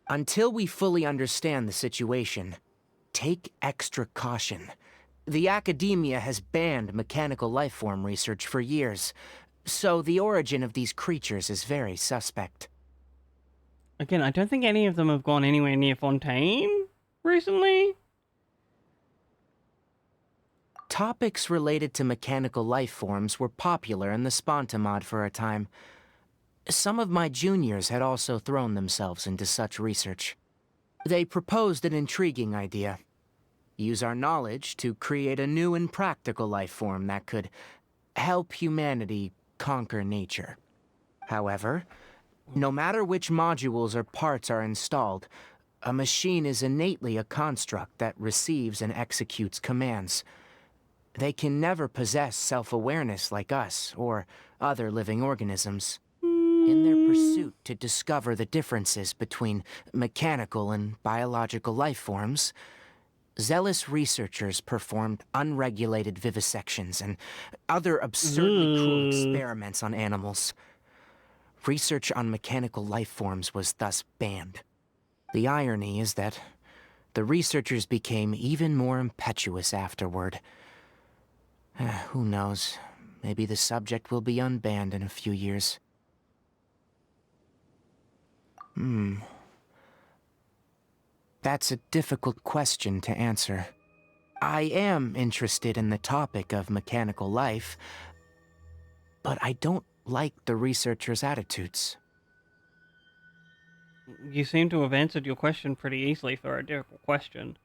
Until we fully understand the situation, take extra caution. The academia has banned mechanical lifeform research for years, so the origin of these creatures is very suspect. Again, I don't think any of them have gone anywhere near Fontaine recently. Topics related to mechanical lifeforms were popular in the Spontamod for a time. Some of my juniors had also thrown themselves into such research. They proposed an intriguing idea. Use our knowledge to create a new and practical lifeform that could help humanity conquer nature. However, no matter which modules or parts are installed, a machine is innately a construct that receives and executes commands. They can never possess self-awareness like us or other living organisms. In their pursuit to discover the differences between mechanical and biological life forms, zealous researchers performed unregulated vivisections and other absurdly cruel experiments on animals. Research on mechanical life forms was thus banned. The irony is that the researchers became even more impetuous afterward. Who knows? Maybe the subject will be unbanned in a few years. That's a difficult question to answer. I am interested in the topic of mechanical life, but I don't like the researchers' attitudes. You seem to have answered your question pretty easily for a difficult question.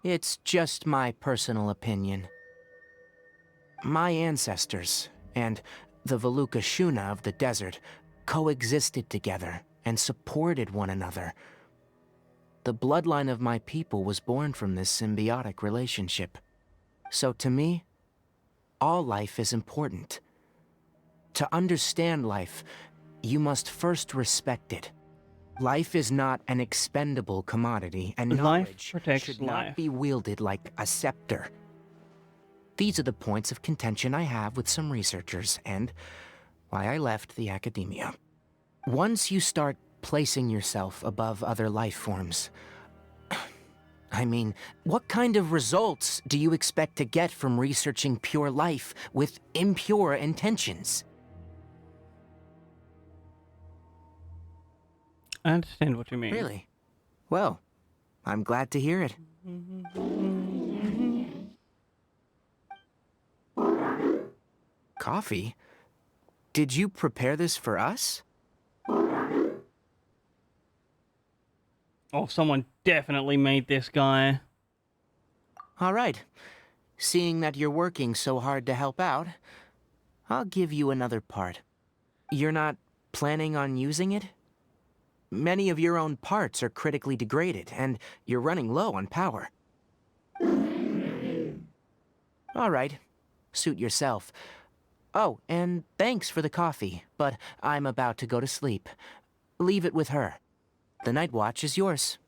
It's just my personal opinion. My ancestors and the Veluca Shuna of the desert coexisted together and supported one another. The bloodline of my people was born from this symbiotic relationship. So to me, all life is important. To understand life, you must first respect it. Life is not an expendable commodity, and knowledge should not be wielded like a scepter. These are the points of contention I have with some researchers, and why I left the academia. Once you start placing yourself above other life forms, I mean, what kind of results do you expect to get from researching pure life with impure intentions? I understand what you mean. Really? Well, I'm glad to hear it. Coffee? Did you prepare this for us? Oh, someone definitely made this guy. All right. Seeing that you're working so hard to help out, I'll give you another part. You're not planning on using it? Many of your own parts are critically degraded, and you're running low on power. All right. Suit yourself. Oh, and thanks for the coffee, but I'm about to go to sleep. Leave it with her. The night watch is yours.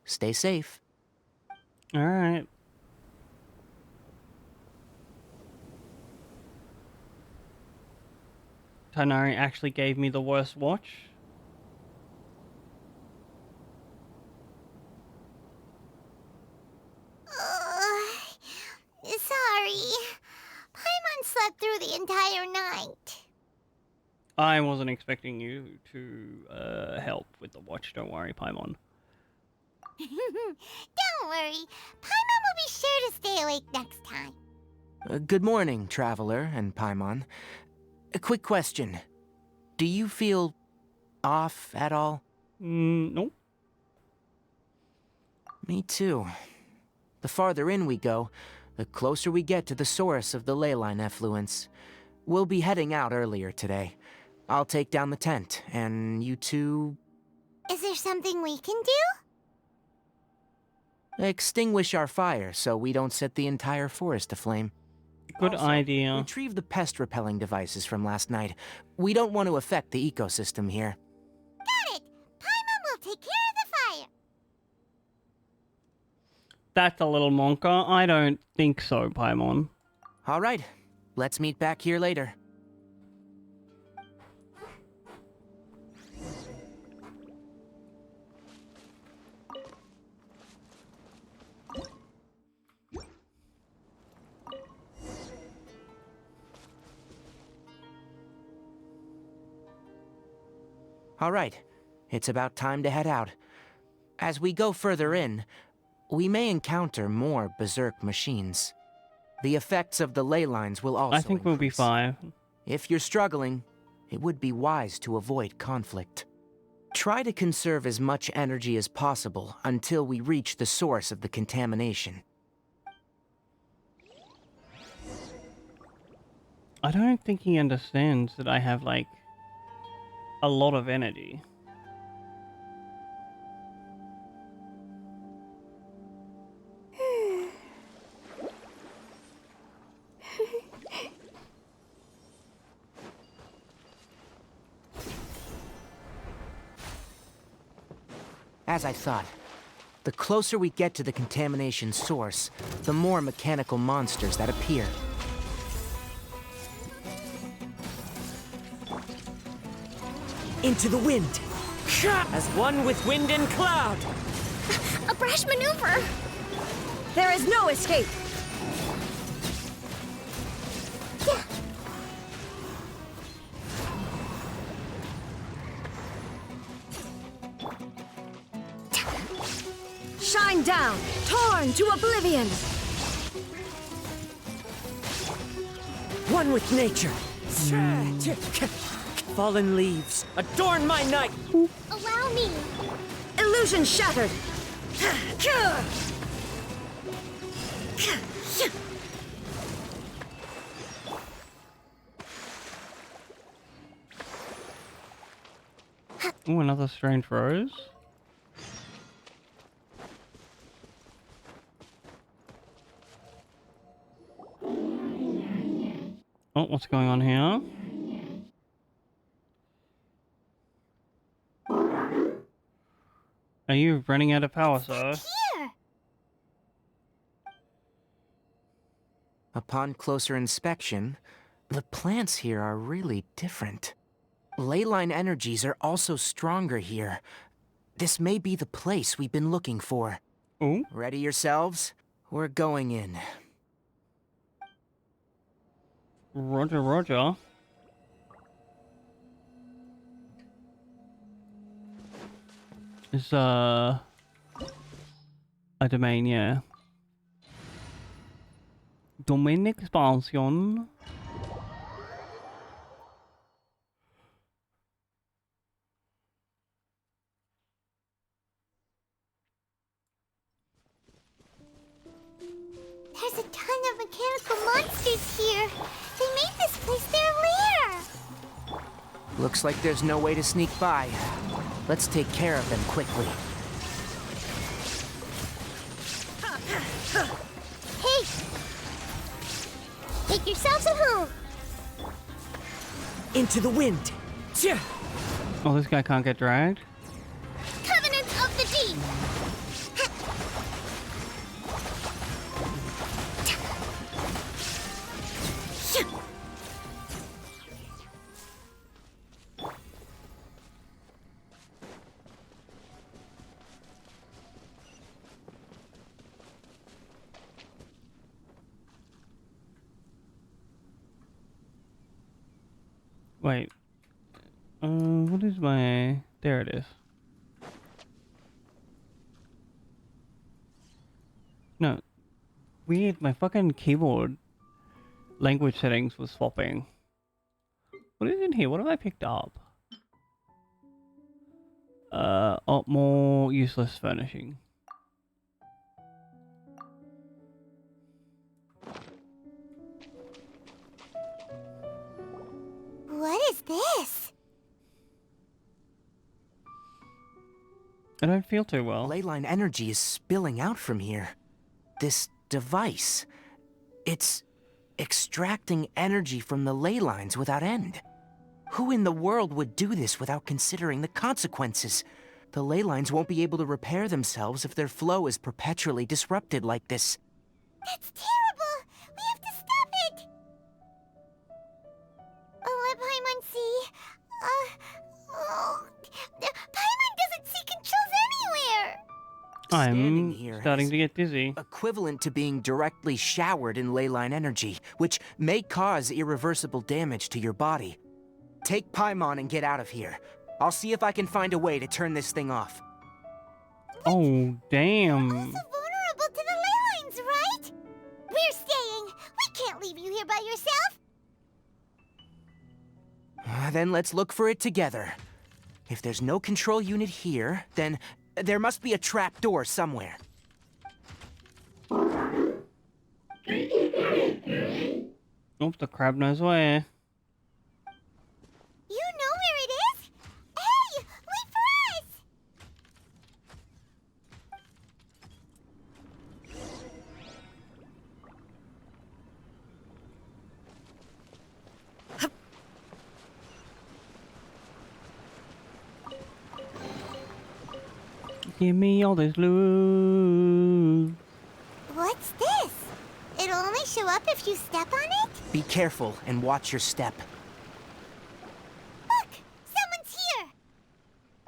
Stay safe. Alright. Tighnari actually gave me the worst watch. Sorry. Paimon slept through the entire night. I wasn't expecting you to help with the watch. Don't worry, Paimon. Don't worry. Paimon will be sure to stay awake next time. Good morning, Traveler and Paimon. A quick question. Do you feel off at all? Nope. Me too. The farther in we go, the closer we get to the source of the ley line effluence. We'll be heading out earlier today. I'll take down the tent, and you two... Is there something we can do? extinguish our fire so we don't set the entire forest aflame. Good idea. Retrieve the pest-repelling devices from last night. We don't want to affect the ecosystem here. Got it! Paimon will take care of the fire. That's a little monka. I don't think so, Paimon. All right. Let's meet back here later. All right, it's about time to head out. As we go further in, we may encounter more berserk machines. The effects of the ley lines will also I think we'll be fine. If you're struggling, it would be wise to avoid conflict. Try to conserve as much energy as possible until we reach the source of the contamination. I don't think he understands that I have, like, a lot of energy. As I thought, the closer we get to the contamination source, the more mechanical monsters that appear. Into the wind! As one with wind and cloud! A brash maneuver! There is no escape! Shine down, torn to oblivion! One with nature! Fallen leaves, adorn my night! Allow me! Illusion shattered! Ooh, another strange rose. Oh, what's going on here? Are you running out of power, sir? Here! Upon closer inspection, the plants here are really different. Ley line energies are also stronger here. This may be the place we've been looking for. Ooh. Ready yourselves? We're going in. Roger, roger. It's a domain, yeah. Domain expansion. There's a ton of mechanical monsters here. They made this place their lair. Looks like there's no way to sneak by. Let's take care of them quickly. Hey! Take yourselves at home. Into the wind. Tja! Oh, this guy can't get dragged? Covenant of the Deep. Wait. What is my... There it is. No. Weird, my fucking keyboard language settings was swapping. What is in here? What have I picked up? Oh, more useless furnishing. What is this? I don't feel too well. Leyline energy is spilling out from here. This device. It's extracting energy from the ley lines without end. Who in the world would do this without considering the consequences? The ley lines won't be able to repair themselves if their flow is perpetually disrupted like this. That's terrible! We have to stop it! Let Paimon see. Paimon doesn't see controls anywhere! I'm starting to get dizzy. Equivalent to being directly showered in leyline energy, which may cause irreversible damage to your body. Take Paimon and get out of here. I'll see if I can find a way to turn this thing off. Oh, damn. Vulnerable to the ley lines, right? We're staying. We can't leave you here by yourself. Then let's look for it together. If there's no control unit here, then there must be a trap door somewhere. Oops, the crab knows where. You know where it is? Hey, wait for us! Give me all this loot. What's this? It'll only show up if you step on it? Be careful and watch your step. Look! Someone's here!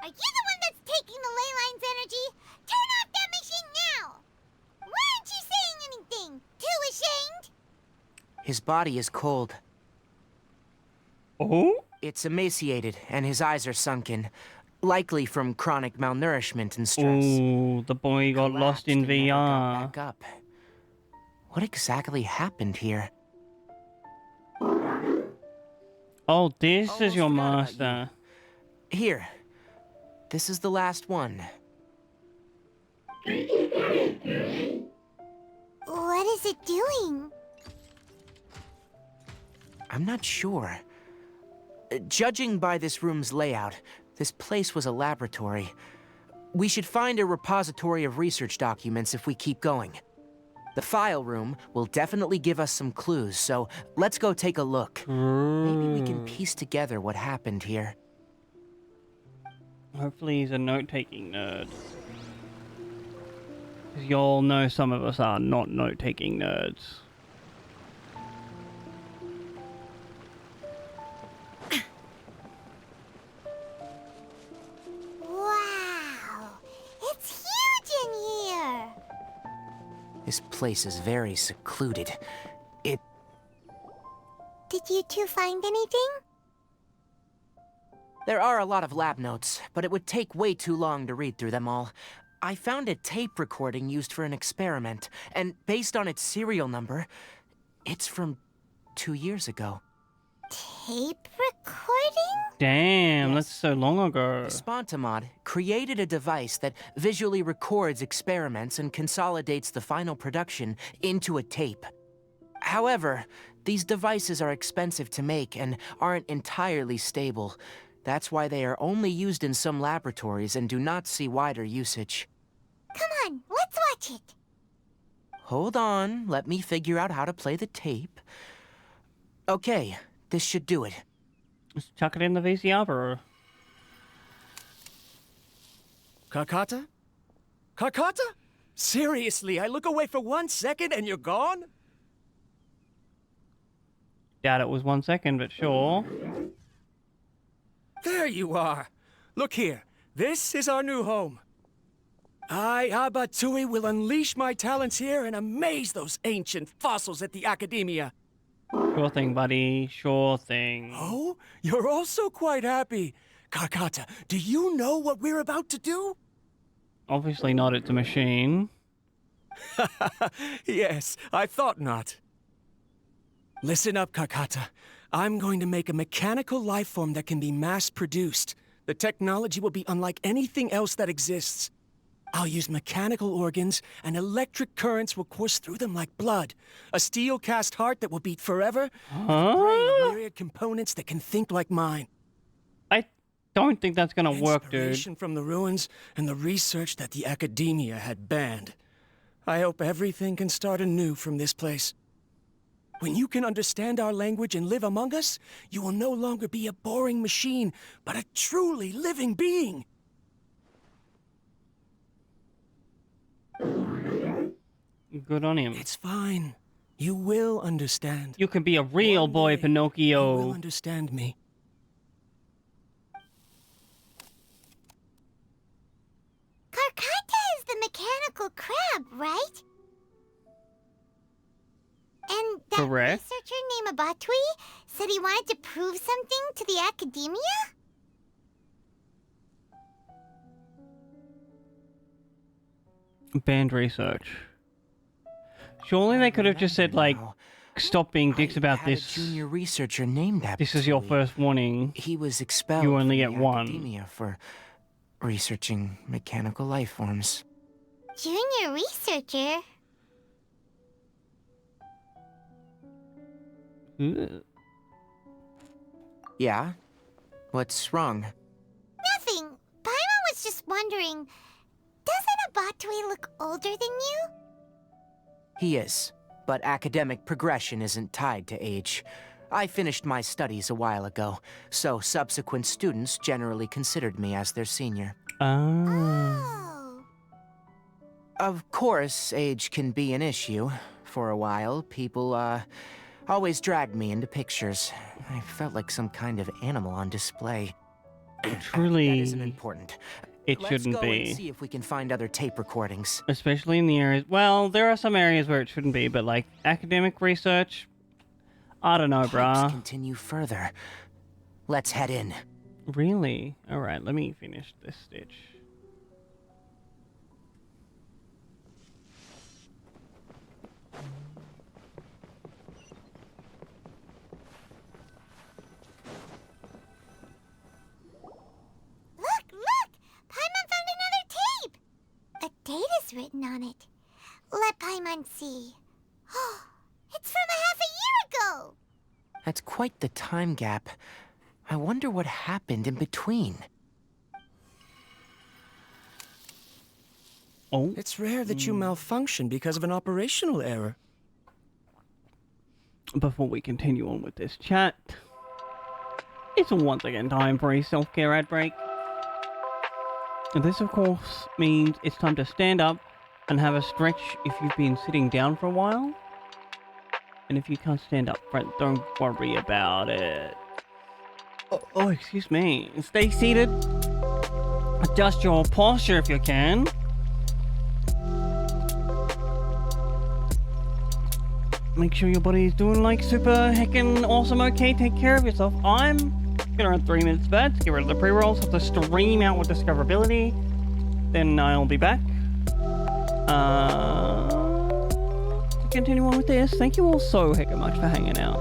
Are you the one that's taking the ley line's energy? Turn off that machine now! Why aren't you saying anything? Too ashamed? His body is cold. Oh? It's emaciated, and his eyes are sunken. Likely from chronic malnourishment and stress. Ooh, the boy got lost in Collapsed and never got VR. back up. What exactly happened here? Oh, this is your master. Here. This is the last one. What is it doing? I'm not sure. Judging by this room's layout, this place was a laboratory. We should find a repository of research documents if we keep going. The file room will definitely give us some clues, so let's go take a look. Maybe we can piece together what happened here. Hopefully he's a note-taking nerd. Because y'all know some of us are not note-taking nerds. Wow! It's huge in here! This place is very secluded. It... Did you two find anything? There are a lot of lab notes, but it would take way too long to read through them all. I found a tape recording used for an experiment, and based on its serial number, it's from 2 years ago. Tape recording? Damn, that's so long ago. Spontamod created a device that visually records experiments and consolidates the final production into a tape. However, these devices are expensive to make and aren't entirely stable. That's why they are only used in some laboratories and do not see wider usage. Come on, let's watch it. Hold on, let me figure out how to play the tape. Okay, this should do it. Just chuck it in the VCR, bro. Karkata? Karkata? Seriously, I look away for 1 second and you're gone? Doubt it was 1 second, but sure. There you are. Look here. This is our new home. I, Abatui, will unleash my talents here and amaze those ancient fossils at the Academia. Sure thing, buddy. Sure thing. Oh? You're also quite happy. Karkata, do you know what we're about to do? Obviously not, it's a machine. Yes, I thought not. Listen up, Karkata. I'm going to make a mechanical life form that can be mass-produced. The technology will be unlike anything else that exists. I'll use mechanical organs, and electric currents will course through them like blood. A steel-cast heart that will beat forever, and a brain of myriad components that can think like mine. I don't think that's gonna work, dude. Inspiration from the ruins and the research that the Academia had banned. I hope everything can start anew from this place. When you can understand our language and live among us, you will no longer be a boring machine, but a truly living being. Good on him. It's fine. You will understand. You can be a real boy, Pinocchio. You will understand me. Karkata is the mechanical crab, right? And that Correct. researcher named Abatui said he wanted to prove something to the Academia? Banned research. Surely they could have just said, like, stop being dicks about Had this. a junior researcher named that. This is your first warning. He was expelled. You only from get the one. Academia for researching mechanical life forms. Junior researcher? Ugh. Yeah? What's wrong? Nothing. Paimon was just wondering, doesn't Abatui look older than you? He is, but academic progression isn't tied to age. I finished my studies a while ago, so subsequent students generally considered me as their senior. Oh. Of course, age can be an issue. For a while, people, always dragged me into pictures. I felt like some kind of animal on display. Truly, that isn't important. it Let's shouldn't go be. and see if we can find other tape recordings. Especially in the areas. Well, there are some areas where it shouldn't be, but like academic research, I don't know, Pipes brah. continue further. Let's head in. Really? All right, let me finish this stitch. Look! Paimon found another tape! A data's written on it. Let Paimon see. Oh, it's from a half a year ago! That's quite the time gap. I wonder what happened in between. Oh. It's rare that you malfunction because of an operational error. Before we continue on with this chat, it's once again time for a self-care ad break. And this, of course, means it's time to stand up and have a stretch if you've been sitting down for a while. And if you can't stand up, don't worry about it. Oh, excuse me. Stay seated. Adjust your posture if you can. Make sure your body is doing like super heckin' awesome. Okay, take care of yourself. I'm gonna run 3 minutes back to get rid of the pre-rolls, have to stream out with discoverability. Then I'll be back. To continue on with this. Thank you all so heckin' much for hanging out.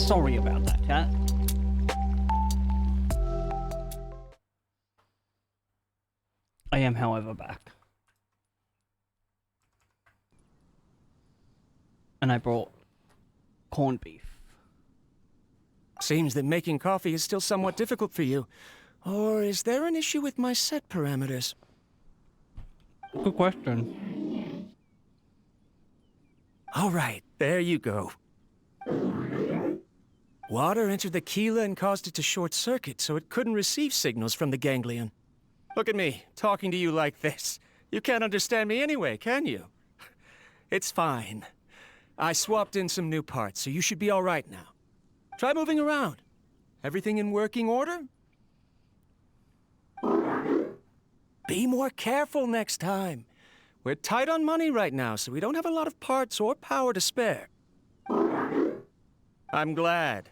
Sorry about that, chat. I am, however, back. And I brought corned beef. Seems that making coffee is still somewhat difficult for you. Or is there an issue with my set parameters? Good question. All right, there you go. Water entered the Keela and caused it to short-circuit, so it couldn't receive signals from the ganglion. Look at me, talking to you like this. You can't understand me anyway, can you? It's fine. I swapped in some new parts, so you should be all right now. Try moving around. Everything in working order? Be more careful next time. We're tight on money right now, so we don't have a lot of parts or power to spare. I'm glad.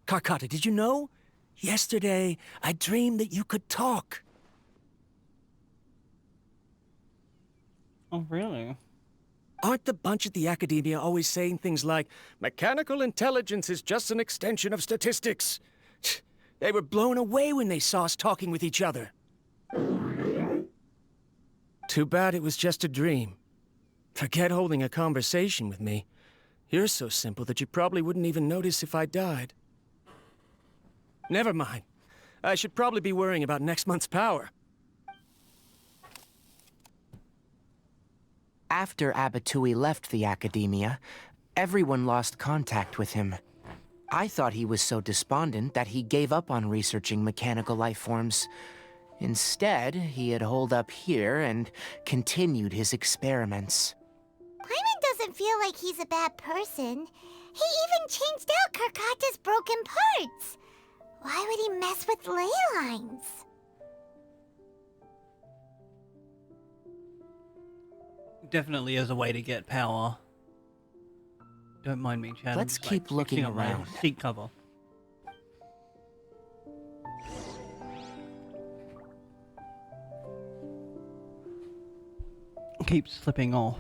Karkata, did you know? Yesterday, I dreamed that you could talk. Oh, really? Aren't the bunch at the Academia always saying things like, mechanical intelligence is just an extension of statistics? They were blown away when they saw us talking with each other. Too bad it was just a dream. Forget holding a conversation with me. You're so simple that you probably wouldn't even notice if I died. Never mind. I should probably be worrying about next month's power. After Abatui left the Academia, everyone lost contact with him. I thought he was so despondent that he gave up on researching mechanical life forms. Instead, he had holed up here and continued his experiments. Paimon doesn't feel like he's a bad person. He even changed out Karkata's broken parts. Why would he mess with ley lines? Definitely is a way to get power. Don't mind me, Chad. Let's keep looking around. Seat cover. Keeps slipping off.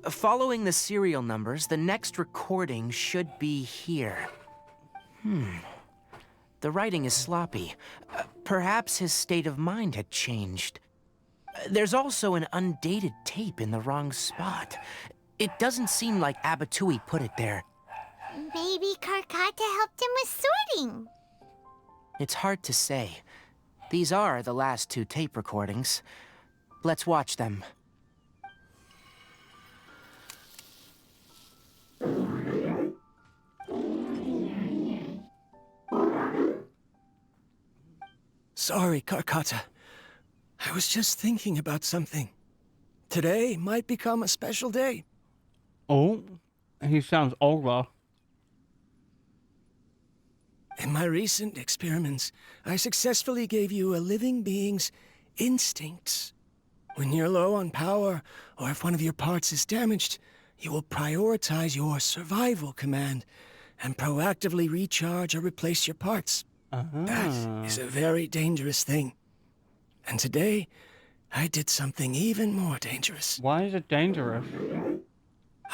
Following the serial numbers, the next recording should be here. The writing is sloppy. Perhaps his state of mind had changed. There's also an undated tape in the wrong spot. It doesn't seem like Abatui put it there. Maybe Karkata helped him with sorting. It's hard to say. These are the last two tape recordings. Let's watch them. Sorry, Karkata. I was just thinking about something. Today might become a special day. Oh, he sounds older. In my recent experiments, I successfully gave you a living being's instincts. When you're low on power, or if one of your parts is damaged, you will prioritize your survival command and proactively recharge or replace your parts. That is a very dangerous thing. And today, I did something even more dangerous. Why is it dangerous?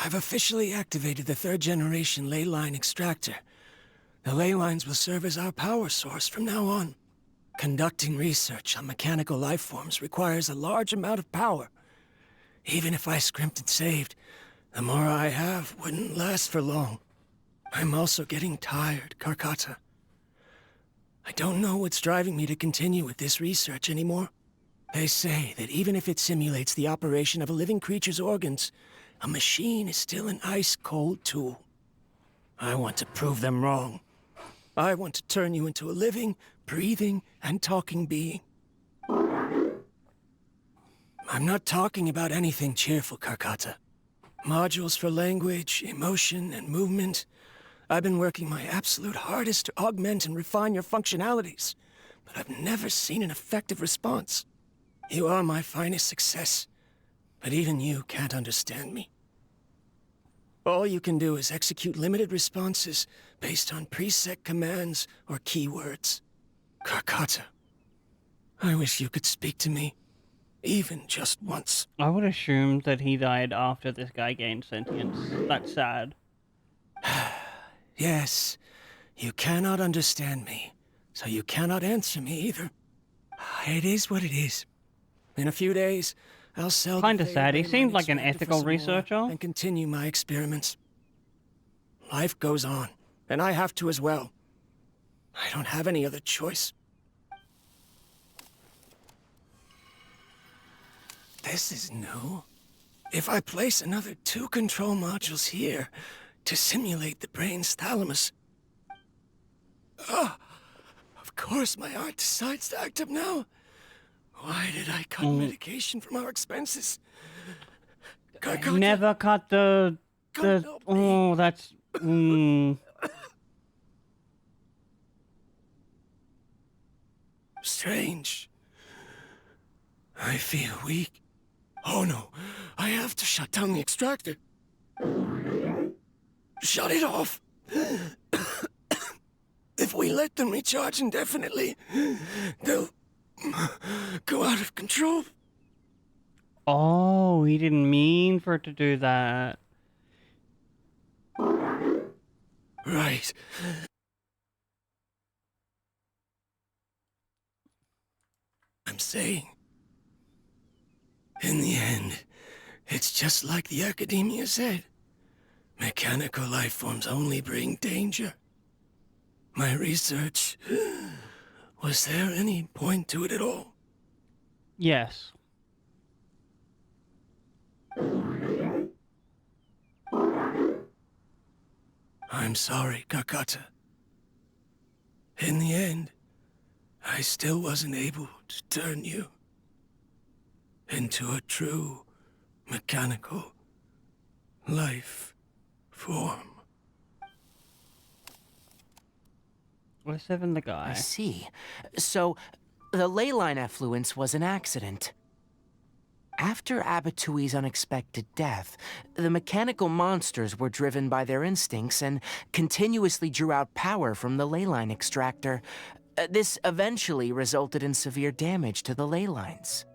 I've officially activated the third-generation ley line extractor. The ley lines will serve as our power source from now on. Conducting research on mechanical life forms requires a large amount of power. Even if I scrimped and saved, the more I have wouldn't last for long. I'm also getting tired, Karkata. I don't know what's driving me to continue with this research anymore. They say that even if it simulates the operation of a living creature's organs, a machine is still an ice-cold tool. I want to prove them wrong. I want to turn you into a living, breathing, and talking being. I'm not talking about anything cheerful, Karkata. Modules for language, emotion, and movement. I've been working my absolute hardest to augment and refine your functionalities, but I've never seen an effective response. You are my finest success, but even you can't understand me. All you can do is execute limited responses based on preset commands or keywords. Karkata, I wish you could speak to me. even just once. I would assume that he died after this guy gained sentience. That's sad. Yes, you cannot understand me, so you cannot answer me either. It is what it is. In a few days, I'll sell the Kinda sad. He Ley seemed line like an extractor for ethical some more researcher. and continue my experiments. Life goes on, and I have to as well. I don't have any other choice. This is new. If I place another 2 control modules here to simulate the brain's thalamus... of course my heart decides to act up now. Why did I cut medication from our expenses? Never cut the oh, that's Strange. I feel weak. Oh no, I have to shut down the extractor. Shut it off. If we let them recharge indefinitely, they'll go out of control. Oh, he didn't mean for it to do that. Right. I'm saying, in the end, it's just like the academia said. Mechanical life forms only bring danger. My research, was there any point to it at all? Yes. I'm sorry, Kakata. In the end, I still wasn't able to turn you into a true mechanical life form. Where's Seven the guy? I see. So, the ley line effluence was an accident. After Abatui's unexpected death, the mechanical monsters were driven by their instincts and continuously drew out power from the ley line extractor. This eventually resulted in severe damage to the ley lines.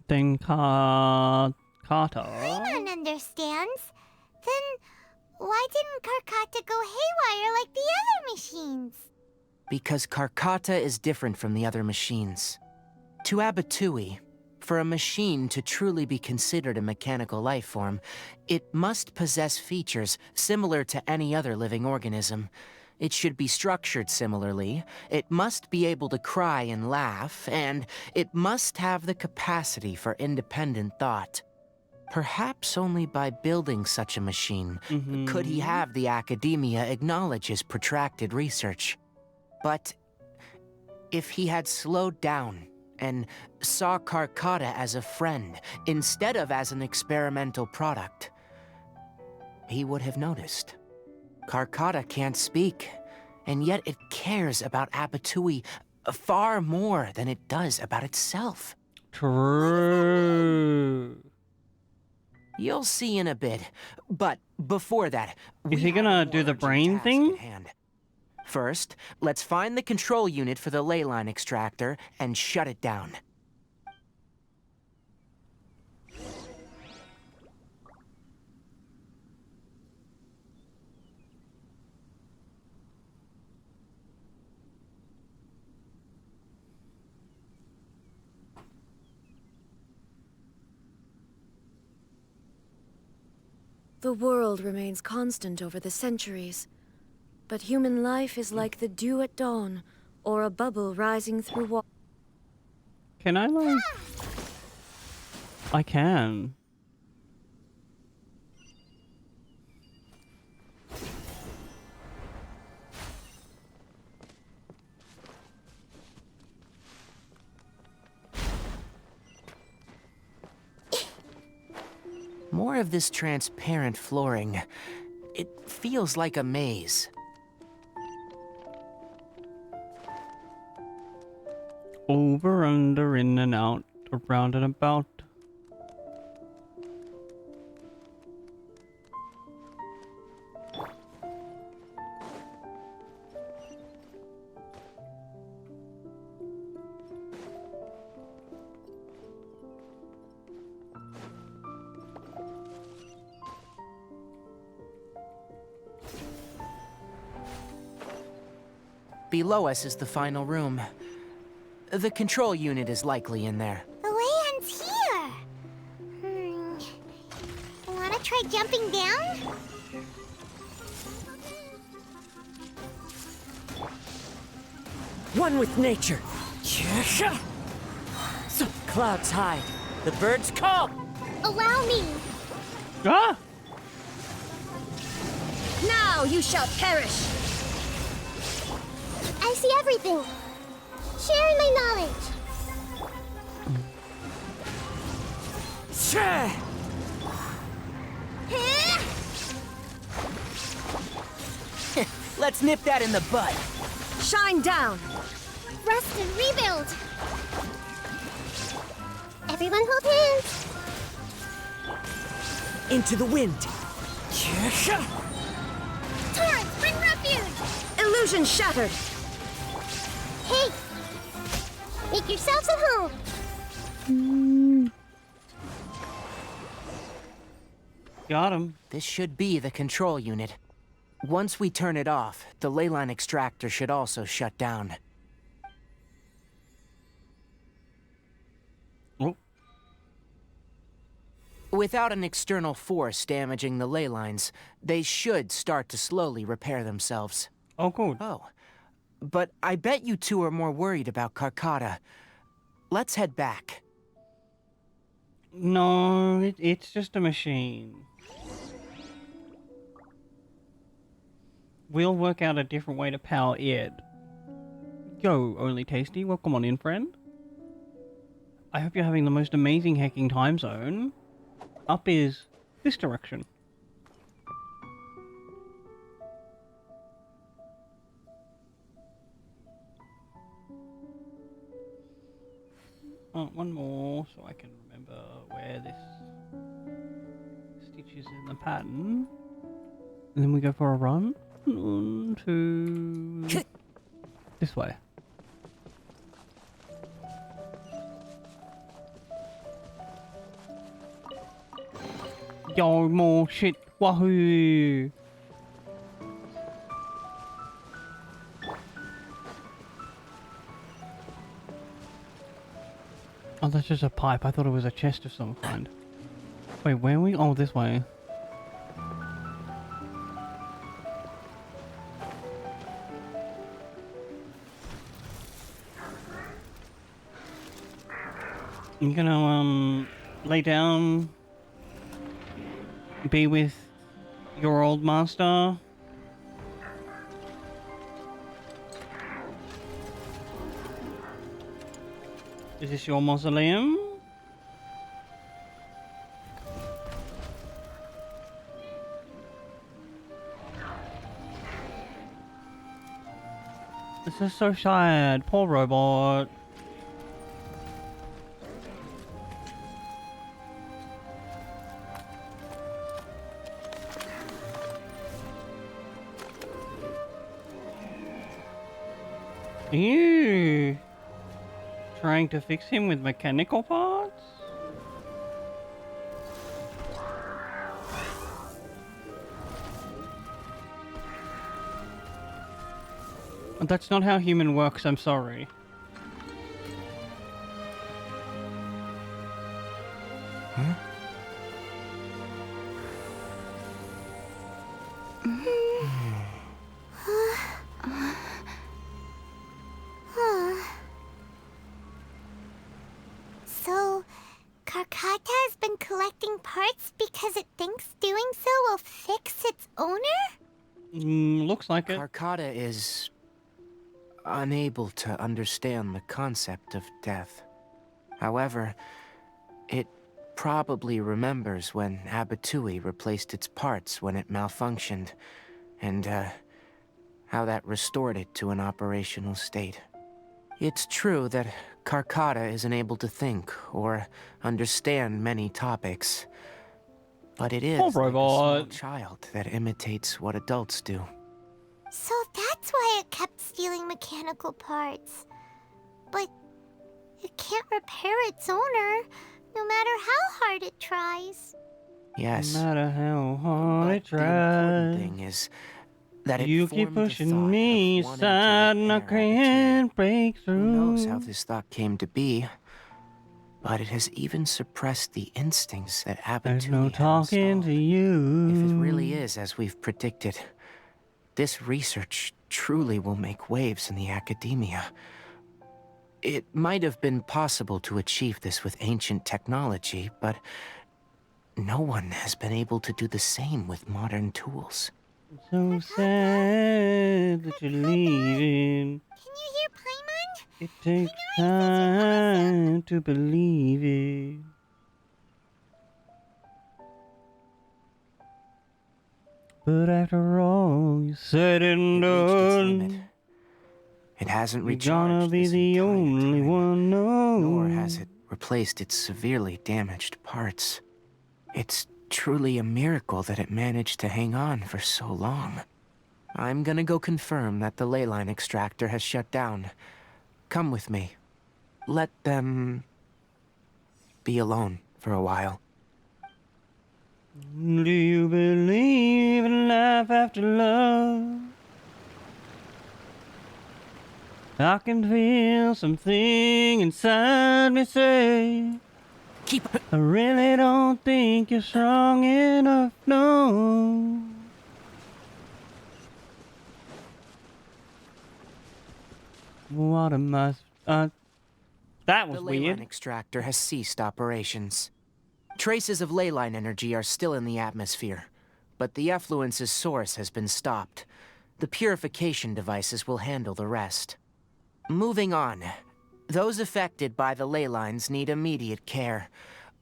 Then Carter. Paimon understands. Then why didn't Karkata go haywire like the other machines? Because Karkata is different from the other machines. To Abatui, for a machine to truly be considered a mechanical life form, it must possess features similar to any other living organism. It should be structured similarly, it must be able to cry and laugh, and it must have the capacity for independent thought. Perhaps only by building such a machine could he have the academia acknowledge his protracted research. But if he had slowed down and saw Karkata as a friend instead of as an experimental product, he would have noticed. Karkata can't speak, and yet it cares about Abatui far more than it does about itself. True. You'll see in a bit, but before that, Is he gonna do the brain thing? First, let's find the control unit for the ley line extractor and shut it down. The world remains constant over the centuries, but human life is like the dew at dawn, or a bubble rising through water. Can I, like... I can. More of this transparent flooring. It feels like a maze. Over, under, in and out, around and about. Below us is the final room. The control unit is likely in there. The land's here. Wanna try jumping down? One with nature. So clouds hide. The birds call. Allow me. Ah! Now you shall perish! I see everything. Sharing my knowledge. Let's nip that in the bud. Shine down! Rest and rebuild. Everyone hold hands. Into the wind. Torrents, bring refuge. Illusion shattered! Hey, make yourselves at home. Got him. This should be the control unit. Once we turn it off, the leyline extractor should also shut down. Oh. Without an external force damaging the ley lines, they should start to slowly repair themselves. Oh, good. Oh. But I bet you two are more worried about Karkata. Let's head back. No, it's just a machine. We'll work out a different way to power it. Yo, Only Tasty, welcome on in, friend. I hope you're having the most amazing hacking time zone. Up is this direction. Oh, one more, so I can remember where this stitch is in the pattern. And then we go for a run on to this way. Yo, more shit. Wahoo! Oh, that's just a pipe. I thought it was a chest of some kind. Wait, where are we? Oh, this way. You gonna, lay down, be with your old master? Is this your mausoleum? This is so sad. Poor robot. Ew. Trying to fix him with mechanical parts? That's not how human works, I'm sorry. Huh? So, Karkata has been collecting parts because it thinks doing so will fix its owner? Looks like it. Karkata is unable to understand the concept of death. However, it probably remembers when Abatui replaced its parts when it malfunctioned, and how that restored it to an operational state. It's true that Karkata isn't able to think or understand many topics, but it is like a small child that imitates what adults do. So that's why it kept stealing mechanical parts. But it can't repair its owner, no matter how hard it tries. Yes. No matter how hard it The important tries. thing is, that it You formed keep the pushing thought me of wanting to aside and I repair can't break Who knows how through. this thought came to be, but it has even suppressed the instincts that There's Abatui no had talking to you. If it really is as we've predicted, this research truly will make waves in the academia. It might have been possible to achieve this with ancient technology, but no one has been able to do the same with modern tools. So sad that you're leaving. Can you hear Paimon? It takes time to believe it. But after all you said and done, It hasn't you're recharged gonna be this the entire only time, one, no. nor has it replaced its severely damaged parts. It's truly a miracle that it managed to hang on for so long. I'm gonna go confirm that the ley line extractor has shut down. Come with me. Let them be alone for a while. Do you believe in life after love? I can feel something inside me say, I really don't think you're strong enough, no. What am I... that was The ley line weird. extractor has ceased operations. Traces of ley line energy are still in the atmosphere, but the effluence's source has been stopped. The purification devices will handle the rest. Moving on. Those affected by the ley lines need immediate care.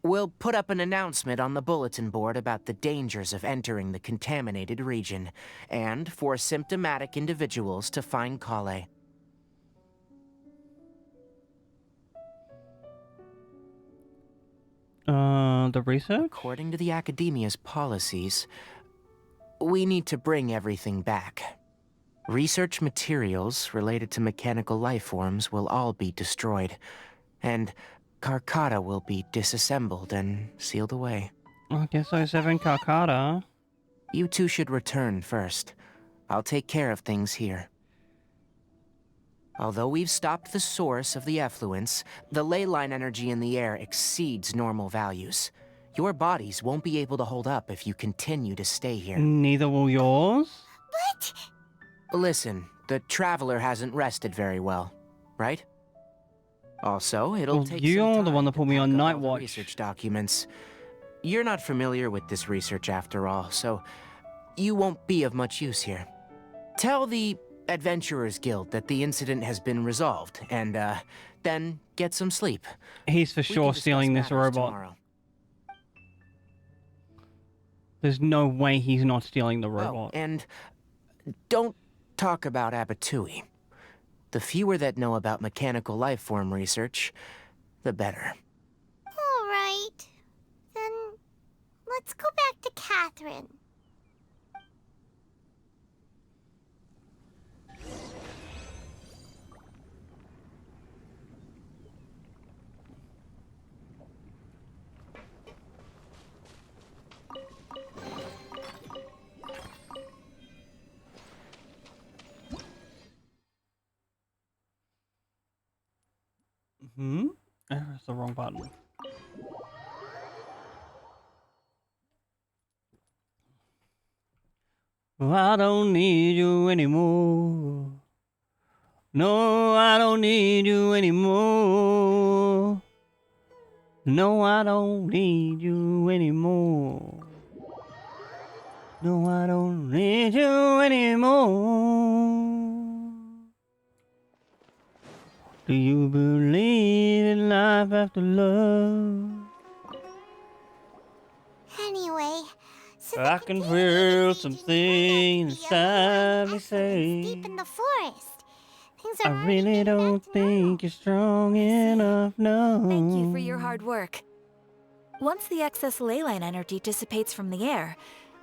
We'll put up an announcement on the bulletin board about the dangers of entering the contaminated region, and for symptomatic individuals to find Kale. The research? According to the Academia's policies, we need to bring everything back. Research materials related to mechanical life forms will all be destroyed, and Karkata will be disassembled and sealed away. I guess I 7 Karkata. You two should return first. I'll take care of things here. Although we've stopped the source of the effluence, the ley line energy in the air exceeds normal values. Your bodies won't be able to hold up if you continue to stay here. Neither will yours. But... Listen, the Traveler hasn't rested very well, right? Also, it'll take some you're time the one that put me on to pack up night all the watch. research documents. You're not familiar with this research after all, so you won't be of much use here. Tell the Adventurers Guild that the incident has been resolved, and then get some sleep. He's for We sure can discuss stealing this matters robot. tomorrow. There's no way he's not stealing the robot. Oh, and don't talk about Abatui. The fewer that know about mechanical life form research, the better. All right. Then let's go back to Catherine. That's the wrong button. I don't need you anymore. No, I don't need you anymore. No, I don't need you anymore. No, I don't need you anymore. Do you believe in life after love? Anyway, so I can feel something inside me say, deep in the forest. Things I are really don't think you're strong enough, no. Thank you for your hard work. Once the excess ley line energy dissipates from the air,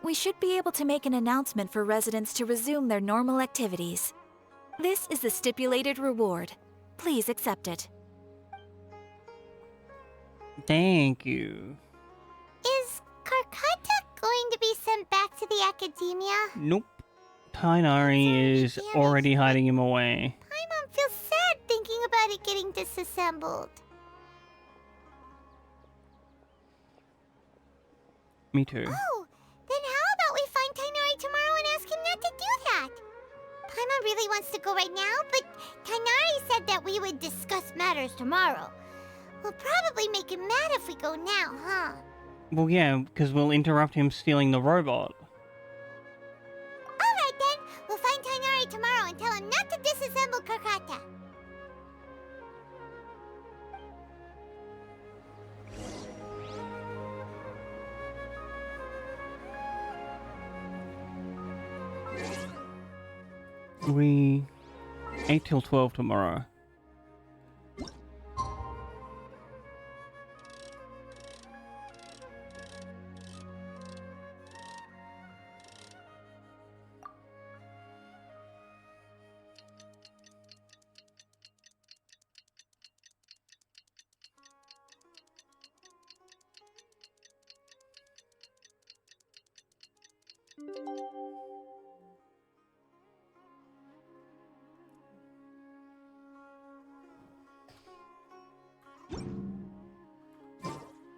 we should be able to make an announcement for residents to resume their normal activities. This is the stipulated reward. Please accept it. Thank you. Is Karkata going to be sent back to the Academia? Nope. Tainari is already hiding him away. Paimon feels sad thinking about it getting disassembled. Me too. Oh, then how about we find Tainari tomorrow and ask him not to do that? Paimon really wants to go right now, but Tainari said that we would discuss matters tomorrow. We'll probably make him mad if we go now, huh? Well, yeah, because we'll interrupt him stealing the robot. Alright then, we'll find Tainari tomorrow and tell him not to disassemble Karkata. We 8 till 12 tomorrow.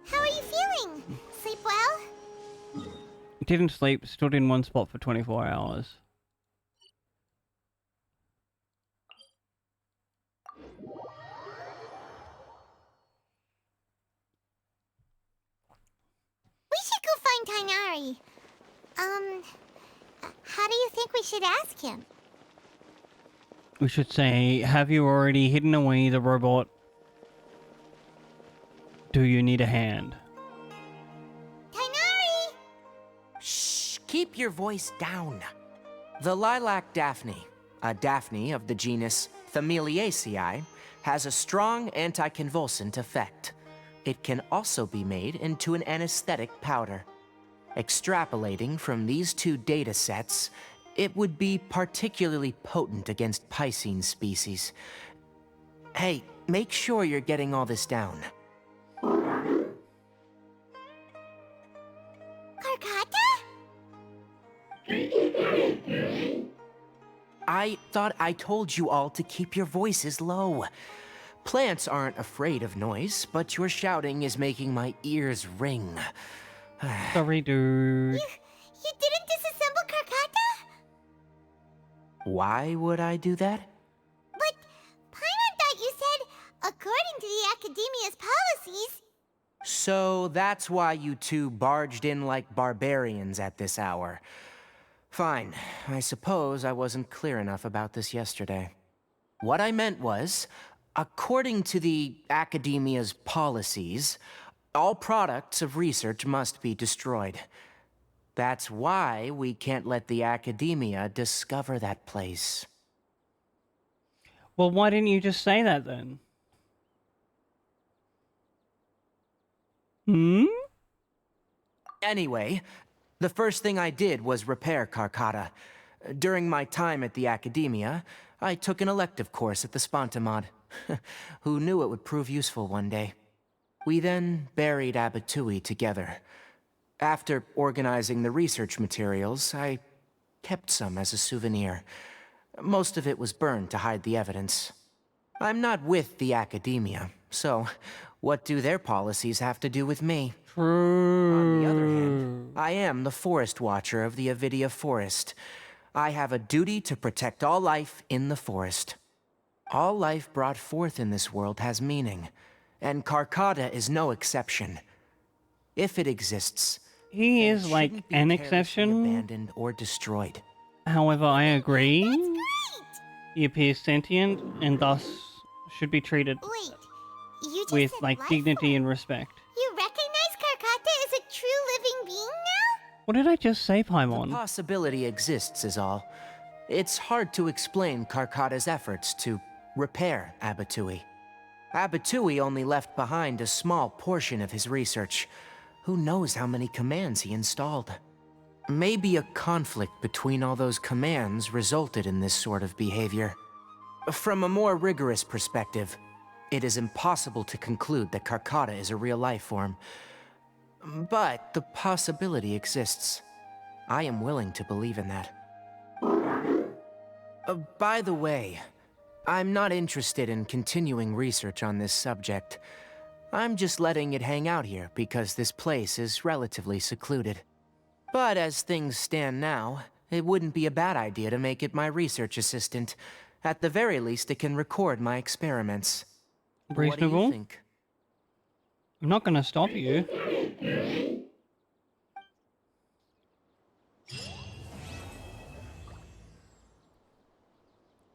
How are you feeling? Sleep well? Didn't sleep, stood in one spot for 24 hours. We should go find Tainari. How do you think we should ask him? We should say, have you already hidden away the robot? Do you need a hand? Tainari! Shh, keep your voice down. The lilac daphne, a daphne of the genus Thameliaceae, has a strong anticonvulsant effect. It can also be made into an anesthetic powder. Extrapolating from these two data sets, it would be particularly potent against Piscine species. Hey, make sure you're getting all this down. Karkata? I thought I told you all to keep your voices low. Plants aren't afraid of noise, but your shouting is making my ears ring. Sorry, dude. You didn't disassemble Karkata? Why would I do that? But Paimon thought you said, according to the Academia's policies... So that's why you two barged in like barbarians at this hour. Fine. I suppose I wasn't clear enough about this yesterday. What I meant was, according to the Academia's policies, all products of research must be destroyed. That's why we can't let the Academia discover that place. Well, why didn't you just say that then? Hmm? Anyway, the first thing I did was repair Karkata. During my time at the Academia, I took an elective course at the Spontamod. Who knew it would prove useful one day? We then buried Abatui together. After organizing the research materials, I kept some as a souvenir. Most of it was burned to hide the evidence. I'm not with the Academia, so what do their policies have to do with me? On the other hand, I am the Forest Watcher of the Avidia Forest. I have a duty to protect all life in the forest. All life brought forth in this world has meaning, and Karkata is no exception. If it exists, he is like an exception. Abandoned or destroyed. However, I agree. He appears sentient and thus should be treated Wait, you just with said like life dignity form? and respect. You recognize Karkata as a true living being now? What did I just say, Paimon? The possibility exists is all. It's hard to explain Karkata's efforts to repair Abatui. Abatui only left behind a small portion of his research. Who knows how many commands he installed? Maybe a conflict between all those commands resulted in this sort of behavior. From a more rigorous perspective, it is impossible to conclude that Karkata is a real life form. But the possibility exists. I am willing to believe in that. By the way, I'm not interested in continuing research on this subject. I'm just letting it hang out here because this place is relatively secluded. But as things stand now, it wouldn't be a bad idea to make it my research assistant. At the very least, it can record my experiments. What do Reasonable. you think? I'm not gonna stop you.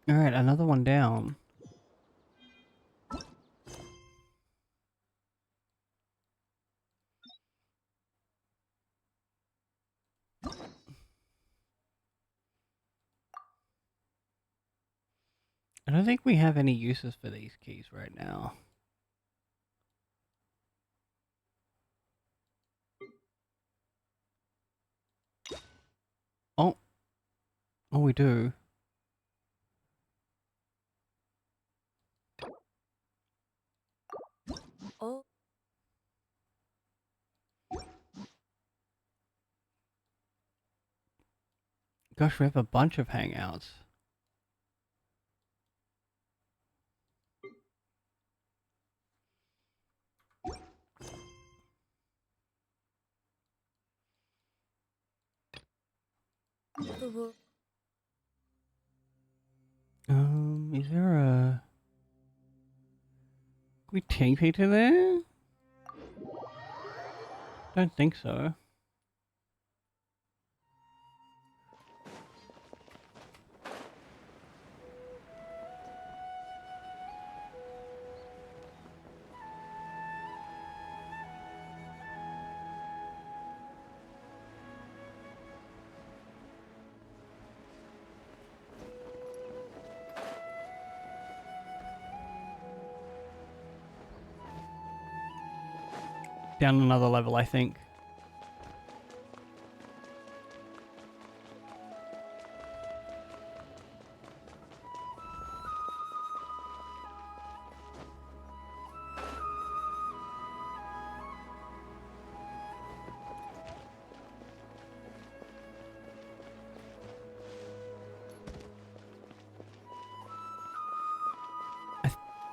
Alright, another one down. I don't think we have any uses for these keys right now. Oh. Oh, we do. Oh. Gosh, we have a bunch of hangouts. Is there a... Can we TP to there? Don't think so. Down another level, I think.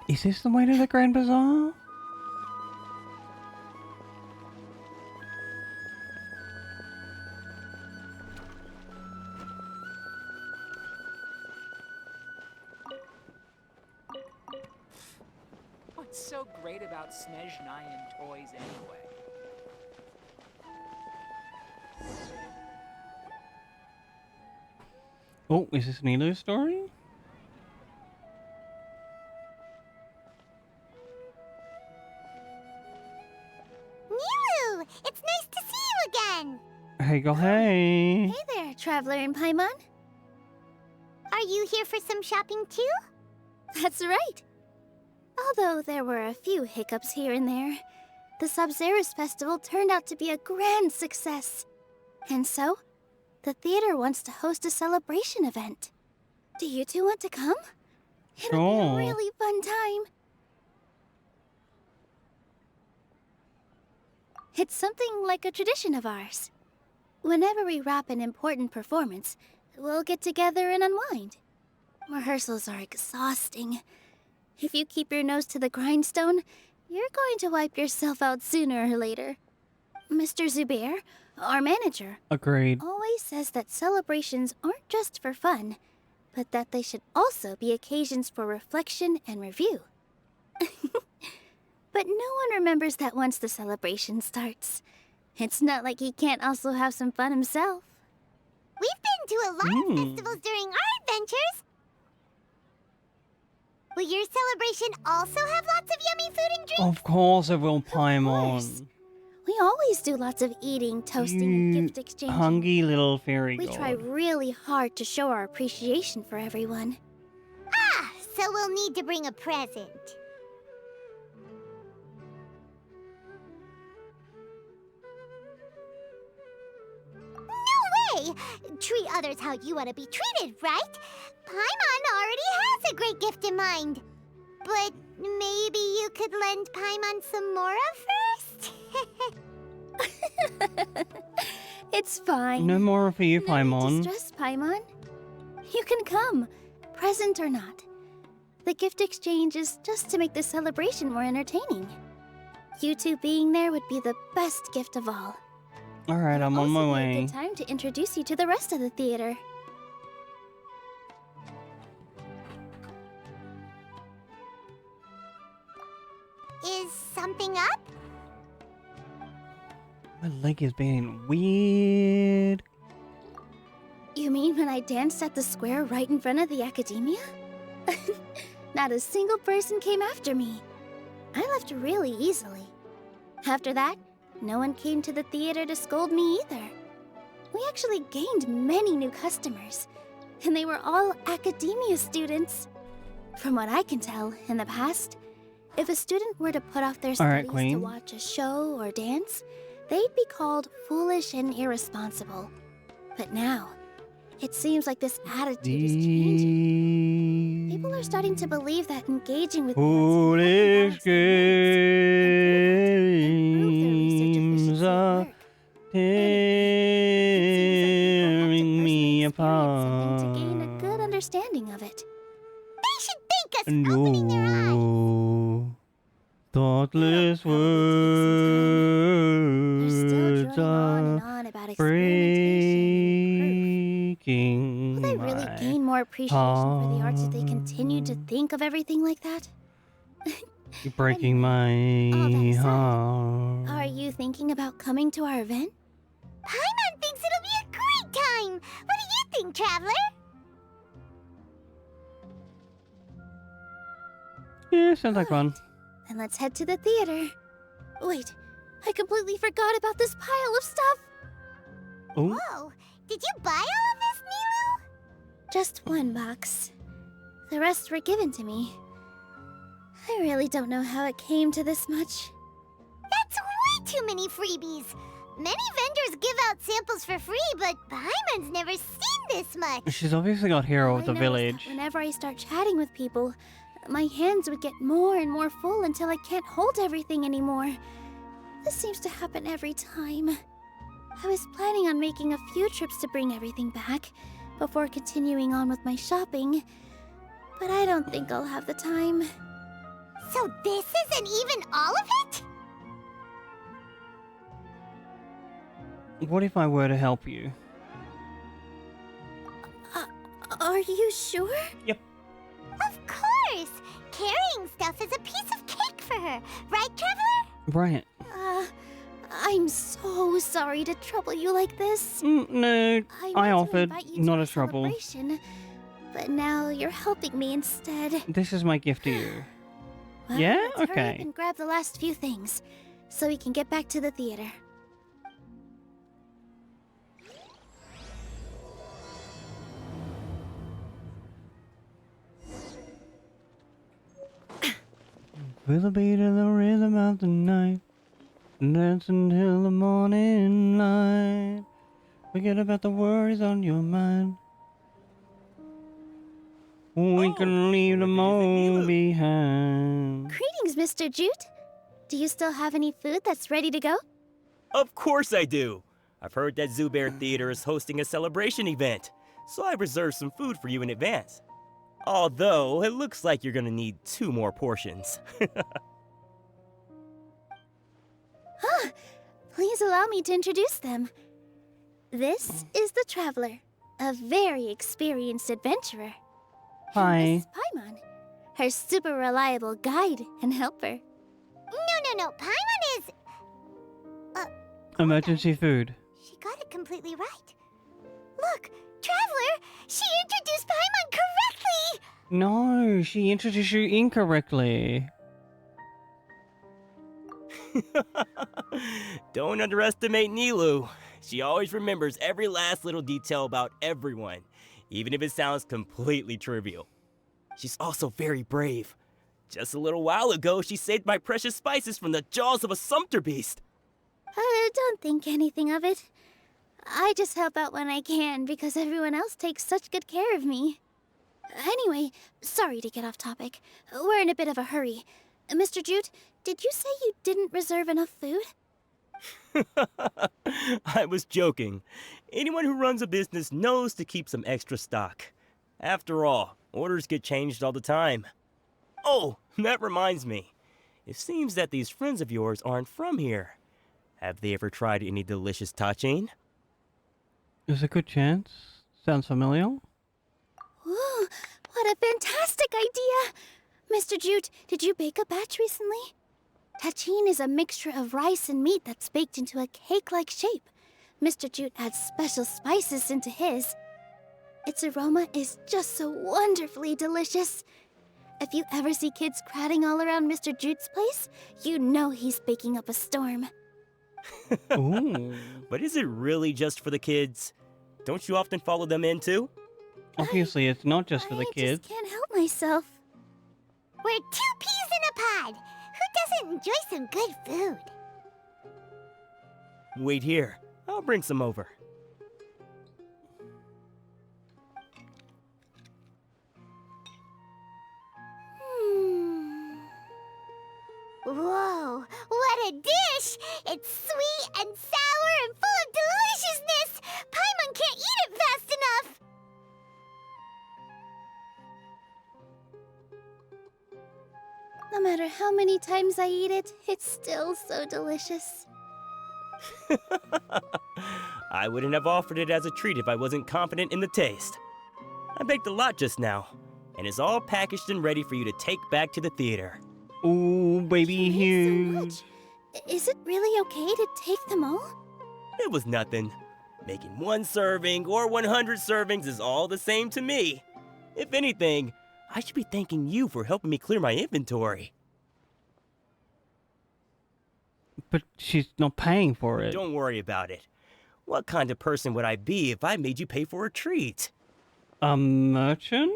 Is this the way to the Grand Bazaar? What's so great about Snezhnayan toys anyway? Oh, is this Nilo's story? Nilu! It's nice to see you again! Hey, go hey. Hey there, Traveler in Paimon. Are you here for some shopping too? That's right. Although there were a few hiccups here and there, the Sabzerus Festival turned out to be a grand success. And so, the theater wants to host a celebration event. Do you two want to come? It'll be a really fun time. It's something like a tradition of ours. Whenever we wrap an important performance, we'll get together and unwind. Rehearsals are exhausting. If you keep your nose to the grindstone, you're going to wipe yourself out sooner or later. Mr. Zubair, our manager, Agreed. always says that celebrations aren't just for fun, but that they should also be occasions for reflection and review. But no one remembers that once the celebration starts. It's not like he can't also have some fun himself. We've been to a lot of festivals during our adventures. Will your celebration also have lots of yummy food and drinks? Of course it will, Paimon. We always do lots of eating, toasting, and gift exchanging. Hungry little fairy We god. try really hard to show our appreciation for everyone. Ah, so we'll need to bring a present. No way! Treat others how you want to be treated, right? Paimon already has a great gift in mind. But maybe you could lend Paimon some Mora first? It's fine. No more for you, No need Paimon. to stress, Paimon. You can come. present or not. The gift exchange is just to make the celebration more entertaining. You two being there would be the best gift of all. Alright, I'm on my Also be a way. good time to introduce you to the rest of the theater. Is something up? My leg is being weird. You mean when I danced at the square right in front of the academia? Not a single person came after me. I left really easily. After that, no one came to the theater to scold me either. We actually gained many new customers, and they were all academia students. From what I can tell, in the past, if a student were to put off their Alright, studies to Queen. watch a show or dance, they'd be called foolish and irresponsible. But now, it seems like this attitude is changing. People are starting to believe that engaging with Foolish games are tearing me apart. to gain a good understanding of it. They should thank us And for opening their eyes. your thoughtless words are breaking Will they really my gain more appreciation for the arts if they continue to think of everything like that? You're breaking my heart. Are you thinking about coming to our event? Paimon thinks it'll be a great time. What do you think, Traveler? Yeah, sounds like fun. Then let's head to the theater. Wait, I completely forgot about this pile of stuff. Oh, Whoa, did you buy all of this, Nilu? Just one box. The rest were given to me. I really don't know how it came to this much. That's way too many freebies. Many vendors give out samples for free, but Paimon's never seen this much. she's obviously got Hero of the All I know is that Village. whenever I start chatting with people, my hands would get more and more full until I can't hold everything anymore. This seems to happen every time. I was planning on making a few trips to bring everything back before continuing on with my shopping, but I don't think I'll have the time. So this isn't even all of it? What if I were to help you? Are you sure? Yep. Of course! Carrying stuff is a piece of cake for her, right, Traveler? Right. I'm so sorry to trouble you like this. No, I offered. invite you to Not our a trouble. celebration, but now you're helping me instead. This is my gift to you. Well, Yeah? let's hurry up Okay. and grab the last few things, so we can get back to the theater. Feel the beat of the rhythm of the night. Dance until the morning light. Forget about the worries on your mind. We can leave them all behind. Greetings, Mr. Jute. Do you still have any food that's ready to go? Of course I do. I've heard that Zubair Theater is hosting a celebration event, so I reserved some food for you in advance. Although, it looks like you're gonna need 2 more portions. Please allow me to introduce them. This is the Traveler, a very experienced adventurer. Hi. Paimon, her super reliable guide and helper. No, Paimon is... Emergency food. She got it completely right. Look, Traveler, she introduced Paimon correctly! No, she introduced you incorrectly. Don't underestimate Nilu. She always remembers every last little detail about everyone, even if it sounds completely trivial. She's also very brave. Just a little while ago, she saved my precious spices from the jaws of a sumpter beast. Don't think anything of it. I just help out when I can because everyone else takes such good care of me. Anyway, sorry to get off topic. We're in a bit of a hurry. Mr. Jute, did you say you didn't reserve enough food? I was joking. Anyone who runs a business knows to keep some extra stock. After all, orders get changed all the time. Oh, that reminds me. It seems that these friends of yours aren't from here. Have they ever tried any delicious tachin? There's a good chance. Sounds familiar. Ooh, what a fantastic idea! Mr. Jute, did you bake a batch recently? Tachin is a mixture of rice and meat that's baked into a cake-like shape. Mr. Jute adds special spices into his. Its aroma is just so wonderfully delicious. If you ever see kids crowding all around Mr. Jute's place, you know he's baking up a storm. Ooh. But is it really just for the kids? Don't you often follow them in too? Obviously, it's not just for the kids. Can't help myself. We're 2 peas in a pod. Who doesn't enjoy some good food? Wait here. I'll bring some over. Whoa, what a dish! It's sweet and sour and full of deliciousness! Paimon can't eat it fast enough! No matter how many times I eat it, it's still so delicious. I wouldn't have offered it as a treat if I wasn't confident in the taste. I baked a lot just now, and it's all packaged and ready for you to take back to the theater. Ooh, baby huge. Is it really okay to take them all? It was nothing. Making 1 serving or 100 servings is all the same to me. If anything, I should be thanking you for helping me clear my inventory. But she's not paying for it. Don't worry about it. What kind of person would I be if I made you pay for a treat? A merchant?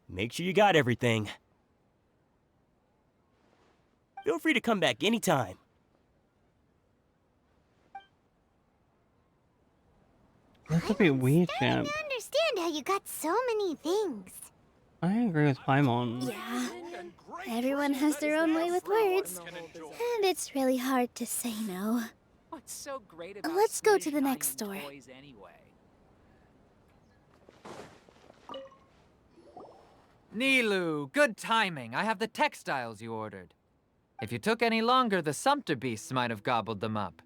Make sure you got everything. Feel free to come back anytime. That's a bit weird, champ. I understand how you got so many things. I agree with Paimon. Yeah. Everyone has their own way with words. And it's really hard to say no. What's so great about Let's go to Snezh the next Nine store. Toys anyway? Nilu, good timing. I have the textiles you ordered. If you took any longer, the Sumpter beasts might have gobbled them up.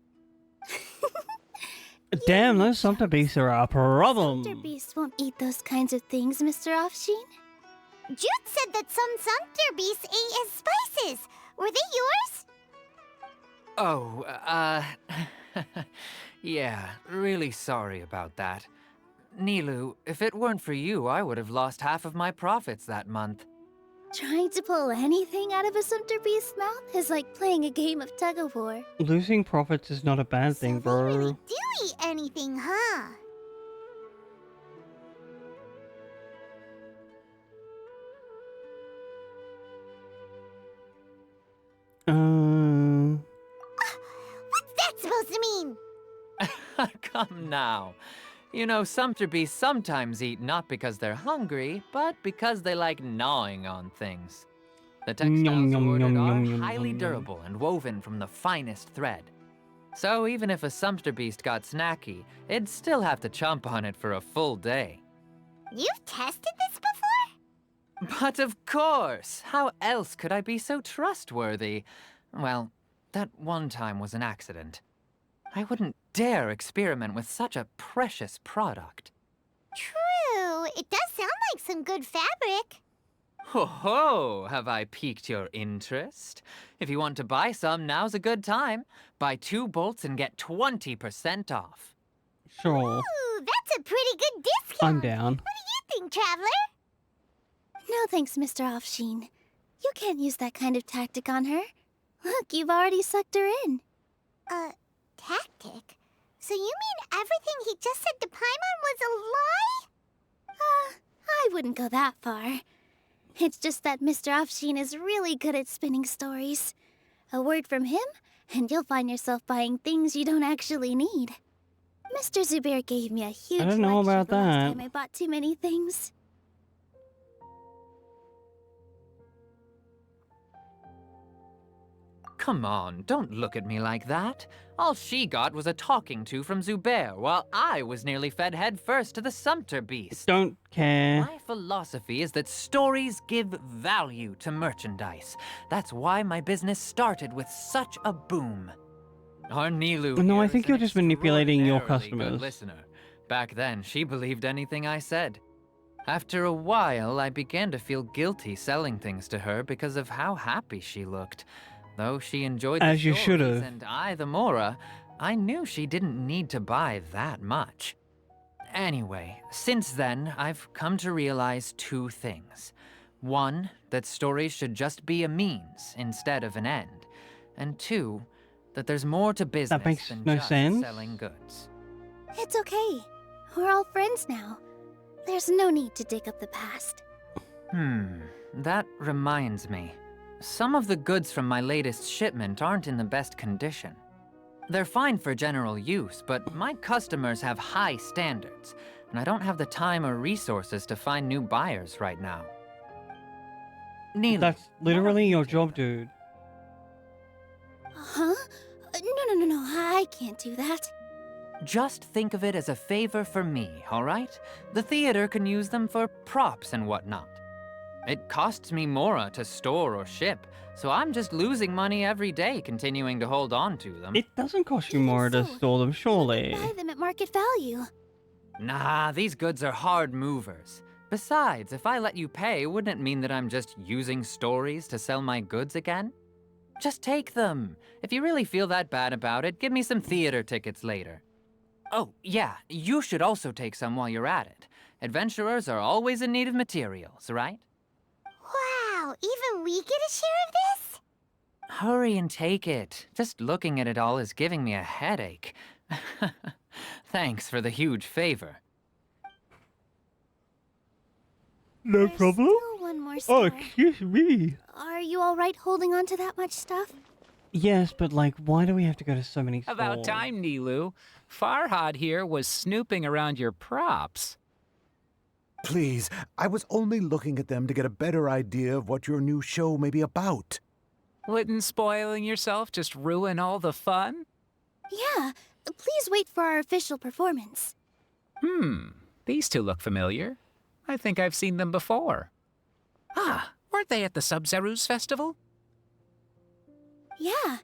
Damn, those Sumpter beasts are a problem. Sumpter beasts won't eat those kinds of things, Mr. Offsheen. Jude said that some Sumpter beasts ate his spices. Were they yours? Oh, yeah, really sorry about that. Nilu, if it weren't for you, I would have lost half of my profits that month. Trying to pull anything out of a Sumpter beast's mouth is like playing a game of tug-of-war. Losing profits is not a bad thing, bro. Do eat anything, huh? What's that supposed to mean? Come now. You know, Sumpter beasts sometimes eat not because they're hungry, but because they like gnawing on things. The textiles you ordered are highly durable and woven from the finest thread. So even if a Sumpter beast got snacky, it'd still have to chomp on it for a full day. You've tested this before? But of course! How else could I be so trustworthy? Well, that one time was an accident. I wouldn't dare experiment with such a precious product. True. It does sound like some good fabric. Ho ho! Have I piqued your interest? If you want to buy some, now's a good time. Buy 2 bolts and get 20% off. Sure. Ooh, that's a pretty good discount. I'm down. What do you think, Traveler? No thanks, Mr. Offsheen. You can't use that kind of tactic on her. Look, you've already sucked her in. Tactic? So you mean everything he just said to Paimon was a lie? I wouldn't go that far. It's just that Mr. Offsheen is really good at spinning stories. A word from him, and you'll find yourself buying things you don't actually need. Mr. Zubair gave me a huge I don't know lecture about the last that. time I bought too many things. come on, don't look at me like that. All she got was a talking to from Zubair, while I was nearly fed headfirst to the Sumpter beast. Don't care. My philosophy is that stories give value to merchandise. That's why my business started with such a boom. Our Nilu No, I here think is you're an just manipulating your extraordinarily good customers. listener. Back then, she believed anything I said. After a while, I began to feel guilty selling things to her because of how happy she looked. Though she enjoyed the As you stories should've. and I the Mora, I knew she didn't need to buy that much. Anyway, since then, I've come to realize two things. One, that stories should just be a means instead of an end. And two, that there's more to business makes than no just sense. selling goods. It's okay. We're all friends now. There's no need to dig up the past. That reminds me. Some of the goods from my latest shipment aren't in the best condition. They're fine for general use, but my customers have high standards, and I don't have the time or resources to find new buyers right now. Neely, That's literally your job, dude. Huh? No, I can't do that. just think of it as a favor for me, all right? The theater can use them for props and whatnot. It costs me Mora to store or ship, so I'm just losing money every day continuing to hold on to them. It doesn't cost you more to store them, surely. Buy them at market value. Nah, these goods are hard movers. Besides, if I let you pay, wouldn't it mean that I'm just using stories to sell my goods again? Just take them. If you really feel that bad about it, give me some theater tickets later. Oh, yeah, you should also take some while you're at it. Adventurers are always in need of materials, right? Wow, even we get a share of this? Hurry and take it. Just looking at it all is giving me a headache. Thanks for the huge favor. No problem. Still one more Oh, store. excuse me. Are you all right holding on to that much stuff? Yes, but like, why do we have to go to so many stores? About time, Nilu. Farhad here was snooping around your props. Please, I was only looking at them to get a better idea of what your new show may be about. Wouldn't spoiling yourself just ruin all the fun? Yeah, please wait for our official performance. These two look familiar. I think I've seen them before. Ah, weren't they at the Sub-Zerus festival? Yeah,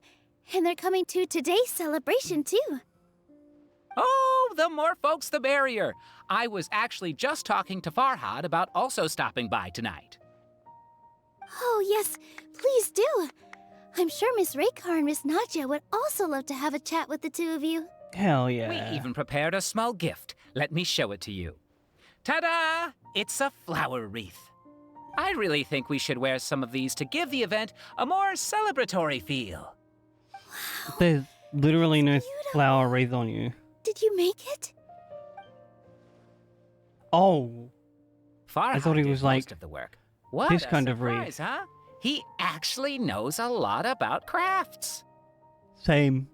and they're coming to today's celebration too. Oh, the more folks the merrier. I was actually just talking to Farhad about also stopping by tonight. Oh yes, please do. I'm sure Miss Raykar and Miss Nadja would also love to have a chat with the two of you. Hell yeah. We even prepared a small gift. Let me show it to you. Ta-da! It's a flower wreath. I really think we should wear some of these to give the event a more celebratory feel. There's literally no flower wreath on you. Did you make it? Oh. Farhad I thought he did was most like of the work. What this a kind of surprise, wreath. huh? He actually knows a lot about crafts. Same.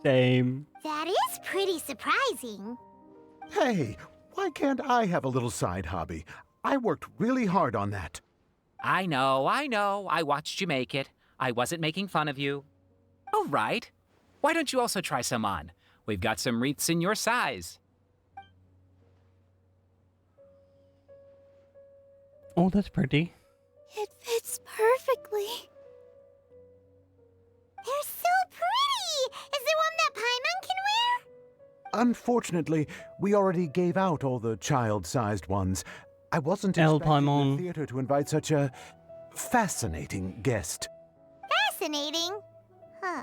Same. That is pretty surprising. Hey, why can't I have a little side hobby? I worked really hard on that. I know. I watched you make it. I wasn't making fun of you. All right. Why don't you also try some on? We've got some wreaths in your size. Oh, that's pretty. It fits perfectly. They're so pretty! Is there one that Paimon can wear? Unfortunately, we already gave out all the child-sized ones. I wasn't El expecting Paimon. the theater to invite such a fascinating guest. Fascinating. Huh.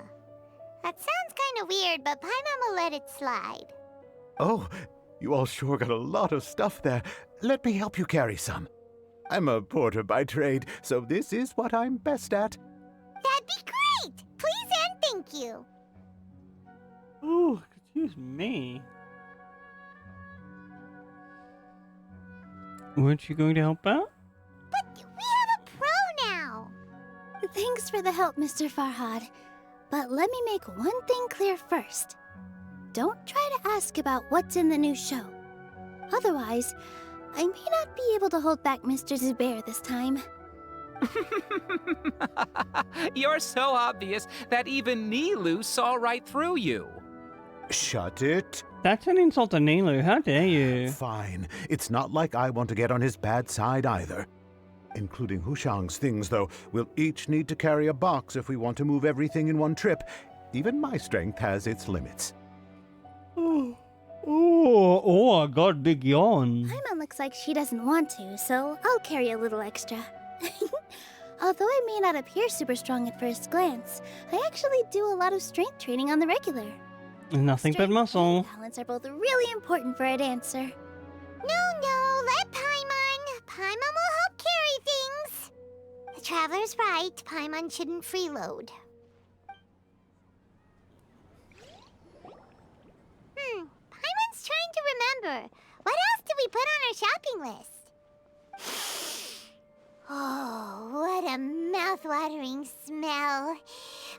That sounds kind of weird, but Paimon will let it slide. Oh, you all sure got a lot of stuff there. Let me help you carry some. I'm a porter by trade, so this is what I'm best at. That'd be great! Please and thank you. Ooh, excuse me. Weren't you going to help out? But we have a pro now. Thanks for the help, Mr. Farhad. But let me make one thing clear first. Don't try to ask about what's in the new show. Otherwise, I may not be able to hold back Mr. Zubair this time. You're so obvious that even Nilu saw right through you. Shut it. That's an insult to Nilu. How dare you? Fine. It's not like I want to get on his bad side either. Including Hushang's things, though. We'll each need to carry a box if we want to move everything in one trip. Even my strength has its limits. Oh, I got a big yawn. Paimon looks like she doesn't want to, so I'll carry a little extra. Although I may not appear super strong at first glance, I actually do a lot of strength training on the regular. Nothing but muscle. Balance are both really important for a dancer. No, let Paimon. Paimon will help carry things. The Traveler's right. Paimon shouldn't freeload. Paimon's trying to remember. What else did we put on our shopping list? Oh, what a mouth-watering smell.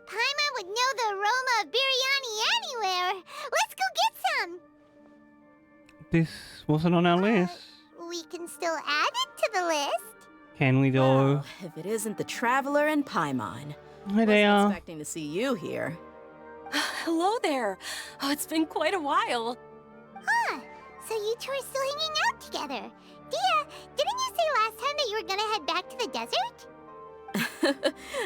Paimon would know the aroma of biryani anywhere. Let's go get some. This wasn't on our list. We can still add it to the list. Can we though? If it isn't the Traveler and Paimon. Hi there. Wasn't expecting to see you here. Hello there. Oh, it's been quite a while. Huh. So you two are still hanging out together. Dia, didn't you say last time that you were gonna head back to the desert?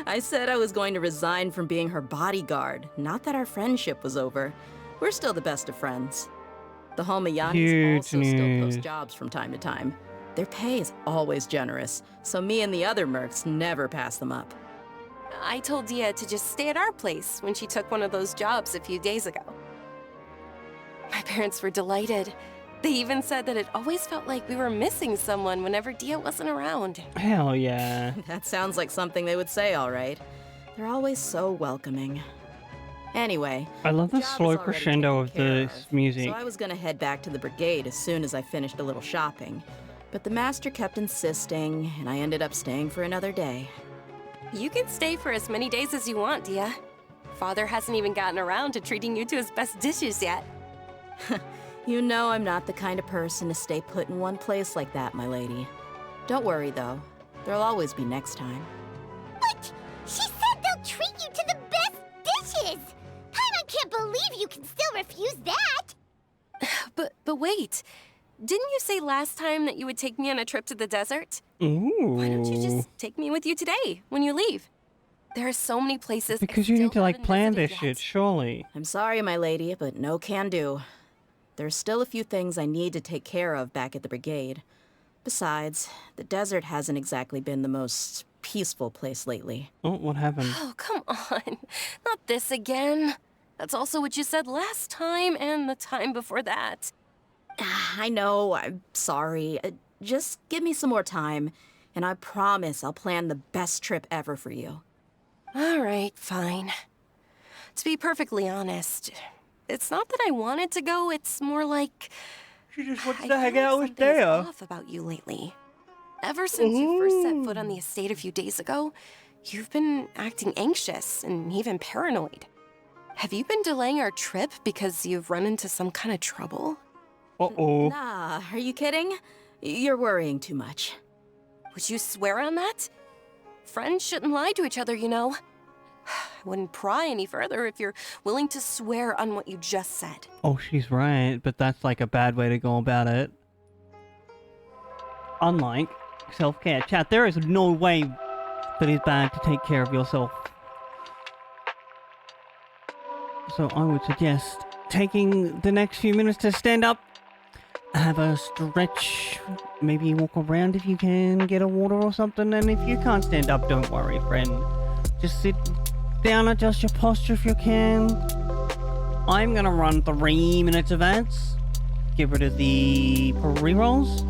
I said I was going to resign from being her bodyguard, not that our friendship was over. We're still the best of friends. The Homayanis also still post jobs from time to time. Their pay is always generous, so me and the other mercs never pass them up. I told Dia to just stay at our place when she took one of those jobs a few days ago. My parents were delighted. They even said that it always felt like we were missing someone whenever Dia wasn't around. Hell yeah. That sounds like something they would say, all right. They're always so welcoming. Anyway, I love the slow crescendo of this music. so I was gonna head back to the brigade as soon as I finished a little shopping. But the master kept insisting, and I ended up staying for another day. You can stay for as many days as you want, Dia. Father hasn't even gotten around to treating you to his best dishes yet. You know I'm not the kind of person to stay put in one place like that, my lady. Don't worry, though. There'll always be next time. But she said they'll treat you to the best dishes! Paimon can't believe you can still refuse that! But wait. Didn't you say last time that you would take me on a trip to the desert? Ooh. Why don't you just take me with you today, when you leave? There are so many places. Because you need to like plan this shit, surely. I'm sorry, my lady, but no can do. There's still a few things I need to take care of back at the brigade. Besides, the desert hasn't exactly been the most peaceful place lately. Oh, what happened? Oh, come on. Not this again. That's also what you said last time and the time before that. I know, I'm sorry. Just give me some more time, and I promise I'll plan the best trip ever for you. All right, fine. To be perfectly honest, it's not that I wanted to go, it's more like... She just wants to hang out with Dea. Off about you lately. Ever since you first set foot on the estate a few days ago, you've been acting anxious and even paranoid. Have you been delaying our trip because you've run into some kind of trouble? Uh-oh. Nah, are you kidding? You're worrying too much. Would you swear on that? Friends shouldn't lie to each other, you know. I wouldn't pry any further if you're willing to swear on what you just said. Oh, she's right, but that's like a bad way to go about it. Unlike self-care. Chat, there is no way that it's bad to take care of yourself. So I would suggest taking the next few minutes to stand up, have a stretch, maybe walk around if you can, get a water or something, and if you can't stand up, don't worry, friend. Just sit down, adjust your posture if you can. I'm gonna run 3 minutes of ads, get rid of the pre-rolls,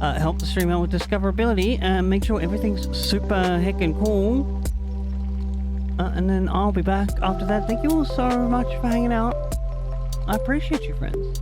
help the stream out with discoverability, and make sure everything's super heckin' cool. And then I'll be back after that. Thank you all so much for hanging out. I appreciate you, friends.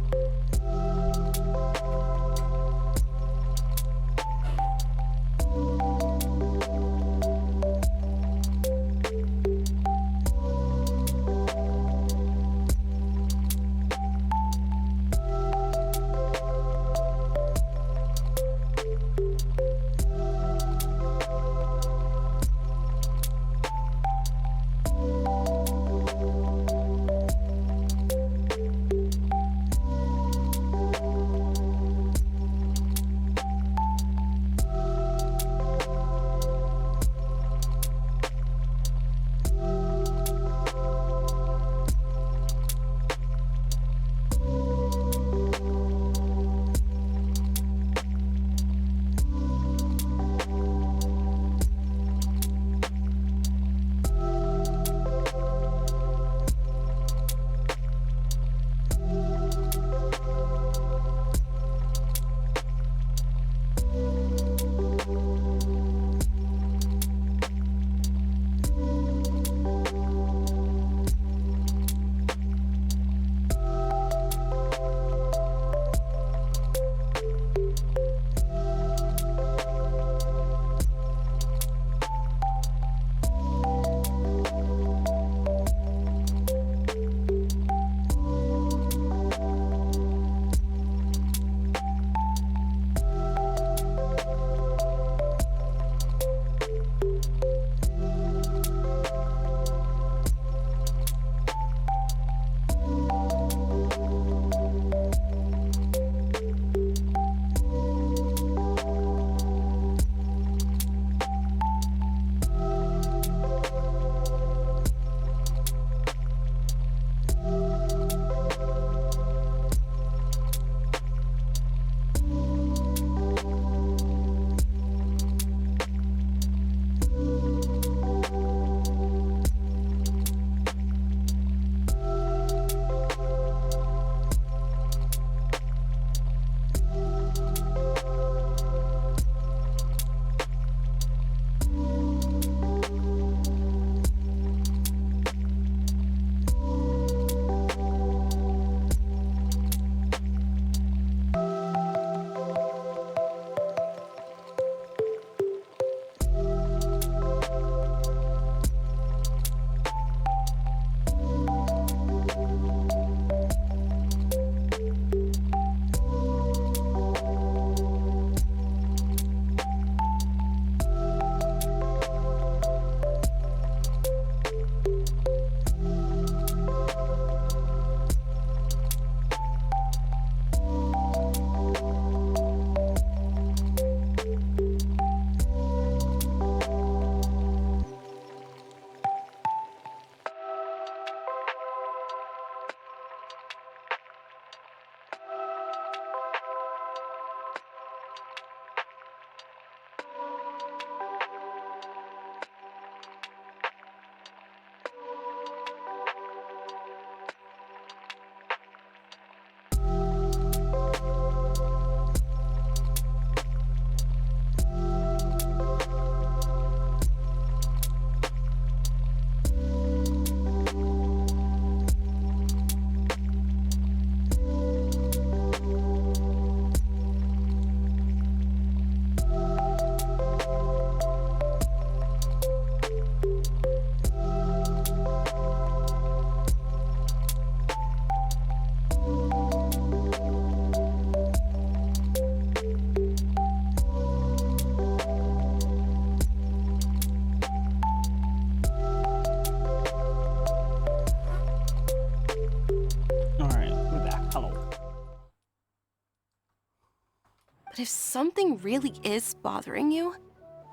But if something really is bothering you,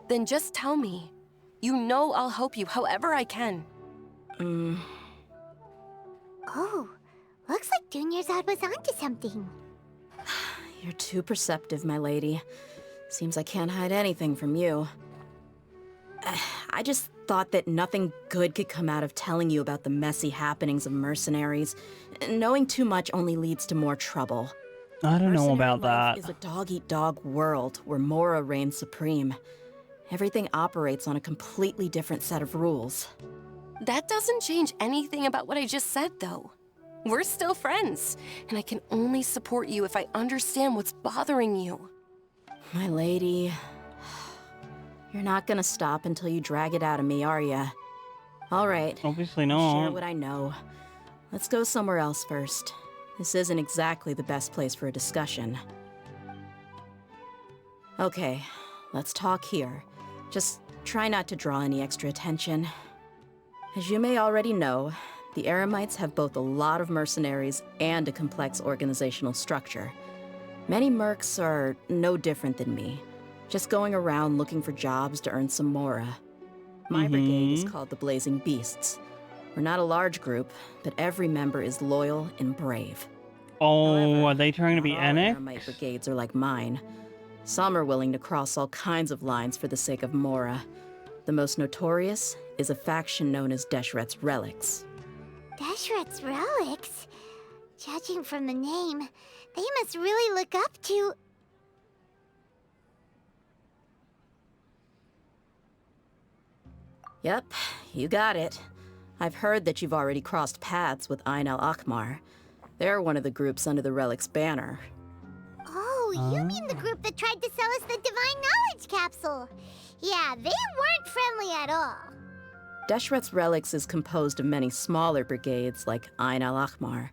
then just tell me. You know I'll help you however I can. Oh, looks like Junior's was onto something. You're too perceptive, my lady. Seems I can't hide anything from you. I just thought that nothing good could come out of telling you about the messy happenings of mercenaries. Knowing too much only leads to more trouble. I don't know about Life that. is a dog-eat-dog world where Mora reigns supreme. Everything operates on a completely different set of rules. That doesn't change anything about what I just said, though. We're still friends, and I can only support you if I understand what's bothering you. My lady, you're not gonna stop until you drag it out of me, are ya? All right. Obviously I'll not. share what I know. Let's go somewhere else first. This isn't exactly the best place for a discussion. Okay, let's talk here. Just try not to draw any extra attention. As you may already know, the Eremites have both a lot of mercenaries and a complex organizational structure. Many mercs are no different than me, just going around looking for jobs to earn some mora. My brigade is called the Blazing Beasts. We're not a large group, but every member is loyal and brave. Oh, are they trying to be annexed? Eremite brigades are like mine. Some are willing to cross all kinds of lines for the sake of mora. The most notorious is a faction known as Deshret's Relics. Deshret's Relics? Judging from the name, they must really look up to... Yep, you got it. I've heard that you've already crossed paths with Ain al-Akmar. They're one of the groups under the Relic's banner. Oh, you mean the group that tried to sell us the Divine Knowledge Capsule? Yeah, they weren't friendly at all. Deshret's Relics is composed of many smaller brigades like Ain al-Akmar.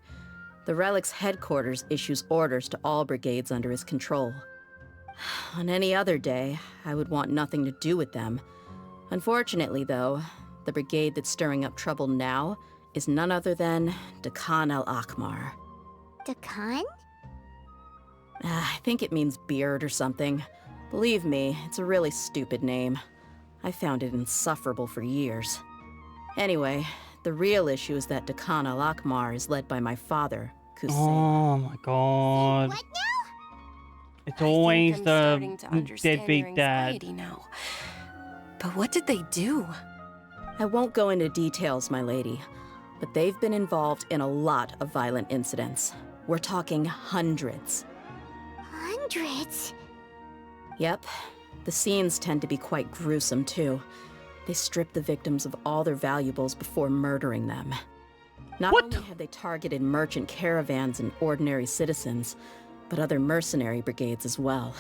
The Relic's headquarters issues orders to all brigades under his control. On any other day, I would want nothing to do with them. Unfortunately, though, the brigade that's stirring up trouble now is none other than Dakan al-Akmar. Dakan? I think it means beard or something. Believe me, it's a really stupid name. I found it insufferable for years. Anyway, the real issue is that Dakan al-Akmar is led by my father, Kusain. Oh my god. What now? It's always I'm the starting to understand your deadbeat dad. anxiety now. But what did they do? I won't go into details, my lady, but they've been involved in a lot of violent incidents. We're talking hundreds. Hundreds? Yep. The scenes tend to be quite gruesome, too. They strip the victims of all their valuables before murdering them. Not only have they targeted merchant caravans and ordinary citizens, but other mercenary brigades as well.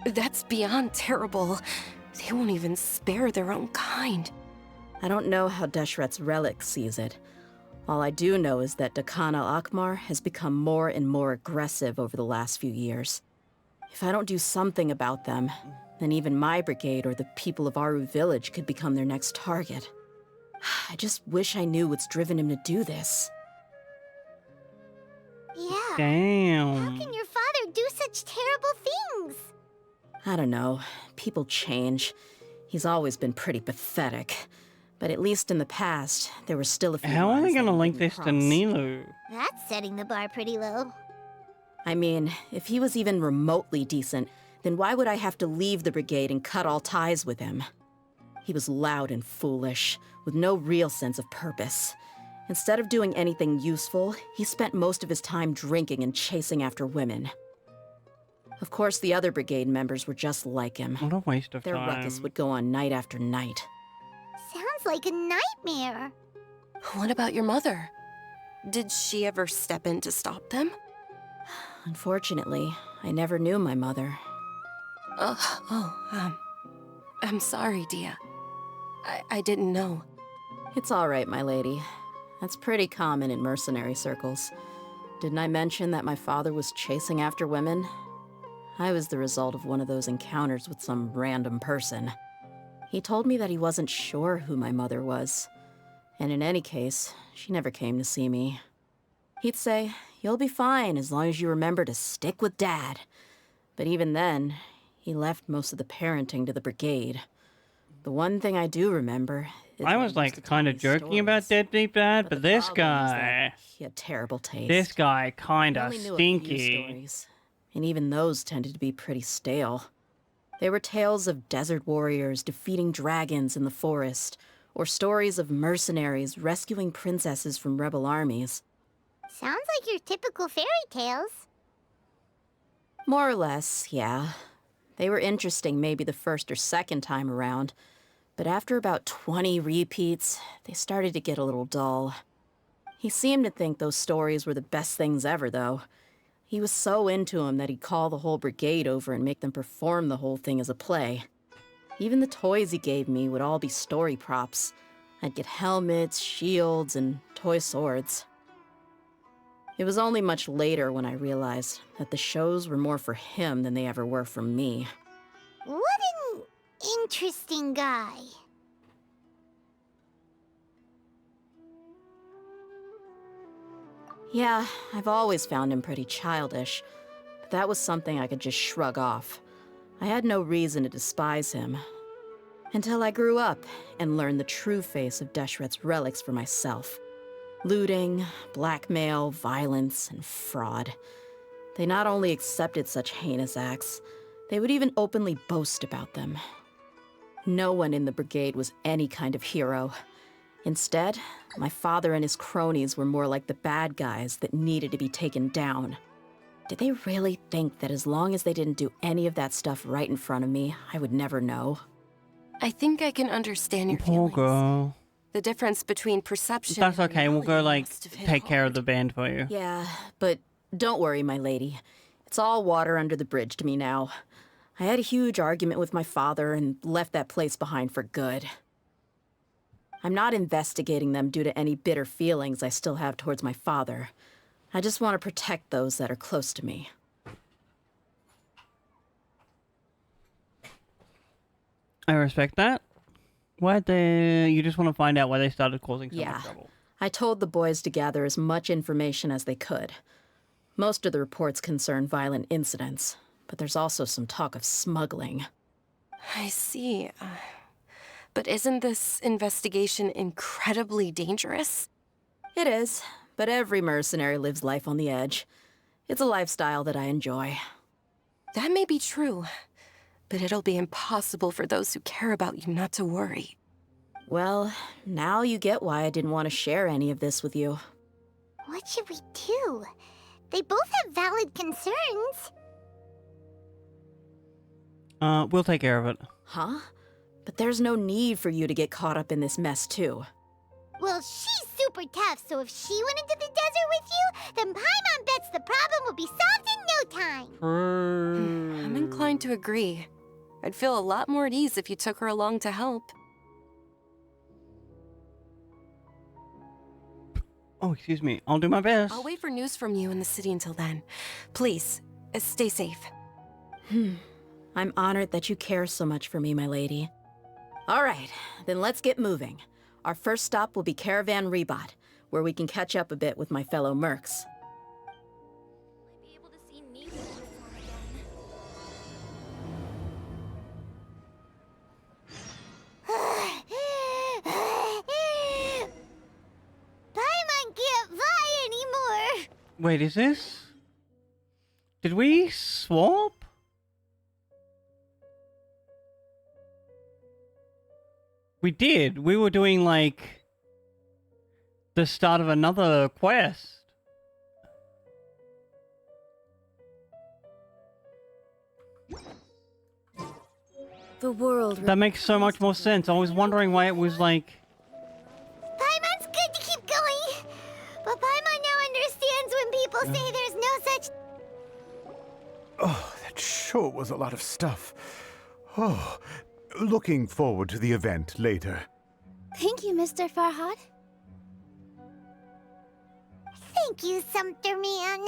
That's beyond terrible. They won't even spare their own kind. I don't know how Deshret's Relic sees it. All I do know is that Dakan al-Akmar has become more and more aggressive over the last few years. If I don't do something about them, then even my brigade or the people of Aru village could become their next target. I just wish I knew what's driven him to do this. Yeah. Damn. How can your father do such terrible things? I don't know. People change. He's always been pretty pathetic. But at least in the past, there were still a few How are they lines that gonna he link didn't this to cross. Nilu? That's setting the bar pretty low. I mean, if he was even remotely decent, then why would I have to leave the brigade and cut all ties with him? He was loud and foolish, with no real sense of purpose. Instead of doing anything useful, he spent most of his time drinking and chasing after women. Of course, the other brigade members were just like him. What a waste of Their time. ruckus would go on night after night. Sounds like a nightmare. What about your mother? Did she ever step in to stop them? Unfortunately, I never knew my mother. I'm sorry, Dia. I didn't know. It's all right, my lady. That's pretty common in mercenary circles. Didn't I mention that my father was chasing after women? I was the result of one of those encounters with some random person. He told me that he wasn't sure who my mother was. And in any case, she never came to see me. He'd say, "You'll be fine as long as you remember to stick with Dad." But even then, he left most of the parenting to the brigade. The one thing I do remember is I was like kind of joking about Deadbeat Dad, but this guy, he had terrible taste. this guy kind I of only knew a few stinky. stories, and even those tended to be pretty stale. They were tales of desert warriors defeating dragons in the forest, or stories of mercenaries rescuing princesses from rebel armies. Sounds like your typical fairy tales. More or less, yeah. They were interesting maybe the first or second time around, but after about 20 repeats, they started to get a little dull. He seemed to think those stories were the best things ever, though. He was so into them that he'd call the whole brigade over and make them perform the whole thing as a play. Even the toys he gave me would all be story props. I'd get helmets, shields, and toy swords. It was only much later when I realized that the shows were more for him than they ever were for me. What an interesting guy. Yeah, I've always found him pretty childish, but that was something I could just shrug off. I had no reason to despise him. Until I grew up and learned the true face of Deshret's relics for myself. Looting, blackmail, violence, and fraud. They not only accepted such heinous acts, they would even openly boast about them. No one in the brigade was any kind of hero. Instead, my father and his cronies were more like the bad guys that needed to be taken down. Did they really think that as long as they didn't do any of that stuff right in front of me, I would never know? I think I can understand your Poor feelings. girl. The difference between perception That's and okay, we'll go reality like must have hit take care of hard. the band for you. Yeah, but don't worry, my lady. It's all water under the bridge to me now. I had a huge argument with my father and left that place behind for good. I'm not investigating them due to any bitter feelings I still have towards my father. I just want to protect those that are close to me. I respect that. Why they? You just want to find out why they started causing so Yeah. much trouble. I told the boys to gather as much information as they could. Most of the reports concern violent incidents, but there's also some talk of smuggling. I see. But isn't this investigation incredibly dangerous? It is, but every mercenary lives life on the edge. It's a lifestyle that I enjoy. That may be true, but it'll be impossible for those who care about you not to worry. Well, now you get why I didn't want to share any of this with you. What should we do? They both have valid concerns. We'll take care of it. Huh? But there's no need for you to get caught up in this mess, too. Well, she's super tough, so if she went into the desert with you, then Paimon bets the problem will be solved in no time. I'm inclined to agree. I'd feel a lot more at ease if you took her along to help. Oh, excuse me. I'll do my best. I'll wait for news from you in the city until then. Please, stay safe. I'm honored that you care so much for me, my lady. All right, then let's get moving. Our first stop will be Caravan Rebot, where we can catch up a bit with my fellow mercs. Paimon can't fly anymore. Wait, is this? Did we swap? We did. We were doing like the start of another quest. The world. That makes so much more sense. I was wondering why it was like. Paimon's good to keep going. But Paimon now understands when people say there's no such... Oh, that sure was a lot of stuff. Oh, looking forward to the event later. Thank you, Mr. Farhad. Thank you, Sumpter Man.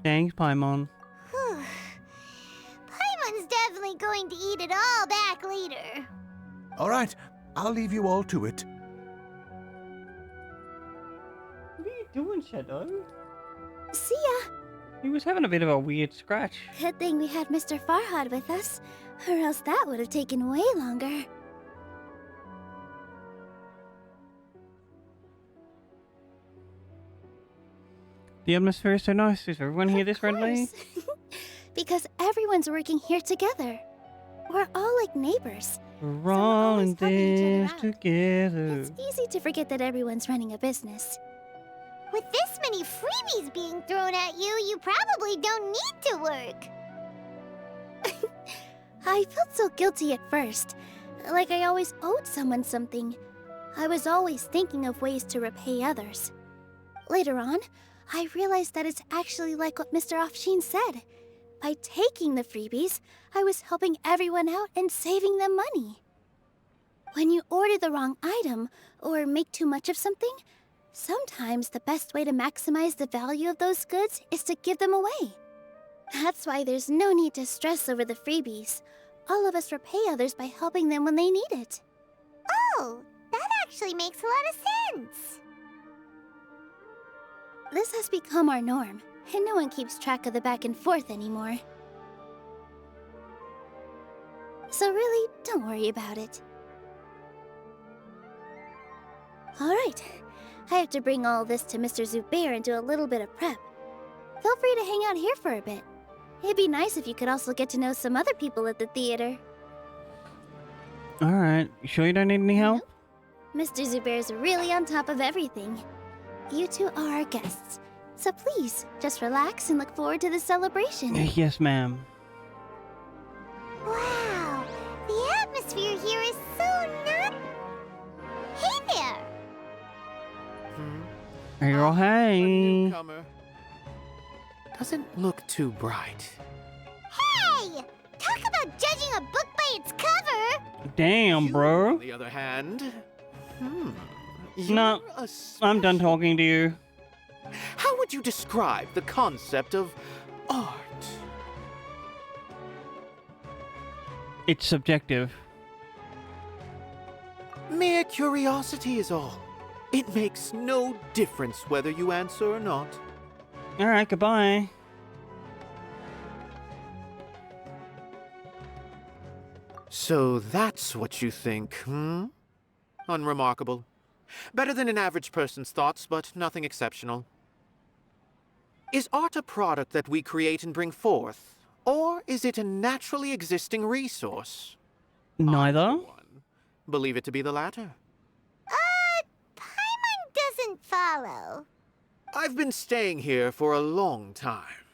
Thanks, Paimon. Paimon's definitely going to eat it all back later. All right, I'll leave you all to it. doing, Shadow? See ya. He was having a bit of a weird scratch. Good thing we had Mr. Farhad with us, or else that would have taken way longer. The atmosphere is so nice. Is everyone here this friendly? Because everyone's working here together. We're all like neighbors. We're all in this together. It's easy to forget that everyone's running a business. With this many freebies being thrown at you, you probably don't need to work. I felt so guilty at first, like I always owed someone something. I was always thinking of ways to repay others. Later on, I realized that it's actually like what Mr. Afshin said. By taking the freebies, I was helping everyone out and saving them money. When you order the wrong item, or make too much of something, sometimes the best way to maximize the value of those goods is to give them away. That's why there's no need to stress over the freebies. All of us repay others by helping them when they need it. Oh, that actually makes a lot of sense. This has become our norm, and no one keeps track of the back and forth anymore. So really, don't worry about it. Alright, I have to bring all this to Mr. Zubair and do a little bit of prep. Feel free to hang out here for a bit. It'd be nice if you could also get to know some other people at the theater. Alright, you sure you don't need any help? Mr. Zubair's really on top of everything. You two are our guests, so please, just relax and look forward to the celebration. Yes, ma'am. Wow, the atmosphere here is so nice. Hey there! Hey, girl, hey. Newcomer. Doesn't look too bright. Hey! Talk about judging a book by its cover! Damn, bro. On the other hand, No, I'm done talking to you. how would you describe the concept of art? It's subjective. Mere curiosity is all. It makes no difference whether you answer or not. Alright, goodbye. So that's what you think, hmm? Unremarkable. Better than an average person's thoughts, but nothing exceptional. Is art a product that we create and bring forth, or is it a naturally existing resource? Neither. Believe it to be the latter. Paimon doesn't follow. I've been staying here for a long time.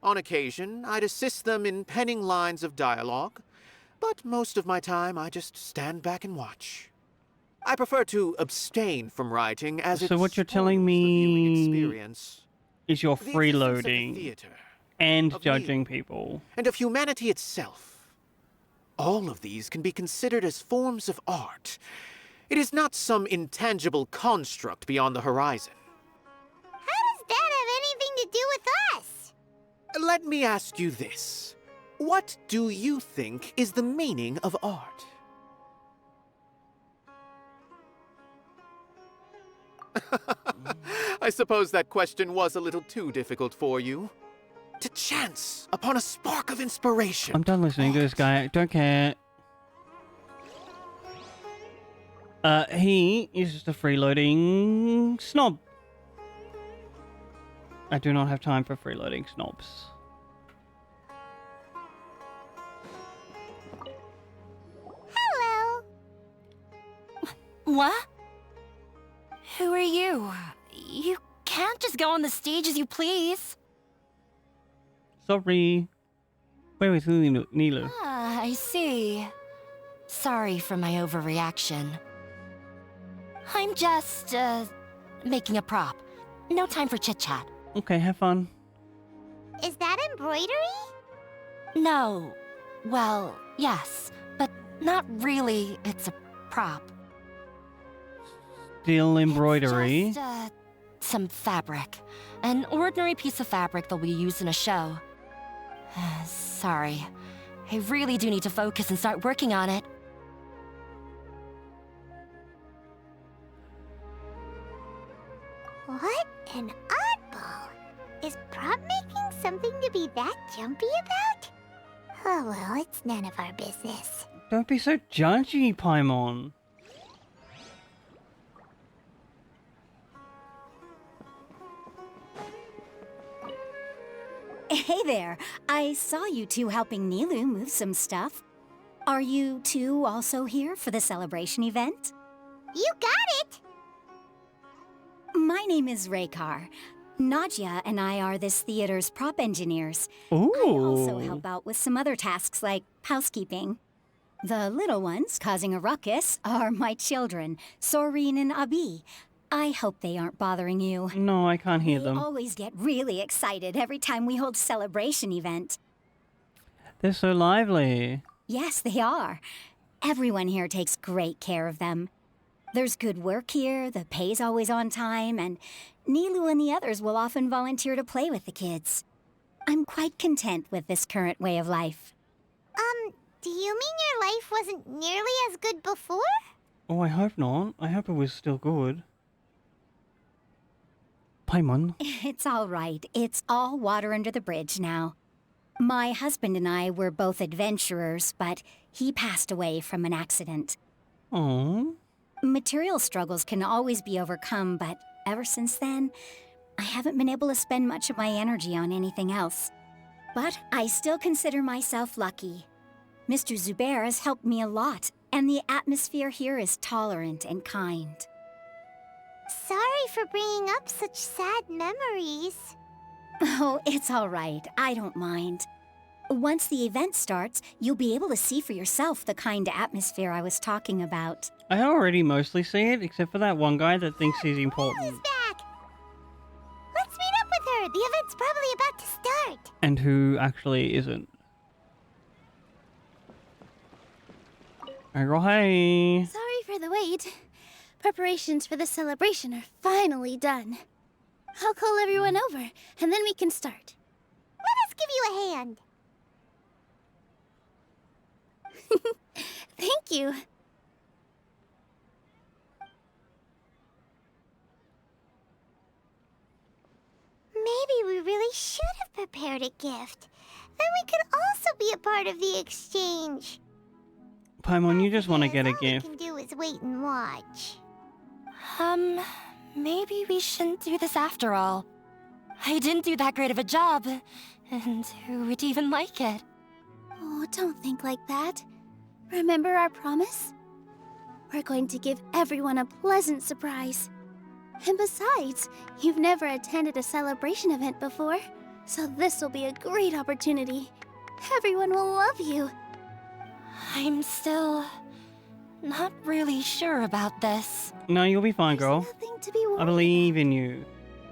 On occasion, I'd assist them in penning lines of dialogue, but most of my time I just stand back and watch. I prefer to abstain from writing as So what you're telling me is you're freeloading and judging people. and of humanity itself. All of these can be considered as forms of art. It is not some intangible construct beyond the horizon. How does that have anything to do with us? Let me ask you this. What do you think is the meaning of art? I suppose that question was a little too difficult for you. To chance upon a spark of inspiration. I'm done listening to this guy. Don't care. He is just a freeloading snob. I do not have time for freeloading snobs. Hello. What? Who are you? You can't just go on the stage as you please. Sorry. Where is Nilu? Ah, I see. Sorry for my overreaction. I'm just, making a prop. No time for chit-chat. Okay, have fun. Is that embroidery? No. Well, yes, but not really. It's a prop. Still embroidery. Just, some fabric. An ordinary piece of fabric that we use in a show. Sorry. I really do need to focus and start working on it. What an to be that jumpy about? Oh well, it's none of our business. Don't be so judgy, Paimon. Hey there. I saw you two helping Nilu move some stuff. Are you two also here for the celebration event? You got it! My name is Raykar. Nadia and I are this theater's prop engineers. Ooh. I also help out with some other tasks like housekeeping. The little ones causing a ruckus are my children, Soreen and Abi. I hope they aren't bothering you. No, I can't hear They them. always get really excited every time we hold a celebration event. They're so lively. Yes, they are. Everyone here takes great care of them. There's good work here, the pay's always on time, and Nilu and the others will often volunteer to play with the kids. I'm quite content with this current way of life. Do you mean your life wasn't nearly as good before? Oh, I hope not. I hope it was still good. Paimon. It's all right. It's all water under the bridge now. My husband and I were both adventurers, but he passed away from an accident. Oh. Material struggles can always be overcome, but ever since then, I haven't been able to spend much of my energy on anything else. But I still consider myself lucky. Mr. Zubair has helped me a lot, and the atmosphere here is tolerant and kind. Sorry for bringing up such sad memories. Oh, it's all right. I don't mind. Once the event starts, you'll be able to see for yourself the kind of atmosphere I was talking about. I already mostly see it, except for that one guy that thinks he's important. Back! Let's meet up with her. The event's probably about to start. And who actually isn't. Oh, hey. Sorry for the wait. Preparations for the celebration are finally done. I'll call everyone over, and then we can start. Let us give you a hand. Thank you. Maybe we really should have prepared a gift. Then we could also be a part of the exchange. Paimon, you just want to get a All we gift. can do is wait and watch. Maybe we shouldn't do this after all. I didn't do that great of a job, and who would even like it? Oh, don't think like that. Remember our promise? We're going to give everyone a pleasant surprise. And besides, you've never attended a celebration event before, so this will be a great opportunity. Everyone will love you. I'm still not really sure about this. No, you'll be fine, girl. Nothing to be worried. I believe in you.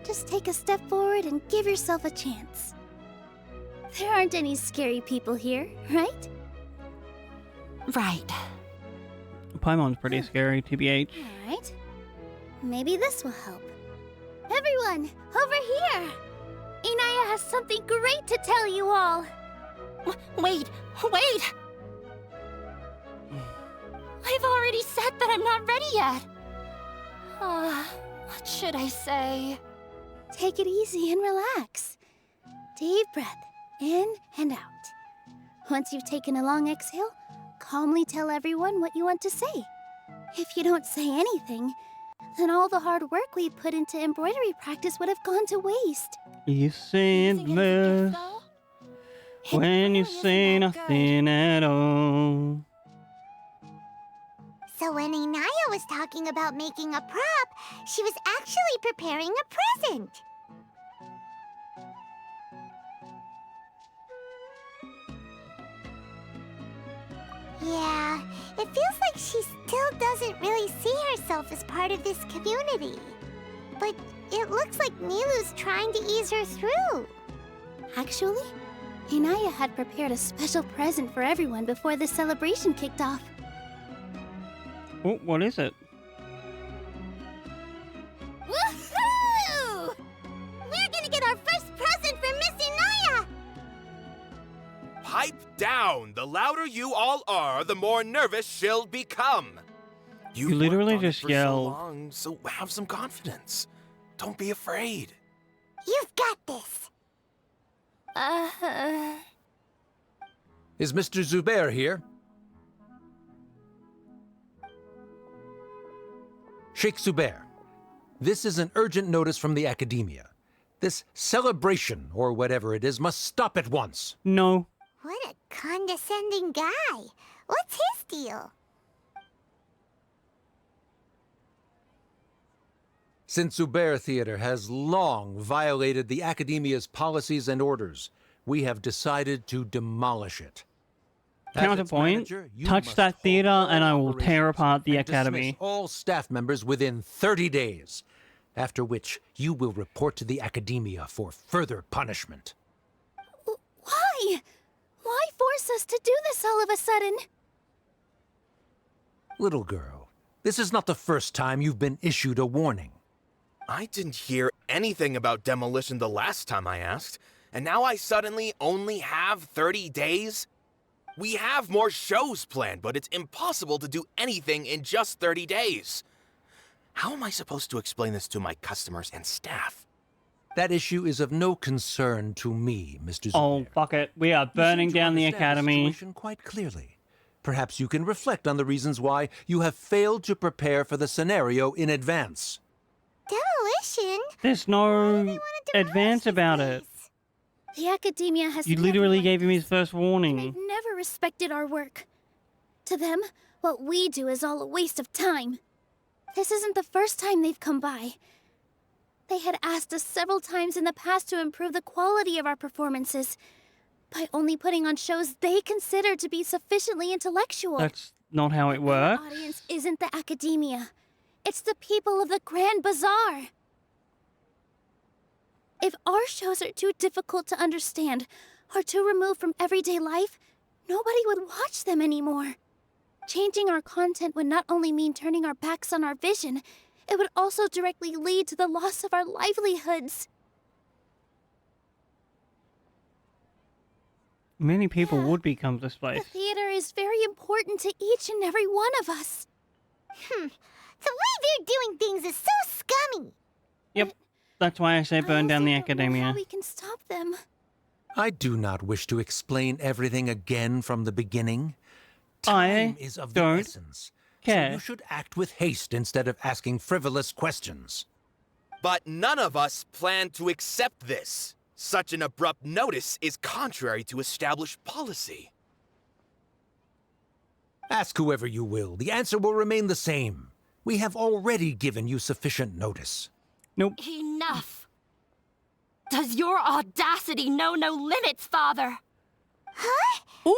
Just take a step forward and give yourself a chance. There aren't any scary people here, right? Right. Paimon's pretty scary, TBH. Alright. Maybe this will help. Everyone, over here! Inaya has something great to tell you all. Wait! I've already said that I'm not ready yet. What should I say? Take it easy and relax. Deep breath, in and out. Once you've taken a long exhale, calmly tell everyone what you want to say. If you don't say anything, then all the hard work we put into embroidery practice would have gone to waste. You said this when you say nothing at all. So when Inaya was talking about making a prop, she was actually preparing a present. Yeah, it feels like she still doesn't really see herself as part of this community. But it looks like Nilu's trying to ease her through. Actually, Inaya had prepared a special present for everyone before the celebration kicked off. Oh, what is it? Woohoo! We're gonna get our first present from Miss Inaya! Pipe down! The louder you all are, the more nervous she'll become. You literally worked on it just for so yelled. long, so have some confidence. Don't be afraid. You've got this. Is Mr. Zubair here? Sheikh Zubair, this is an urgent notice from the Academia. This celebration, or whatever it is, must stop at once. No. What a condescending guy. What's his deal? Since Zubair Theater has long violated the Academia's policies and orders, we have decided to demolish it. As its Counterpoint, manager, you touch must that halt theater all and I will tear operations apart the and dismiss academy. all staff members within 30 days, after which you will report to the Academia for further punishment. Why? Why force us to do this all of a sudden? Little girl, this is not the first time you've been issued a warning. I didn't hear anything about demolition the last time I asked, and now I suddenly only have 30 days? We have more shows planned, but it's impossible to do anything in just 30 days. How am I supposed to explain this to my customers and staff? That issue is of no concern to me, Mr. Zubair. Oh, fuck it. We are burning down the academy. Situation quite clearly. Perhaps you can reflect on the reasons why you have failed to prepare for the scenario in advance. Demolition? There's no advance about it. The Academia has You never literally liked gave him his us, first and warning. they've never respected our work. To them, what we do is all a waste of time. This isn't the first time they've come by. They had asked us several times in the past to improve the quality of our performances by only putting on shows they consider to be sufficiently intellectual. That's not how it Our works. audience isn't the Academia. It's the people of the Grand Bazaar. If our shows are too difficult to understand or too removed from everyday life, nobody would watch them anymore. Changing our content would not only mean turning our backs on our vision, it would also directly lead to the loss of our livelihoods. Many people would become displaced. The theater is very important to each and every one of us. The way they're doing things is so scummy. Yep. That's why I say burn down the academia. How we can stop them. I do not wish to explain everything again from the beginning. I Time is of the don't essence. care. So you should act with haste instead of asking frivolous questions. But none of us plan to accept this. Such an abrupt notice is contrary to established policy. Ask whoever you will. The answer will remain the same. We have already given you sufficient notice. Nope. Enough! Does your audacity know no limits, Father? Huh? Ooh!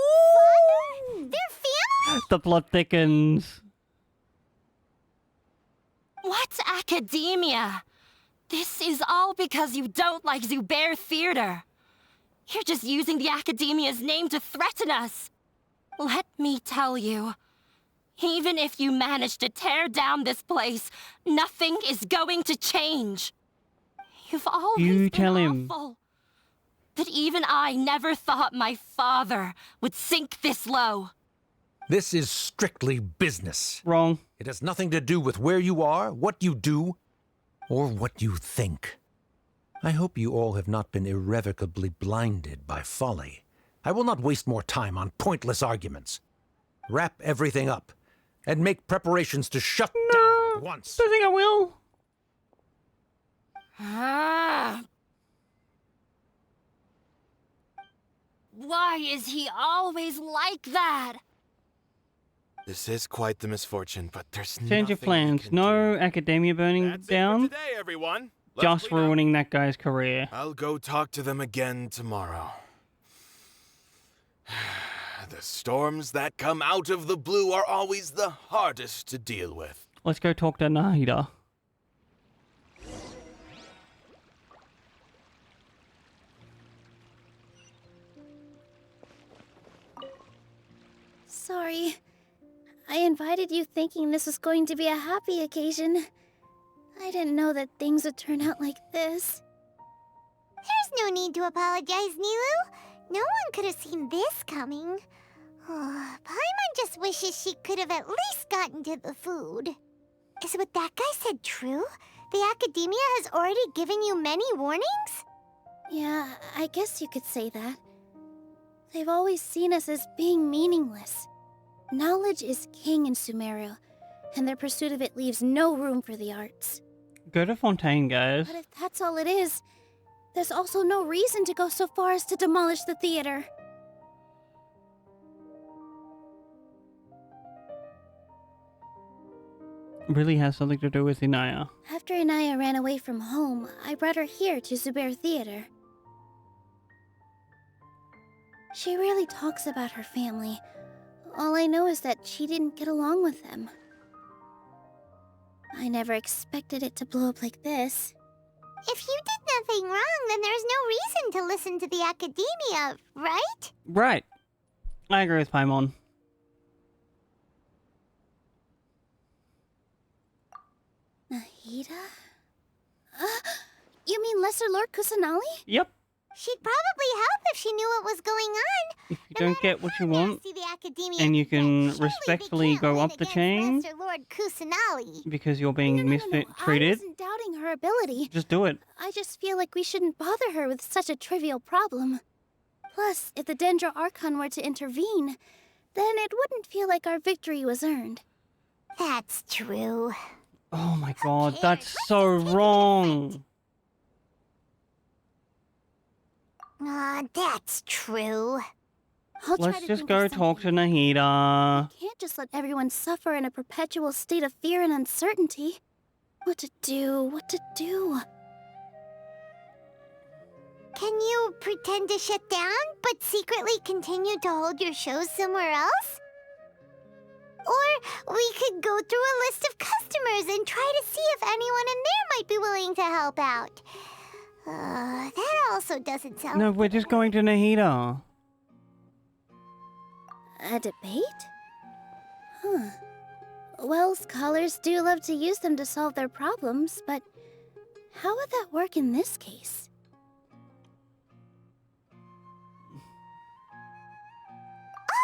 Father? Their family? The plot thickens. What's academia? This is all because you don't like Zubair Theater. You're just using the Academia's name to threaten us. Let me tell you, even if you manage to tear down this place, nothing is going to change. You've always You been tell him. awful. But even I never thought my father would sink this low. This is strictly business. Wrong. It has nothing to do with where you are, what you do, or what you think. I hope you all have not been irrevocably blinded by folly. I will not waste more time on pointless arguments. Wrap everything up, and make preparations to shut down at once. I think I will. Why is he always like that? This is quite the misfortune, but there's Change of plans. No academia burning down. Today, everyone. Let's Just clean up. ruining that guy's career. I'll go talk to them again tomorrow. The storms that come out of the blue are always the hardest to deal with. Let's go talk to Nahida. Sorry. I invited you thinking this was going to be a happy occasion. I didn't know that things would turn out like this. There's no need to apologize, Nilu. No one could have seen this coming. Oh, Paimon just wishes she could have at least gotten to the food. Is what that guy said true? The Academia has already given you many warnings? Yeah, I guess you could say that. They've always seen us as being meaningless. Knowledge is king in Sumeru, and their pursuit of it leaves no room for the arts. Go to Fontaine, guys. But if that's all it is, there's also no reason to go so far as to demolish the theater. Really has something to do with Inaya. After Inaya ran away from home, I brought her here to Zubair Theater. She rarely talks about her family. All I know is that she didn't get along with them. I never expected it to blow up like this. If you did nothing wrong, then there's no reason to listen to the academia, right? Right. I agree with Paimon. Nahida? You mean Lesser Lord Kusanali? Yep. She'd probably help if she knew what was going on. If you don't get what you want, See the academia and you can surely we respectfully can't go win up the against chain Lesser Lord Kusanali. because you're being I mistreated, wasn't doubting her ability. just do it. I just feel like we shouldn't bother her with such a trivial problem. Plus, if the Dendro Archon were to intervene, then it wouldn't feel like our victory was earned. That's true. Oh my god, that's so wrong. That's true. I'll try Let's to just think go of talk to Nahida. Can't just let everyone suffer in a perpetual state of fear and uncertainty. What to do? What to do? Can you pretend to shut down, but secretly continue to hold your shows somewhere else? Or we could go through a list of customers and try to see if anyone in there might be willing to help out. That also doesn't sound... No, we're just going to Nahida. A debate? Huh. Well, scholars do love to use them to solve their problems, but how would that work in this case?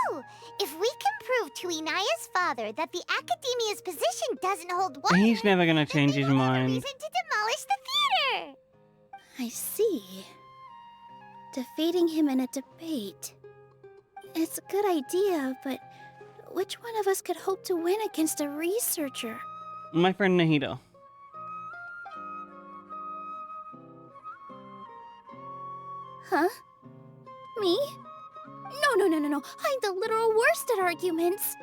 Oh, if we can prove to Inaya's father that the Academia's position doesn't hold water, He's never gonna change his mind. reason to demolish the theater. I see. Defeating him in a debate. It's a good idea, but which one of us could hope to win against a researcher? My friend Nahida. Huh? Me? No. I'm the literal worst at arguments.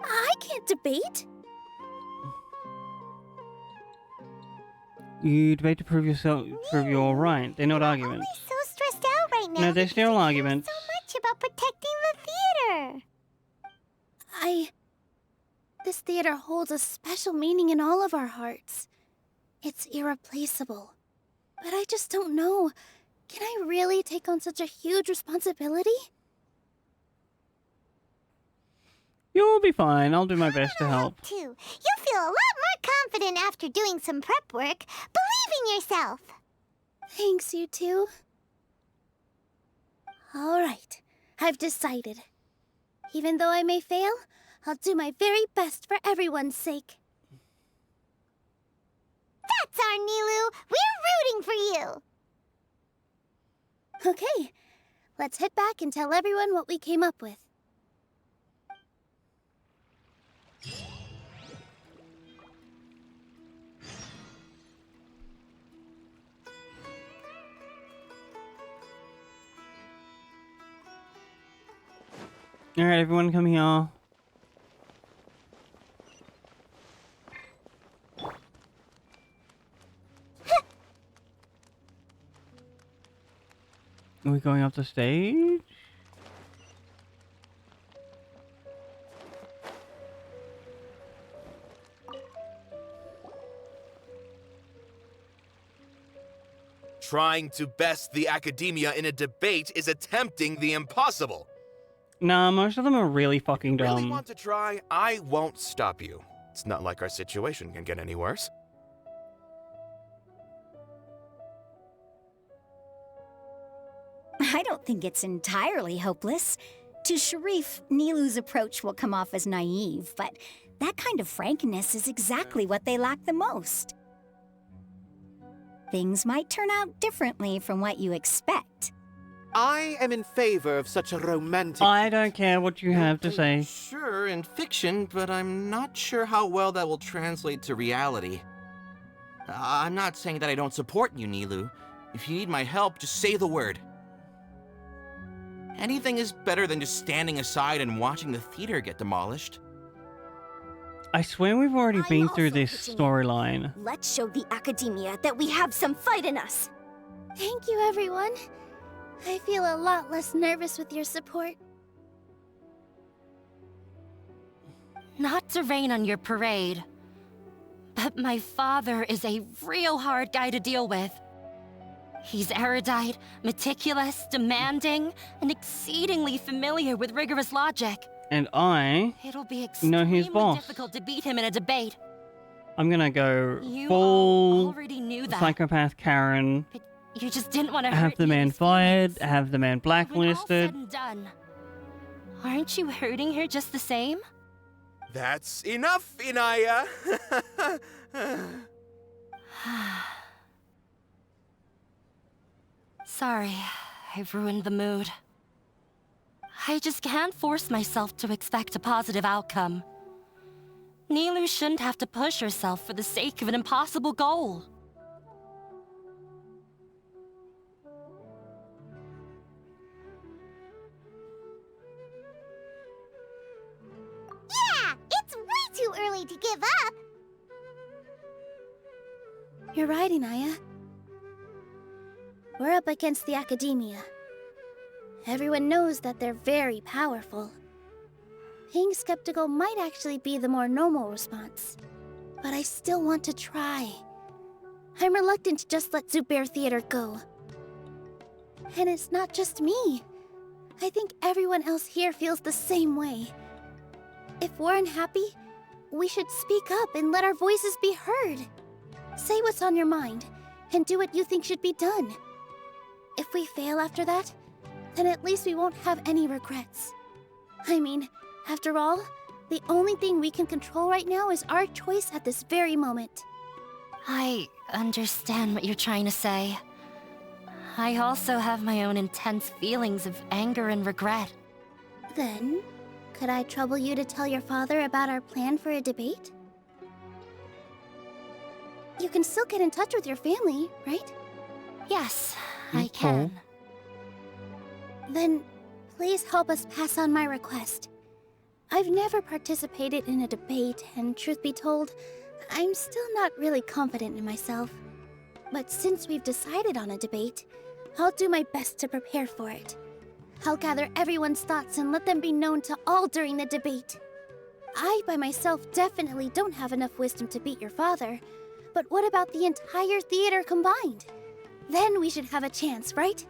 I can't debate. You debate to prove you're right. They're not arguments. So stressed out right now. No, they're still arguments. So much about protecting the theater. This theater holds a special meaning in all of our hearts. It's irreplaceable. But I just don't know. Can I really take on such a huge responsibility? You'll be fine. I'll do my best to help. Too. You'll feel a lot more confident after doing some prep work. Believe in yourself. Thanks, you two. All right, I've decided. Even though I may fail, I'll do my very best for everyone's sake. That's our Nilu. We're rooting for you. Okay, let's head back and tell everyone what we came up with. Alright, everyone come here. Are we going up the stage? Trying to best the academia in a debate is attempting the impossible. Nah, most of them are really fucking dumb. Really want to try? I won't stop you. It's not like our situation can get any worse. I don't think it's entirely hopeless. To Sharif, Nilu's approach will come off as naive, but that kind of frankness is exactly what they lack the most. things might turn out differently from what you expect. I am in favor of such a romantic... I don't care what you have to say. Sure, in fiction, but I'm not sure how well that will translate to reality. I'm not saying that I don't support you, Nilou. If you need my help, just say the word. Anything is better than just standing aside and watching the theater get demolished. I swear we've already been through this storyline. Let's show the Academia that we have some fight in us. Thank you, everyone. I feel a lot less nervous with your support. Not to rain on your parade, but my father is a real hard guy to deal with. He's erudite, meticulous, demanding, and exceedingly familiar with rigorous logic. And I It'll be know his extremely boss. difficult to beat him in a debate. I'm gonna go You full already knew that. psychopath Karen. You just didn't want to Have hurt the man fired, have the man When all blacklisted. said and done, aren't you hurting her just the same? That's enough, Inaya! Sorry, I've ruined the mood. I just can't force myself to expect a positive outcome. Nilou shouldn't have to push herself for the sake of an impossible goal. Yeah, it's way too early to give up. You're right, Inaya. We're up against the Academia. Everyone knows that they're very powerful. Being skeptical might actually be the more normal response. But I still want to try. I'm reluctant to just let Zubair Theater go. And it's not just me. I think everyone else here feels the same way. If we're unhappy, we should speak up and let our voices be heard. Say what's on your mind, and do what you think should be done. If we fail after that, then at least we won't have any regrets. I mean, after all, the only thing we can control right now is our choice at this very moment. I understand what you're trying to say. I also have my own intense feelings of anger and regret. Then, could I trouble you to tell your father about our plan for a debate? You can still get in touch with your family, right? Yes, I can. Then, please help us pass on my request. I've never participated in a debate, and truth be told, I'm still not really confident in myself. But since we've decided on a debate, I'll do my best to prepare for it. I'll gather everyone's thoughts and let them be known to all during the debate. I, by myself, definitely don't have enough wisdom to beat your father. But what about the entire theater combined? Then we should have a chance, right?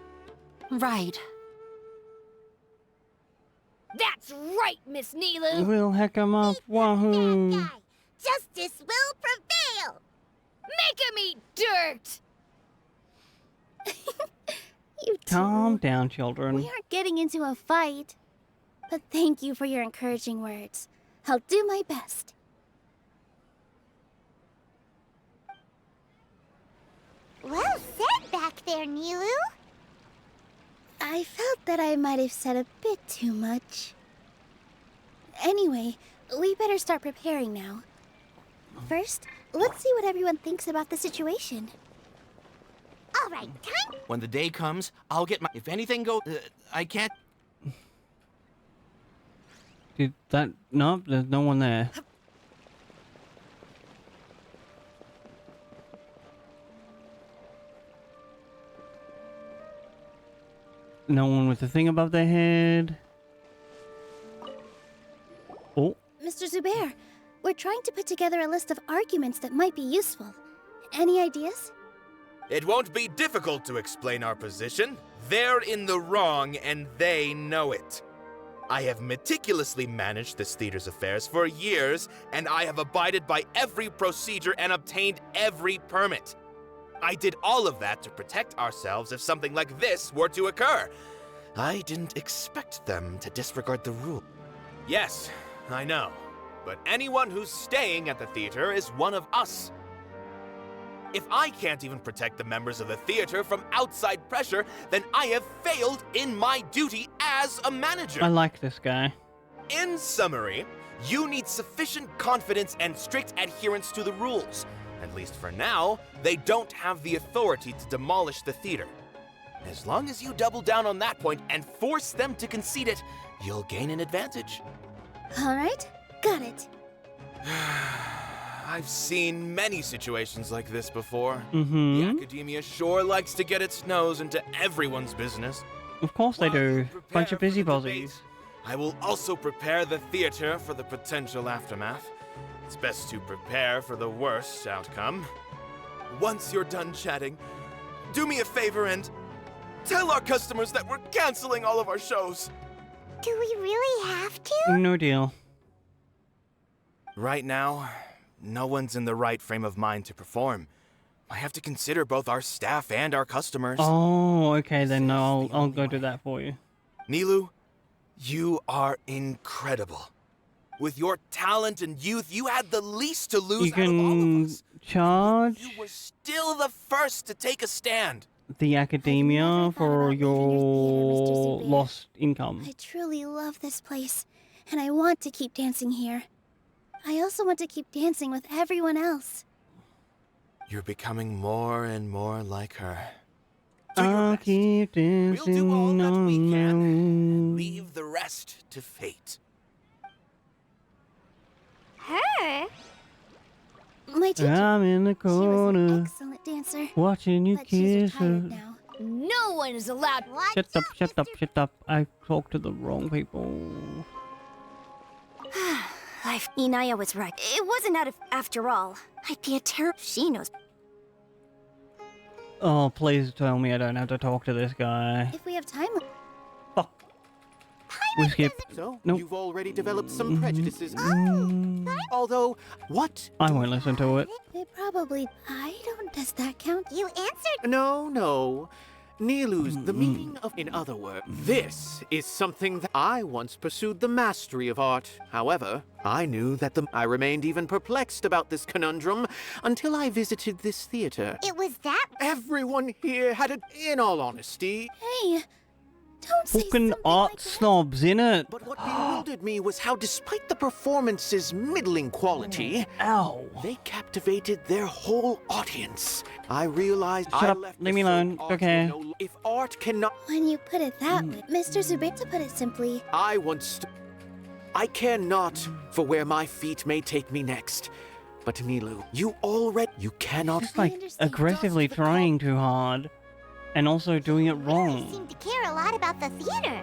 Right. That's right, Miss Nilou. We'll heck 'em up, wahoo! Justice will prevail. Make him eat dirt. You Calm down, children. We aren't getting into a fight. But thank you for your encouraging words. I'll do my best. Well said back there, Nilou. I felt that I might have said a bit too much. Anyway, we better start preparing now. First, let's see what everyone thinks about the situation. All right, time. When the day comes, I'll get my... If anything goes... I can't... Did that... No, there's no one there. No one with the thing above their head. Oh. Mr. Zubair, we're trying to put together a list of arguments that might be useful. Any ideas? It won't be difficult to explain our position. They're in the wrong, and they know it. I have meticulously managed this theater's affairs for years, and I have abided by every procedure and obtained every permit. I did all of that to protect ourselves if something like this were to occur. I didn't expect them to disregard the rule. Yes, I know. But anyone who's staying at the theater is one of us. If I can't even protect the members of the theater from outside pressure, then I have failed in my duty as a manager. I like this guy. In summary, you need sufficient confidence and strict adherence to the rules. At least for now, they don't have the authority to demolish the theater. As long as you double down on that point and force them to concede it, you'll gain an advantage. All right, got it. I've seen many situations like this before. Mm-hmm. The academia sure likes to get its nose into everyone's business. Of course they do. Bunch of busybodies. I will also prepare the theater for the potential aftermath. It's best to prepare for the worst outcome. Once you're done chatting, do me a favor and tell our customers that we're canceling all of our shows. Do we really have to? No deal. Right now, no one's in the right frame of mind to perform. I have to consider both our staff and our customers. Oh, okay, then I'll go do that for you. Nilu, you are incredible. With your talent and youth, you had the least to lose You out of all of can us. charge You were still the first to take a stand. the academia for your lost income. I truly love this place, and I want to keep dancing here. I also want to keep dancing with everyone else. You're becoming more and more like her. I'll keep dancing on my own. Leave the rest to fate. Her? My teacher. I'm in the She was an corner, excellent dancer. watching you But she's kiss her. retired now. No one is allowed. Shut up, shut up, shut up. I talked to the wrong people. Life. Inaya was right. It wasn't after all. I'd be a terrible. She knows. Oh, please tell me I don't have to talk to this guy. If we have time. We skip. So, Nope. you've already developed some prejudices. Mm, Although, what? I won't listen to it. They probably. I don't. Does that count? You answered. No. Nilu's the meaning of, in other words, this is something that I once pursued the mastery of art. However, I knew that I remained even perplexed about this conundrum until I visited this theater. It was that. Everyone here had it, in all honesty. Hey, don't say Fucking something art like that. snobs, innit? But what bewildered me was how, despite the performance's middling quality, Ow. they captivated their whole audience. I realized Shut I up, left leave the me alone, certain art okay. will no- If art cannot, When you put it that way, Mr. Zubir, to put it simply, I care not for where my feet may take me next. But Nilu, you cannot. Just like aggressively trying too hard. And also doing it wrong. Seem to care a lot about the theater.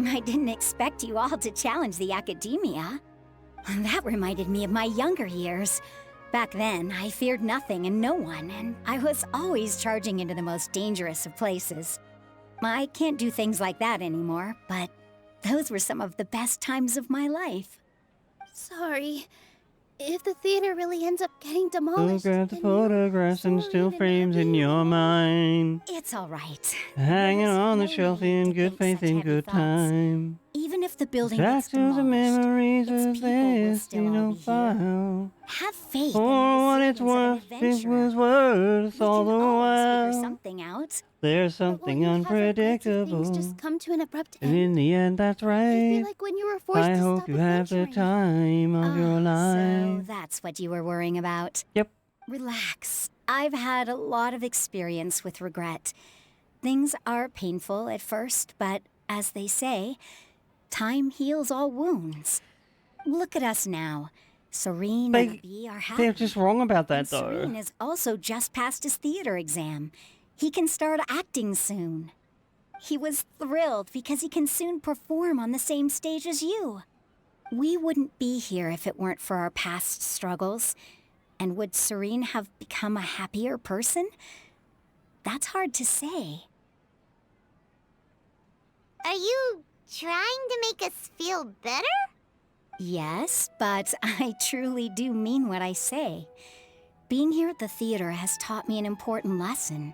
I didn't expect you all to challenge the academia. That reminded me of my younger years. Back then, I feared nothing and no one, and I was always charging into the most dangerous of places. I can't do things like that anymore, but those were some of the best times of my life. sorry. If the theater really ends up getting demolished, Look at the then photographs and still frames in your mind. It's all right. Hanging There's on the no shelf need in to good think faith such in heavy good thoughts. time. Even if the building gets Statues and demolished, memories its of people will this still in all a be here. file. Have faith For what in it's the resilience worth, of an it adventurer. was worth all the We can always figure while. something out. There's But when something you have regrets if unpredictable. things just come to an abrupt And end. in the end, that's It'd right. be like when you were forced I to hope stop you have the adventuring. time of your So life. that's what you were worrying about. Yep. Relax. I've had a lot of experience with regret. Things are painful at first, but as they say, time heals all wounds. Look at us now. Serene and the bee are happy. They're just wrong about that, And though. Serene has also just passed his theater exam. He can start acting soon. He was thrilled because he can soon perform on the same stage as you. We wouldn't be here if it weren't for our past struggles. And would Serene have become a happier person? That's hard to say. Are you trying to make us feel better? Yes, but I truly do mean what I say. Being here at the theater has taught me an important lesson.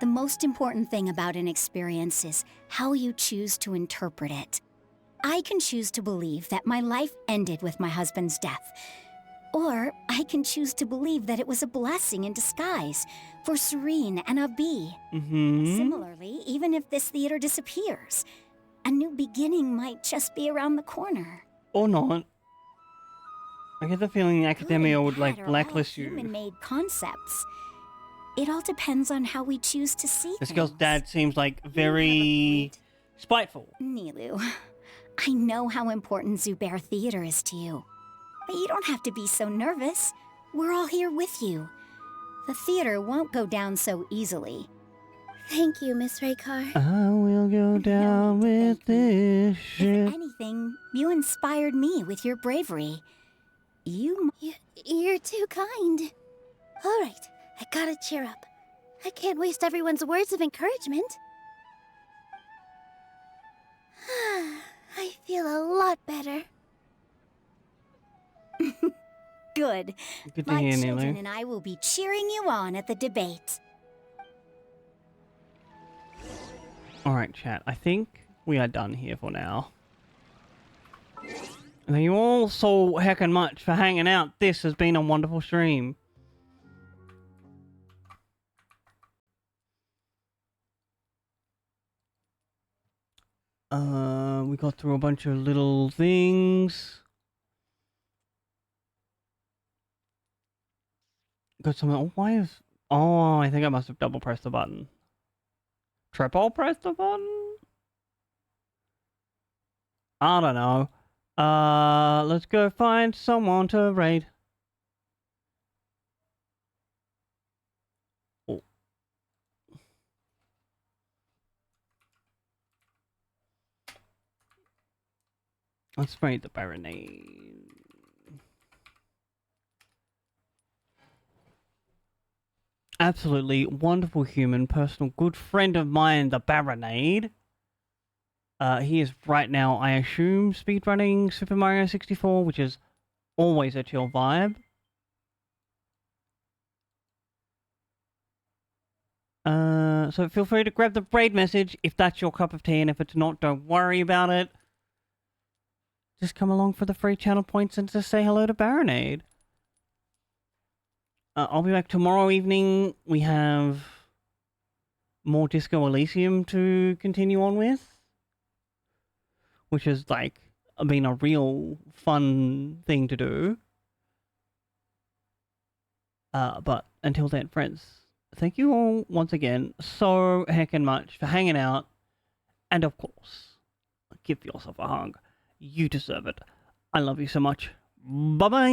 The most important thing about an experience is how you choose to interpret it. I can choose to believe that my life ended with my husband's death. Or I can choose to believe that it was a blessing in disguise for Serene and Abi. Similarly, even if this theater disappears, a new beginning might just be around the corner. Or not. I get the feeling Academia would, like, Bad are blacklist all you. human-made concepts. It all depends on how we choose to see This things. girl's dad seems, like, very spiteful. Nilu, I know how important Zubair Theater is to you. But you don't have to be so nervous. We're all here with you. The theater won't go down so easily. Thank you, Miss Raykar. I will go down with this ship. If anything, you inspired me with your bravery. You're too kind. All right, I gotta cheer up. I can't waste everyone's words of encouragement. I feel a lot better. Good. Good to My hear, children Nilu. and I will be cheering you on at the debate. Alright, chat. I think we are done here for now. Thank you all so heckin' much for hanging out. This has been a wonderful stream. We got through a bunch of little things. Got some. Oh, why is? Oh, I think I must have double pressed the button. Triple pressed the button? I don't know. Let's go find someone to raid. Oh. Let's raid the Baronade. Absolutely wonderful human, personal good friend of mine, the Baronade. He is right now, I assume, speedrunning Super Mario 64, which is always a chill vibe. So feel free to grab the raid message if that's your cup of tea, and if it's not, don't worry about it. Just come along for the free channel points and just say hello to Baronade. I'll be back tomorrow evening. We have more Disco Elysium to continue on with, which has, like, been a real fun thing to do. But until then, friends, thank you all once again so heckin' much for hanging out. And of course, give yourself a hug. You deserve it. I love you so much. Bye-bye!